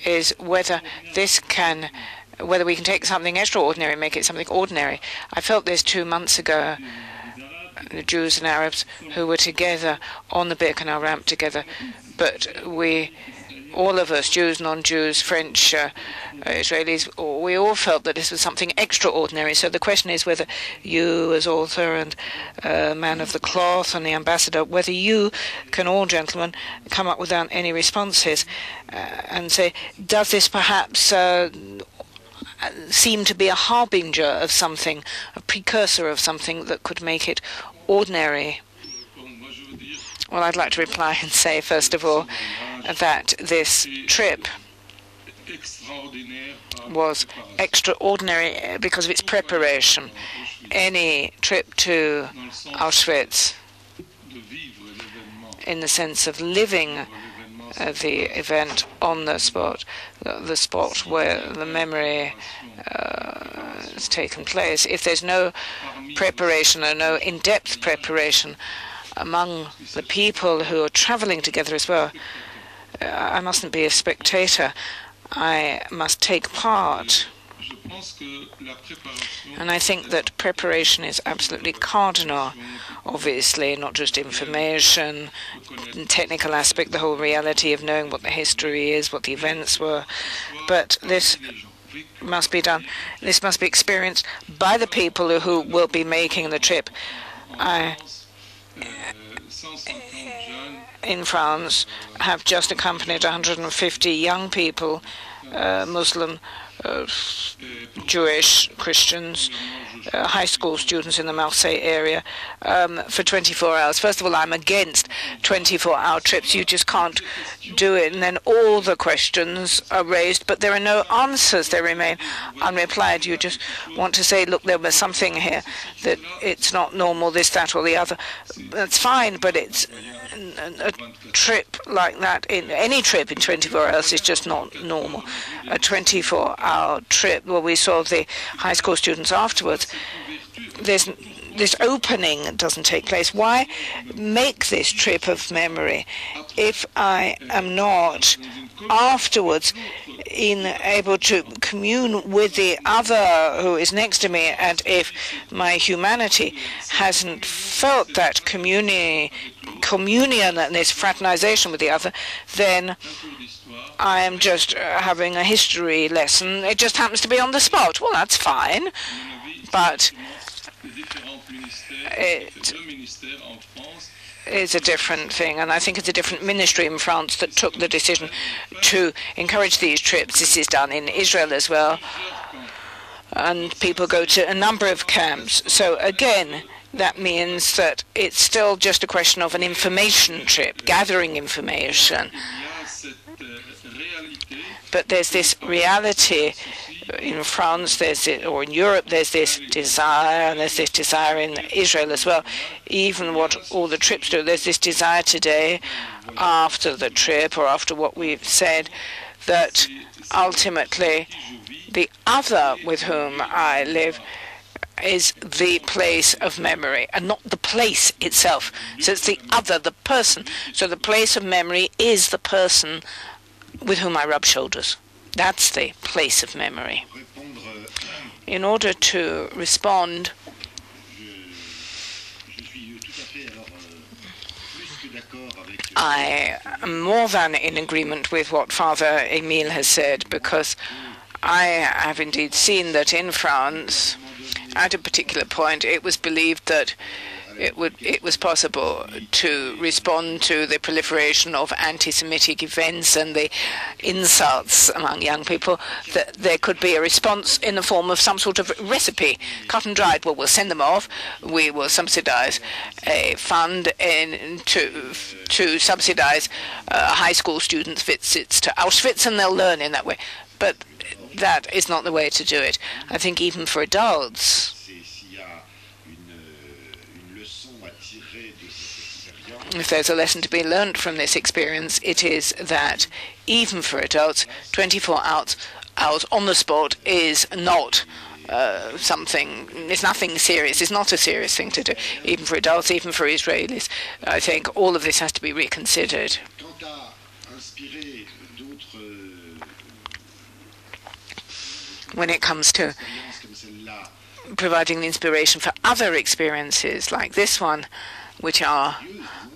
is whether we can take something extraordinary and make it something ordinary. I felt this 2 months ago, the Jews and Arabs who were together on the Birkenau ramp together, but all of us, Jews, non-Jews, French, Israelis, we all felt that this was something extraordinary. So the question is whether you, as author and man of the cloth and the ambassador, whether you can, all gentlemen, come up without any responses and say, does this perhaps seem to be a harbinger of something, a precursor of something that could make it ordinary? Well, I'd like to reply and say, first of all, that this trip was extraordinary because of its preparation. any trip to Auschwitz in the sense of living the event on the spot where the memory has taken place. If there's no preparation or no in-depth preparation among the people who are traveling together as well, I mustn't be a spectator. I must take part. And I think that preparation is absolutely cardinal. Obviously, not just information, technical aspect, the whole reality of knowing what the history is, what the events were. But this must be done. This must be experienced by the people who will be making the trip. In France, have just accompanied 150 young people, Muslim, Jewish, Christians, high school students in the Marseille area for 24 hours. First of all, I'm against 24-hour trips. You just can't do it. And then all the questions are raised, but there are no answers. They remain unreplied. You just want to say, look, there was something here, that it's not normal, this, that, or the other. That's fine, but it's a trip like that, in any trip in 24 hours is just not normal. A 24-hour trip, well, we saw the high school students afterwards. This opening doesn't take place. Why make this trip of memory if I am not afterwards able to commune with the other who is next to me, and if my humanity hasn't felt that communion and this fraternization with the other, then I am just having a history lesson. It just happens to be on the spot. Well, that's fine, but it is a different thing, and I think it's a different ministry in France that took the decision to encourage these trips. This is done in Israel as well, and people go to a number of camps. So again, that means that it's still just a question of an information trip, gathering information. But there's this reality in France, or in Europe, there's this desire, and there's this desire in Israel as well. Even what all the trips do, there's this desire today, after the trip, or after what we've said, that ultimately the other with whom I live is the place of memory, and not the place itself. So it's the other, the person. So the place of memory is the person with whom I rub shoulders. That's the place of memory. In order to respond, I am more than in agreement with what Father Emile has said, because I have indeed seen that in France, at a particular point, it was believed that it was possible to respond to the proliferation of anti-Semitic events and the insults among young people, that there could be a response in the form of some sort of recipe, cut and dried. Well, we'll send them off. We will subsidize a fund to subsidize high school students' visits to Auschwitz, and they'll learn in that way. But that is not the way to do it. I think even for adults, if there's a lesson to be learned from this experience, it is that even for adults, 24 hours on the spot is not it's nothing serious. It's not a serious thing to do, even for adults, even for Israelis. I think all of this has to be reconsidered. When it comes to providing the inspiration for other experiences like this one, which are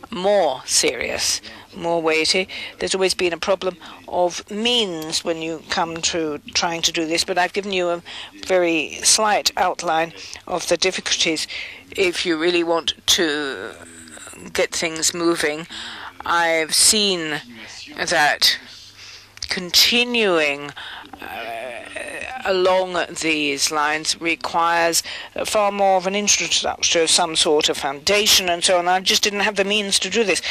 more serious, more weighty, there's always been a problem of means when you come to trying to do this, but I've given you a very slight outline of the difficulties if you really want to get things moving. I've seen that continuing along these lines requires far more of an introduction, some sort of foundation and so on. I just didn't have the means to do this.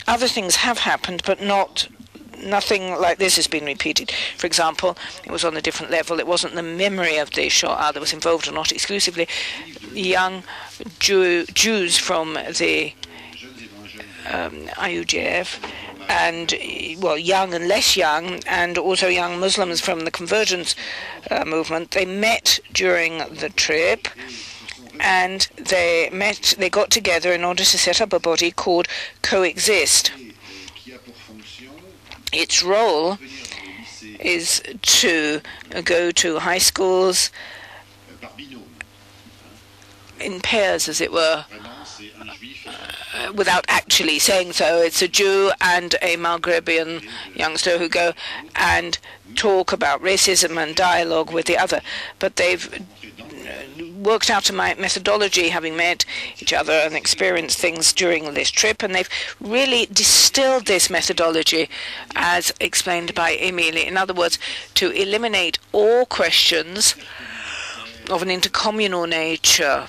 Other things have happened, but not nothing like this has been repeated. For example, it was on a different level. It wasn't the memory of the Shoah that was involved, or not exclusively. Young Jews from the IUGF, and young and less young, and also young Muslims from the convergence movement. They met during the trip, and they got together in order to set up a body called Coexist. Its role is to go to high schools in pairs, as it were, without actually saying so. It's a Jew and a Maghrebian youngster who go and talk about racism and dialogue with the other. But they've worked out a methodology, having met each other and experienced things during this trip, and they've really distilled this methodology as explained by Emile. In other words, to eliminate all questions of an intercommunal nature,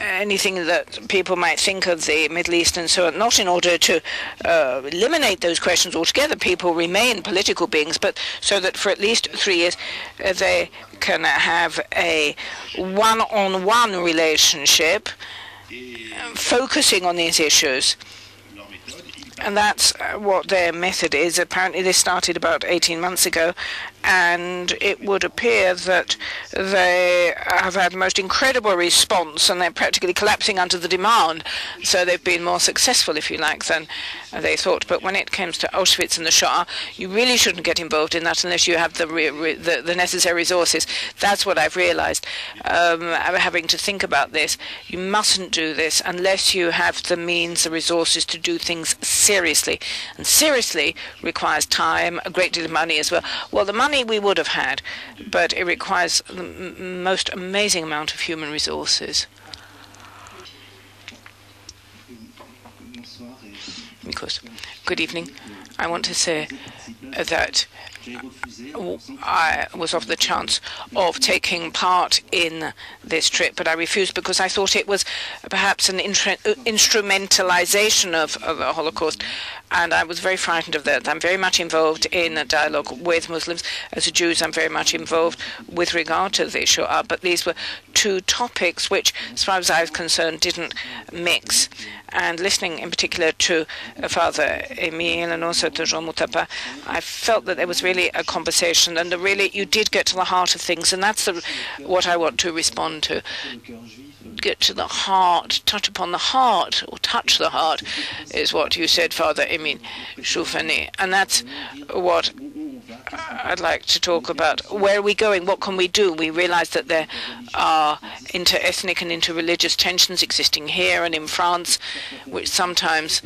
anything that people might think of the Middle East and so on, not in order to eliminate those questions altogether. People remain political beings, but so that for at least 3 years they can have a one-on-one relationship focusing on these issues. And that's what their method is. Apparently this started about 18 months ago, and it would appear that they have had the most incredible response, and they're practically collapsing under the demand. So they've been more successful, if you like, than they thought. But when it comes to Auschwitz and the Shoah, you really shouldn't get involved in that unless you have the necessary resources. That's what I've realized, having to think about this. You mustn't do this unless you have the means, the resources to do things seriously. And seriously requires time, a great deal of money as well. Well, the money we would have had, but it requires the most amazing amount of human resources. Good evening. I want to say that I was offered the chance of taking part in this trip, but I refused because I thought it was perhaps an instrumentalization of the Holocaust, and I was very frightened of that. I'm very much involved in a dialogue with Muslims. As a Jew, I'm very much involved with regard to the Shoah, but these were two topics which, as far as I was concerned, didn't mix. And listening in particular to Father Emile and also to Jean Mouttapa, I felt that there was really a conversation, and really you did get to the heart of things, and that's what I want to respond to. Get to the heart, touch upon the heart, or touch the heart, is what you said, Father Emile Shoufani, and that's what I'd like to talk about. Where are we going? What can we do? We realize that there are inter-ethnic and inter-religious tensions existing here and in France, which sometimes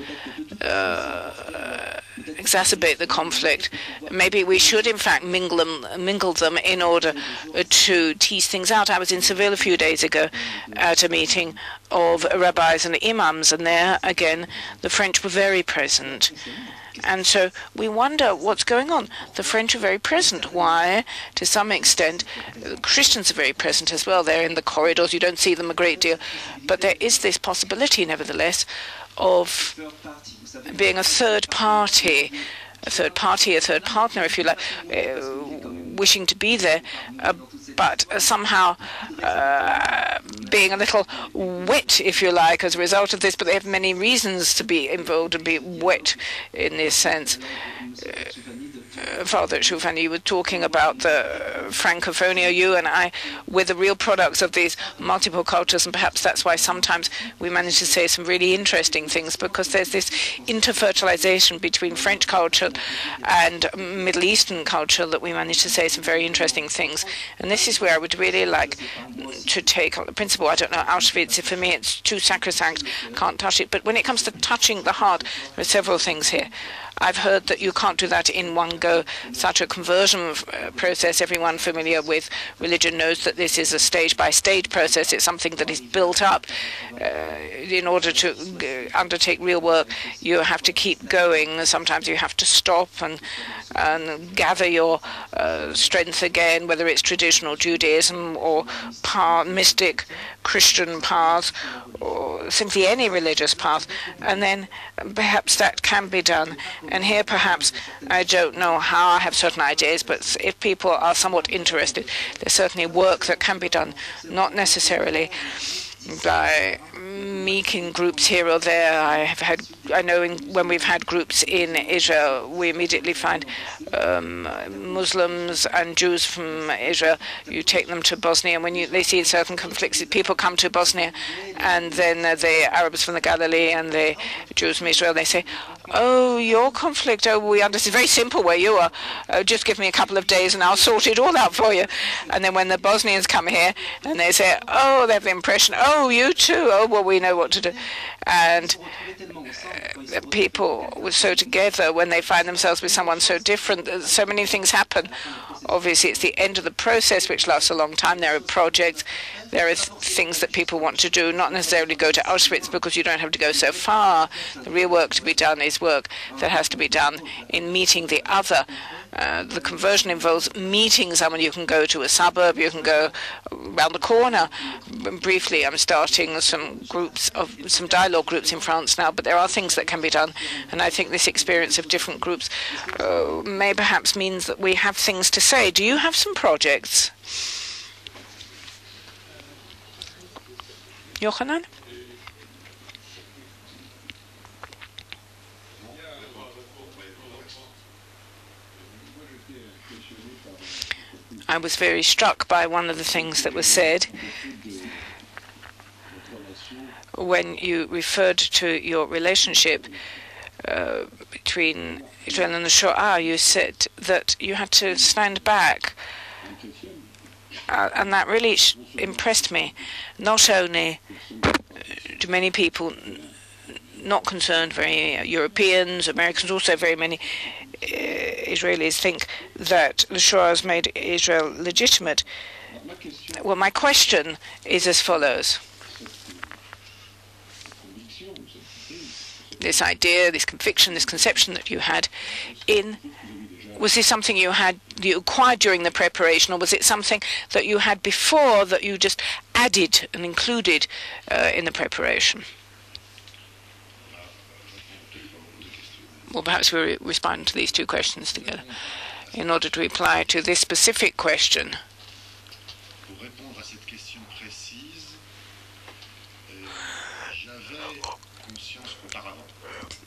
exacerbate the conflict. Maybe we should, in fact, mingle them in order to tease things out. I was in Seville a few days ago at a meeting of rabbis and imams, and there, again, the French were very present. And so we wonder what's going on. The French are very present. Why? To some extent, Christians are very present as well. They're in the corridors. You don't see them a great deal. But there is this possibility, nevertheless, of being a third party, a third partner, if you like, wishing to be there, but somehow being a little wet, if you like, as a result of this. But they have many reasons to be involved and be wet in this sense. Father Shoufani, you were talking about the Francophonia. You and I, we're the real products of these multiple cultures, and perhaps that's why sometimes we manage to say some really interesting things, because there's this interfertilization between French culture and Middle Eastern culture that we manage to say some very interesting things. And this is where I would really like to take on the principle. I don't know, Auschwitz, for me it's too sacrosanct, can't touch it. But when it comes to touching the heart, there are several things here. I've heard that you can't do that in one go. Such a conversion process, everyone familiar with religion knows that this is a stage-by-stage process. It's something that is built up. In order to undertake real work, you have to keep going. Sometimes you have to stop and and gather your strength again, whether it's traditional Judaism or mystic Christian path or simply any religious path, and then perhaps that can be done. And here perhaps I don't know how, I have certain ideas, but if people are somewhat interested, there's certainly work that can be done, not necessarily by making groups here or there. I know when we've had groups in Israel, we immediately find Muslims and Jews from Israel. You take them to Bosnia, and when they see certain conflicts, people come to Bosnia, and then the Arabs from the Galilee and the Jews from Israel, they say, "Oh, your conflict, oh, we understand. It's very simple where you are. Just give me a couple of days and I'll sort it all out for you." And then when the Bosnians come here and they say, "Oh," they have the impression, "Oh, you too. Oh, well, we know what to do." And people were so together when they find themselves with someone so different. So many things happen. Obviously, it's the end of the process, which lasts a long time. There are projects. There are things that people want to do, not necessarily go to Auschwitz because you don't have to go so far. The real work to be done is work that has to be done in meeting the other. The conversion involves meeting someone. You can go to a suburb, you can go around the corner. Briefly, I'm starting some dialogue groups in France now, but there are things that can be done. And I think this experience of different groups may perhaps means that we have things to say. Do you have some projects? Yochanan? I was very struck by one of the things that was said when you referred to your relationship between Israel and the Shoah. You said that you had to stand back, and that really impressed me. Not only do many people not concerned, very Europeans, Americans, also very many Israelis think that the Shoah has made Israel legitimate. Well, my question is as follows. This idea, this conviction, this conception that you had, was this something you acquired during the preparation, or was it something that you had before that you just added and included in the preparation? Well, perhaps we'll respond to these two questions together in order to reply to this specific question.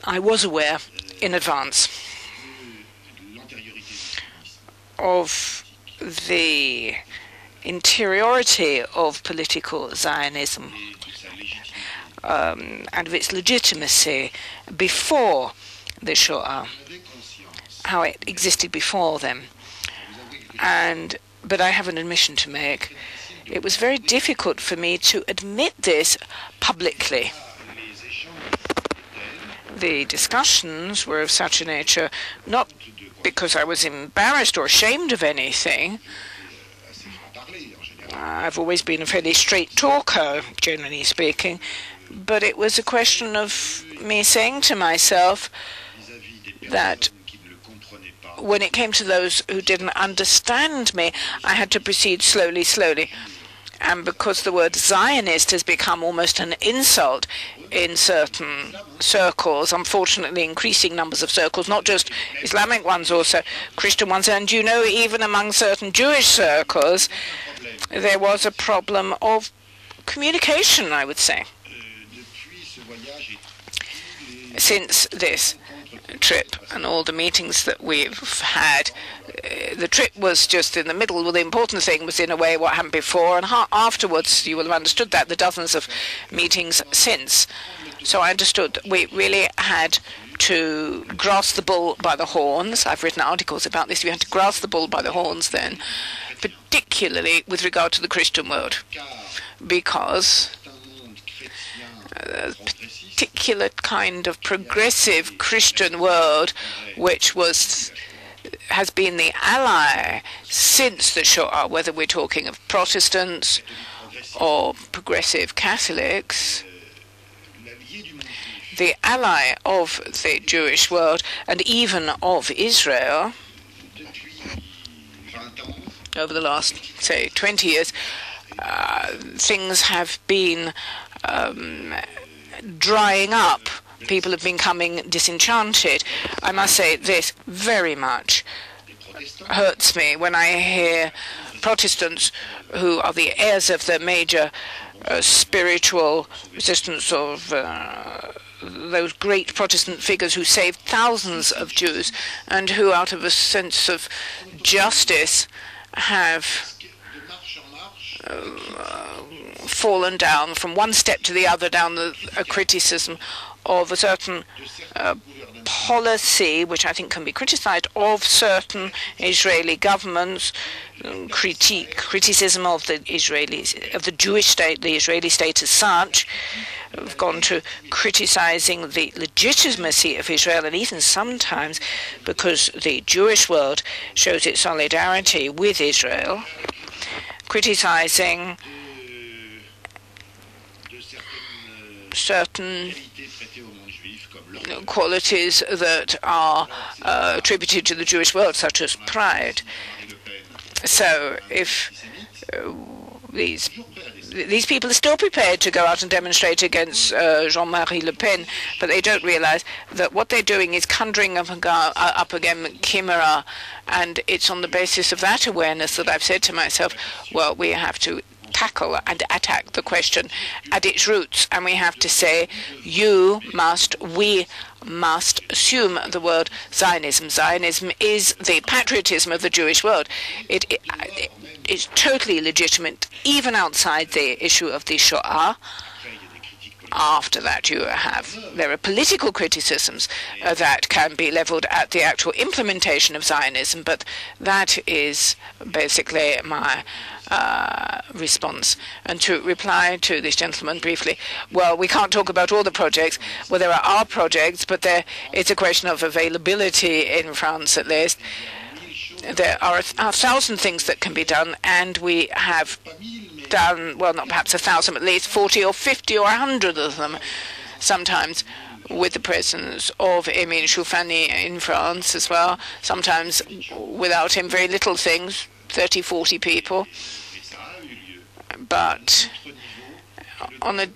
I was aware in advance of the interiority of political Zionism and of its legitimacy before the Shoah, how it existed before them. But I have an admission to make. It was very difficult for me to admit this publicly. The discussions were of such a nature, not because I was embarrassed or ashamed of anything. I've always been a fairly straight talker, generally speaking, but it was a question of me saying to myself that when it came to those who didn't understand me, I had to proceed slowly, slowly. And because the word Zionist has become almost an insult in certain circles, unfortunately increasing numbers of circles, not just Islamic ones, also Christian ones, and even among certain Jewish circles, there was a problem of communication, I would say. Since this trip and all the meetings that we've had, the trip was just in the middle. Well, the important thing was, in a way, what happened before, and afterwards you will have understood that, the dozens of meetings since. So I understood that we really had to grasp the bull by the horns. I've written articles about this. We had to grasp the bull by the horns then, particularly with regard to the Christian world, because a particular kind of progressive Christian world, which has been the ally since the Shoah, whether we're talking of Protestants or progressive Catholics, the ally of the Jewish world and even of Israel, over the last, say, 20 years, things have been drying up. People have been becoming disenchanted. I must say this very much hurts me when I hear Protestants, who are the heirs of the major spiritual resistance of those great Protestant figures who saved thousands of Jews and who, out of a sense of justice, have fallen down from one step to the other down a criticism of a certain policy, which I think can be criticized, of certain Israeli governments, criticism of the Jewish state, the Israeli state as such. Have gone to criticizing the legitimacy of Israel, and even sometimes, because the Jewish world shows its solidarity with Israel, criticizing certain qualities that are attributed to the Jewish world, such as pride. So if these people are still prepared to go out and demonstrate against Jean-Marie Le Pen, but they don't realize that what they're doing is conjuring up again chimera, and it's on the basis of that awareness that I've said to myself, well, we have to tackle and attack the question at its roots, and we have to say, we must assume the word Zionism. Zionism is the patriotism of the Jewish world. It's totally legitimate, even outside the issue of the Shoah. After that, there are political criticisms that can be leveled at the actual implementation of Zionism, but that is basically my response. And to reply to this gentleman briefly, well, we can't talk about all the projects. Well, there are projects, but it's a question of availability in France, at least. There are 1,000 things that can be done, and we have done, well, not perhaps 1,000, but at least 40 or 50 or 100 of them, sometimes with the presence of Emile Shoufani in France as well, sometimes without him, very little things, 30, 40 people. But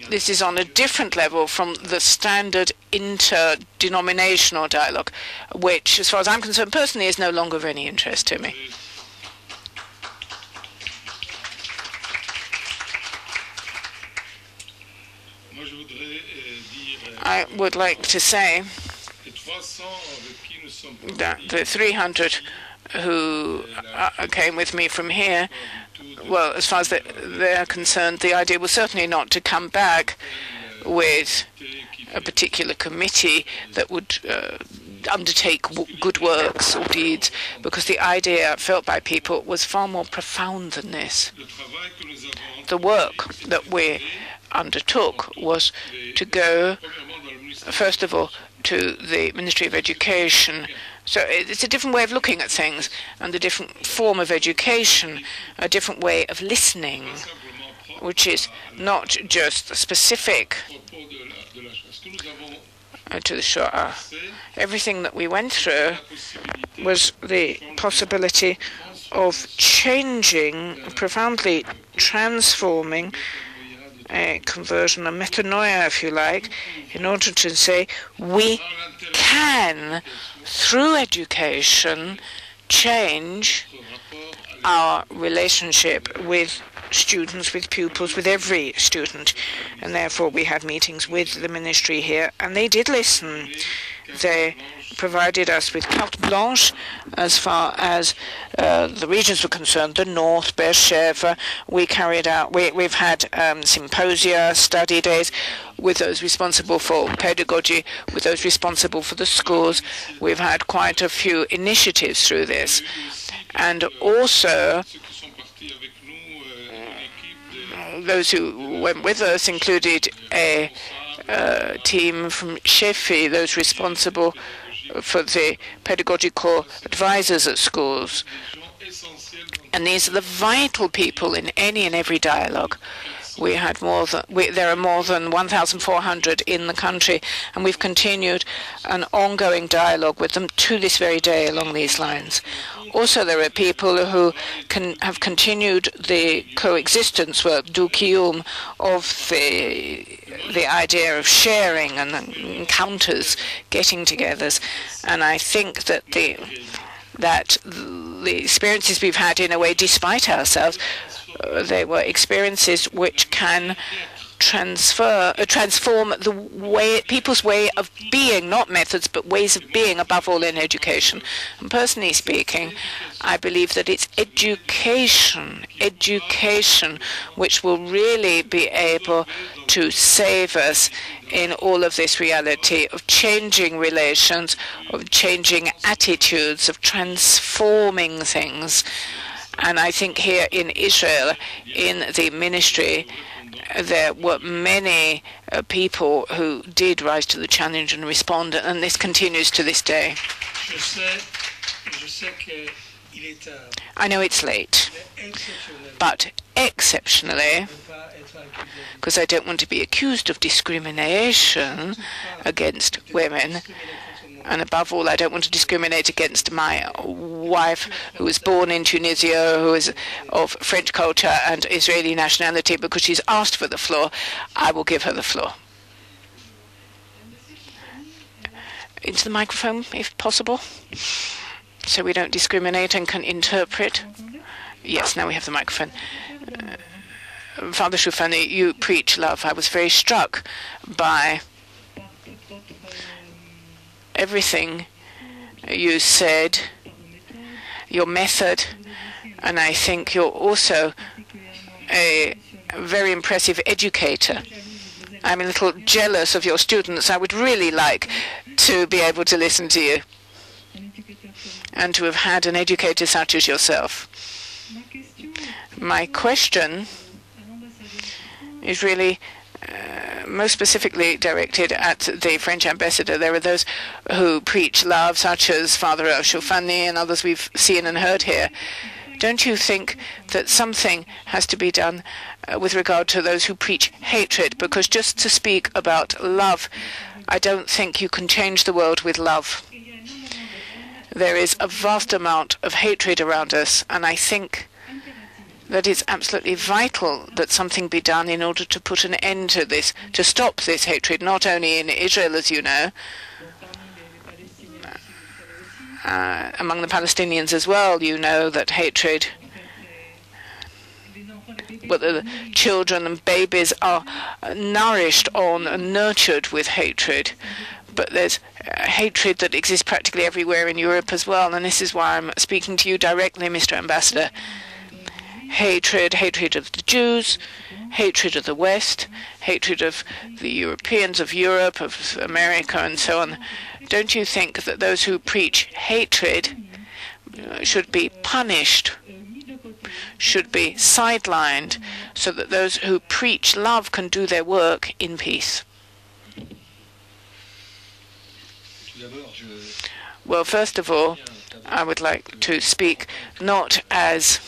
this is on a different level from the standard interdenominational dialogue, which, as far as I'm concerned personally, is no longer of any interest to me. I would like to say that the 300 who came with me from here, well, as far as they're concerned, the idea was certainly not to come back with a particular committee that would undertake good works or deeds, because the idea felt by people was far more profound than this. The work that we undertook was to go, first of all, to the Ministry of Education. So it's a different way of looking at things, and a different form of education, a different way of listening, which is not just specific to the Shoah. Everything that we went through was the possibility of changing, profoundly transforming, a conversion, a metanoia, if you like, in order to say we can, through education, change our relationship with students, with pupils, with every student. And therefore we had meetings with the ministry here, and they did listen. They provided us with carte blanche as far as the regions were concerned. The North, Beersheba, we've had symposia, study days with those responsible for pedagogy, with those responsible for the schools. We've had quite a few initiatives through this. And also, those who went with us included a team from Shefi, those responsible for the pedagogical advisors at schools. And these are the vital people in any and every dialogue. there are more than 1,400 in the country, and we've continued an ongoing dialogue with them to this very day along these lines. Also, there are people who have continued the coexistence work, du-kiyum, of the idea of sharing and encounters, getting-togethers, and I think that the experiences we've had, in a way, despite ourselves, they were experiences which can transform people's way of being, not methods, but ways of being, above all in education. And personally speaking, I believe that it's education which will really be able to save us in all of this reality of changing relations, of changing attitudes, of transforming things. And I think here in Israel, in the ministry, there were many people who did rise to the challenge and respond, and this continues to this day. I know it's late, but exceptionally, because I don't want to be accused of discrimination against women, and above all, I don't want to discriminate against my wife, who was born in Tunisia, who is of French culture and Israeli nationality, because she's asked for the floor. I will give her the floor. Into the microphone, if possible, so we don't discriminate and can interpret. Yes, now we have the microphone. Father Shoufani, you preach love. I was very struck by everything you said, your method, and I think you're also a very impressive educator. I'm a little jealous of your students. I would really like to be able to listen to you and to have had an educator such as yourself. My question is really most specifically directed at the French ambassador. There are those who preach love, such as Father Shoufani and others we've seen and heard here. Don't you think that something has to be done with regard to those who preach hatred? Because just to speak about love, I don't think you can change the world with love. There is a vast amount of hatred around us, and I think that it's absolutely vital that something be done in order to put an end to this, to stop this hatred, not only in Israel, as you know, among the Palestinians as well. You know that hatred, whether the children and babies are nourished on and nurtured with hatred. But there's hatred that exists practically everywhere in Europe as well, and this is why I'm speaking to you directly, Mr. Ambassador. Hatred of the Jews, hatred of the West, hatred of the Europeans of Europe, of America, and so on. Don't you think that those who preach hatred should be punished, should be sidelined, so that those who preach love can do their work in peace? Well, first of all, I would like to speak not as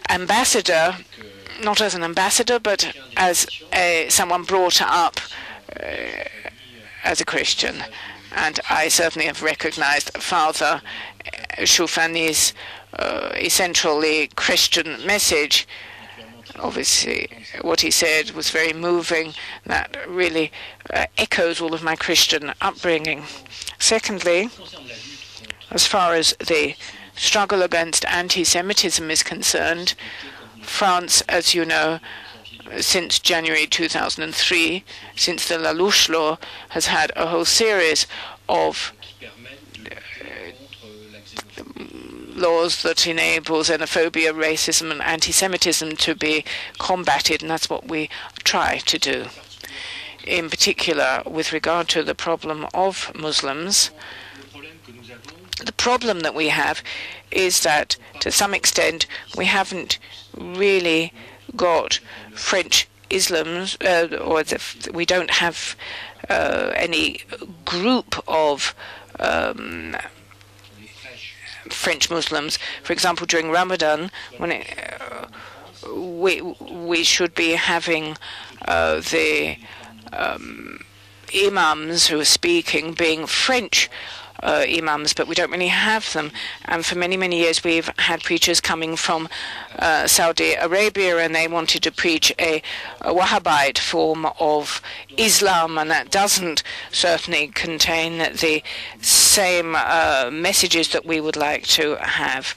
ambassador, not as an ambassador, but as someone brought up as a Christian. And I certainly have recognized Father Shoufani's essentially Christian message. Obviously, what he said was very moving. That really echoes all of my Christian upbringing. Secondly, as far as the struggle against anti-Semitism is concerned, France, as you know, since January 2003, since the Lalouche law, has had a whole series of laws that enable xenophobia, racism, and anti-Semitism to be combated, and that's what we try to do. In particular, with regard to the problem of Muslims, the problem that we have is that, to some extent, we haven't really got French Islam, or we don't have any group of French Muslims. For example, during Ramadan, when we should be having the imams who are speaking being French imams, but we don't really have them. And for many, many years, we've had preachers coming from Saudi Arabia, and they wanted to preach a Wahhabite form of Islam, and that doesn't certainly contain the same messages that we would like to have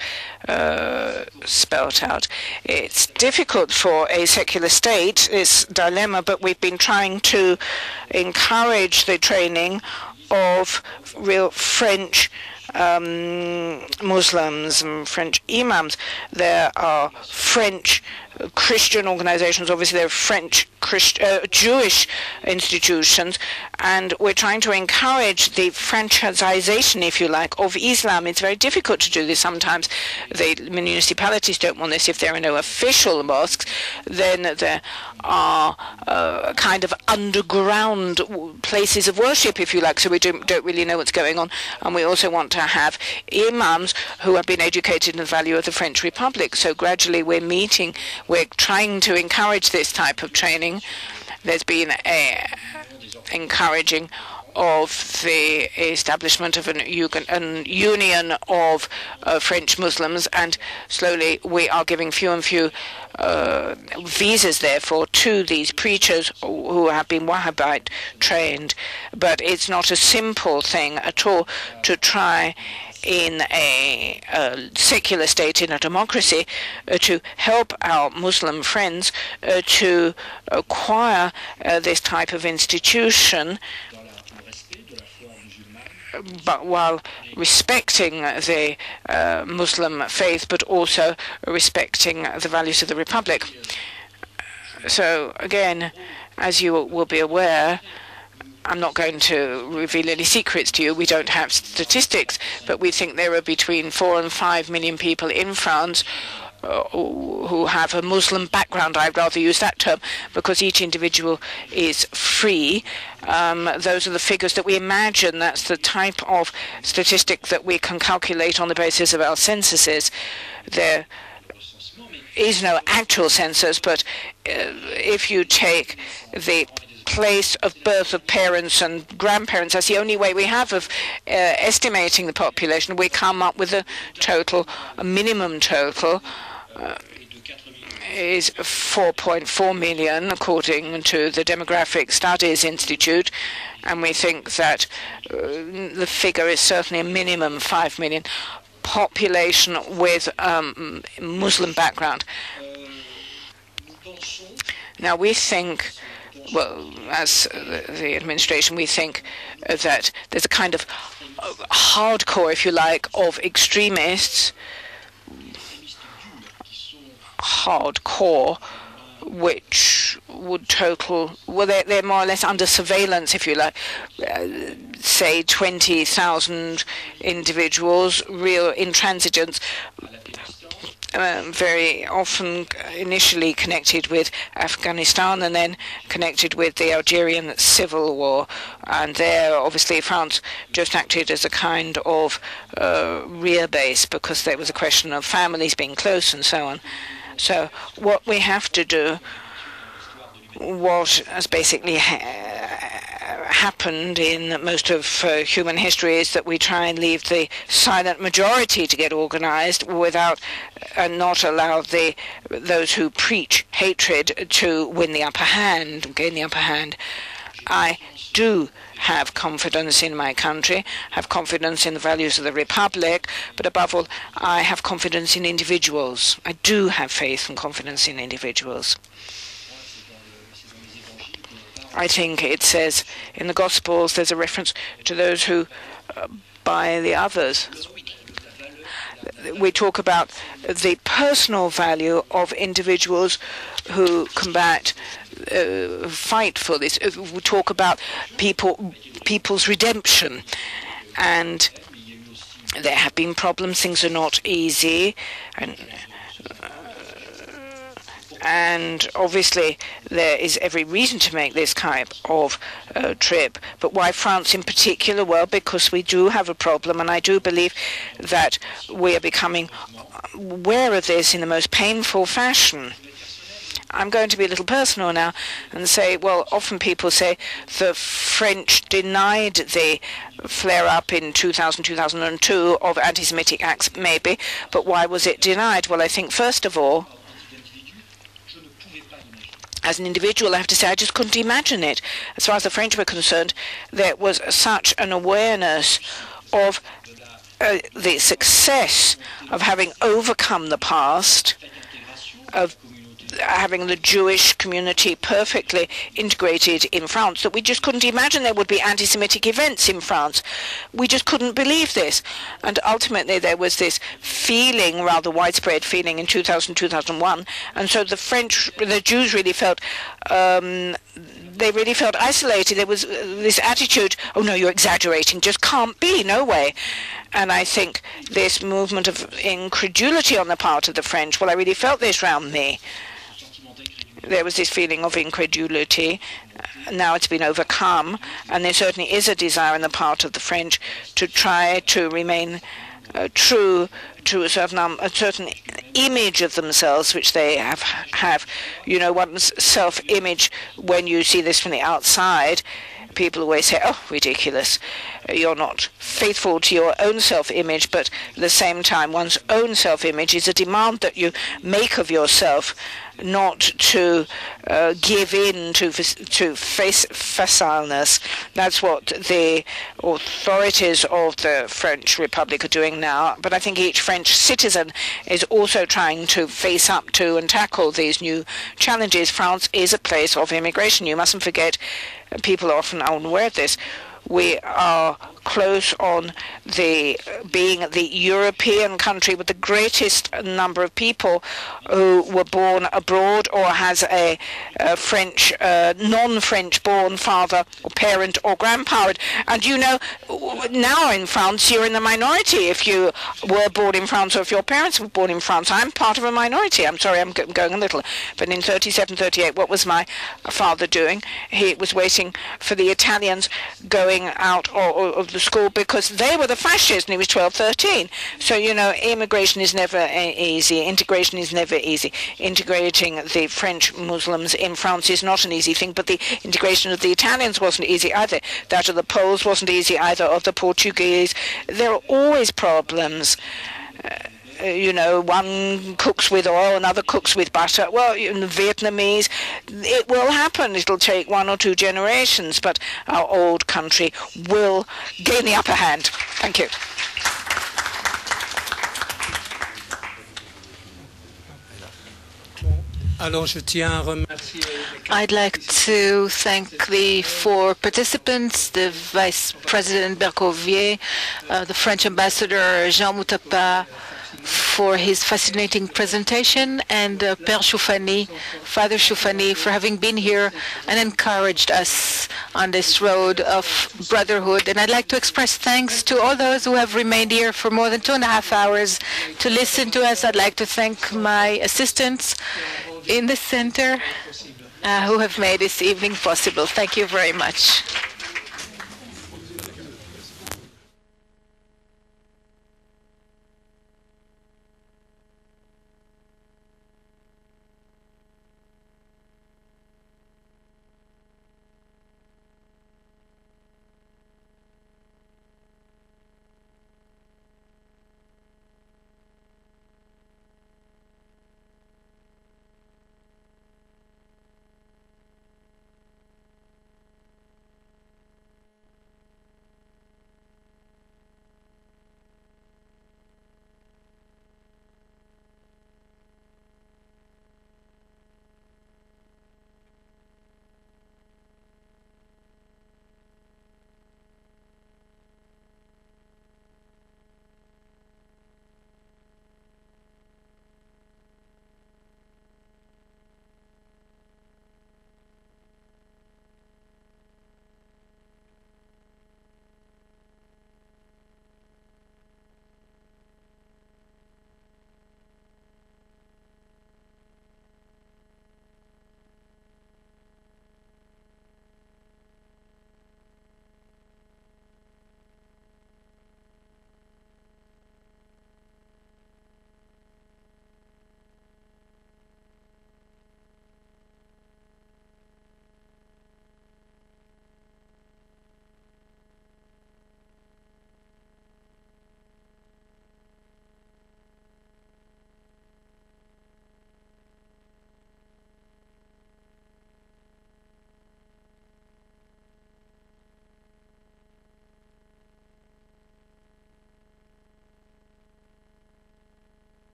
spelt out. It's difficult for a secular state, this dilemma, but we've been trying to encourage the training of real French Muslims and French imams. There are French Christian organizations, obviously there are French Jewish institutions, and we're trying to encourage the franchisation, if you like, of Islam. It's very difficult to do this sometimes. The municipalities don't want this. If there are no official mosques, then there are kind of underground places of worship, if you like, so we don't really know what's going on. And we also want to have imams who have been educated in the value of the French Republic. So gradually we're trying to encourage this type of training. There's been a encouraging of the establishment of an union of French Muslims, and slowly we are giving few and few visas, therefore, to these preachers who have been Wahhabite trained. But it's not a simple thing at all to try in a secular state, in a democracy, to help our Muslim friends to acquire this type of institution, but while respecting the Muslim faith, but also respecting the values of the Republic. So again, as you will be aware, I'm not going to reveal any secrets to you. We don't have statistics, but we think there are between 4 and 5 million people in France who have a Muslim background. I'd rather use that term because each individual is free. Those are the figures that we imagine. That's the type of statistic that we can calculate on the basis of our censuses. There is no actual census, but if you take the place of birth of parents and grandparents, that's the only way we have of estimating the population. We come up with a minimum total is 4.4 million, according to the Demographic Studies Institute, and we think that the figure is certainly a minimum 5 million population with Muslim background. Now we think, well, as the administration, we think that there's a kind of hardcore, if you like, of extremists, hardcore, which would total, well, they're more or less under surveillance, if you like, say 20,000 individuals, real intransigents, very often initially connected with Afghanistan and then connected with the Algerian civil war. And there, obviously, France just acted as a kind of rear base because there was a question of families being close and so on. So what we have to do, what has basically happened in most of human history, is that we try and leave the silent majority to get organized without not allow those who preach hatred to win the upper hand, gain the upper hand. I do have confidence in my country, have confidence in the values of the Republic, but above all, I have confidence in individuals. I do have faith and confidence in individuals. I think it says in the Gospels there's a reference to those who buy the others. We talk about the personal value of individuals who combat, fight for this. We talk about people's redemption. And there have been problems. Things are not easy. And obviously, there is every reason to make this type of trip. But why France in particular? Well, because we do have a problem, and I do believe that we are becoming aware of this in the most painful fashion. I'm going to be a little personal now and say, well, often people say the French denied the flare-up in 2000, 2002 of anti-Semitic acts, maybe, but why was it denied? Well, I think, first of all, as an individual, I have to say, I just couldn't imagine it. As far as the French were concerned, there was such an awareness of the success of having overcome the past, of having the Jewish community perfectly integrated in France, that we just couldn't imagine there would be anti-Semitic events in France. We just couldn't believe this. And ultimately there was this feeling, rather widespread feeling in 2000, 2001. And so the Jews really felt, they really felt isolated. There was this attitude, oh no, you're exaggerating, just can't be, no way. And I think this movement of incredulity on the part of the French, well, I really felt this round me. There was this feeling of incredulity. Now it's been overcome, and there certainly is a desire on the part of the French to try to remain true to a certain image of themselves, which they have. You know, one's self-image, when you see this from the outside, people always say, oh, ridiculous. You're not faithful to your own self-image, but at the same time, one's own self-image is a demand that you make of yourself, not to give in to facileness. That's what the authorities of the French Republic are doing now. But I think each French citizen is also trying to face up to and tackle these new challenges. France is a place of immigration. You mustn't forget, people are often unaware of this, we are close on being the European country with the greatest number of people who were born abroad or has a French, non-French born father or parent or grandparent. And you know, now in France, you're in the minority if you were born in France or if your parents were born in France. I'm part of a minority. I'm sorry, I'm going a little. But in 37, 38, what was my father doing? He was waiting for the Italians going out of the school because they were the fascists, and he was 12, 13. So, you know, immigration is never easy. Integration is never easy. Integrating the French Muslims in France is not an easy thing, but the integration of the Italians wasn't easy either. That of the Poles wasn't easy either, of the Portuguese. There are always problems. You know, one cooks with oil, another cooks with butter. Well, in the Vietnamese, it will happen. It'll take 1 or 2 generations, but our old country will gain the upper hand. Thank you. I'd like to thank the 4 participants, the Vice President Bercovier, the French Ambassador Jean Mouttapa, for his fascinating presentation, and Père Shoufani, Father Shoufani, for having been here and encouraged us on this road of brotherhood. And I'd like to express thanks to all those who have remained here for more than 2.5 hours to listen to us. I'd like to thank my assistants in the center who have made this evening possible. Thank you very much.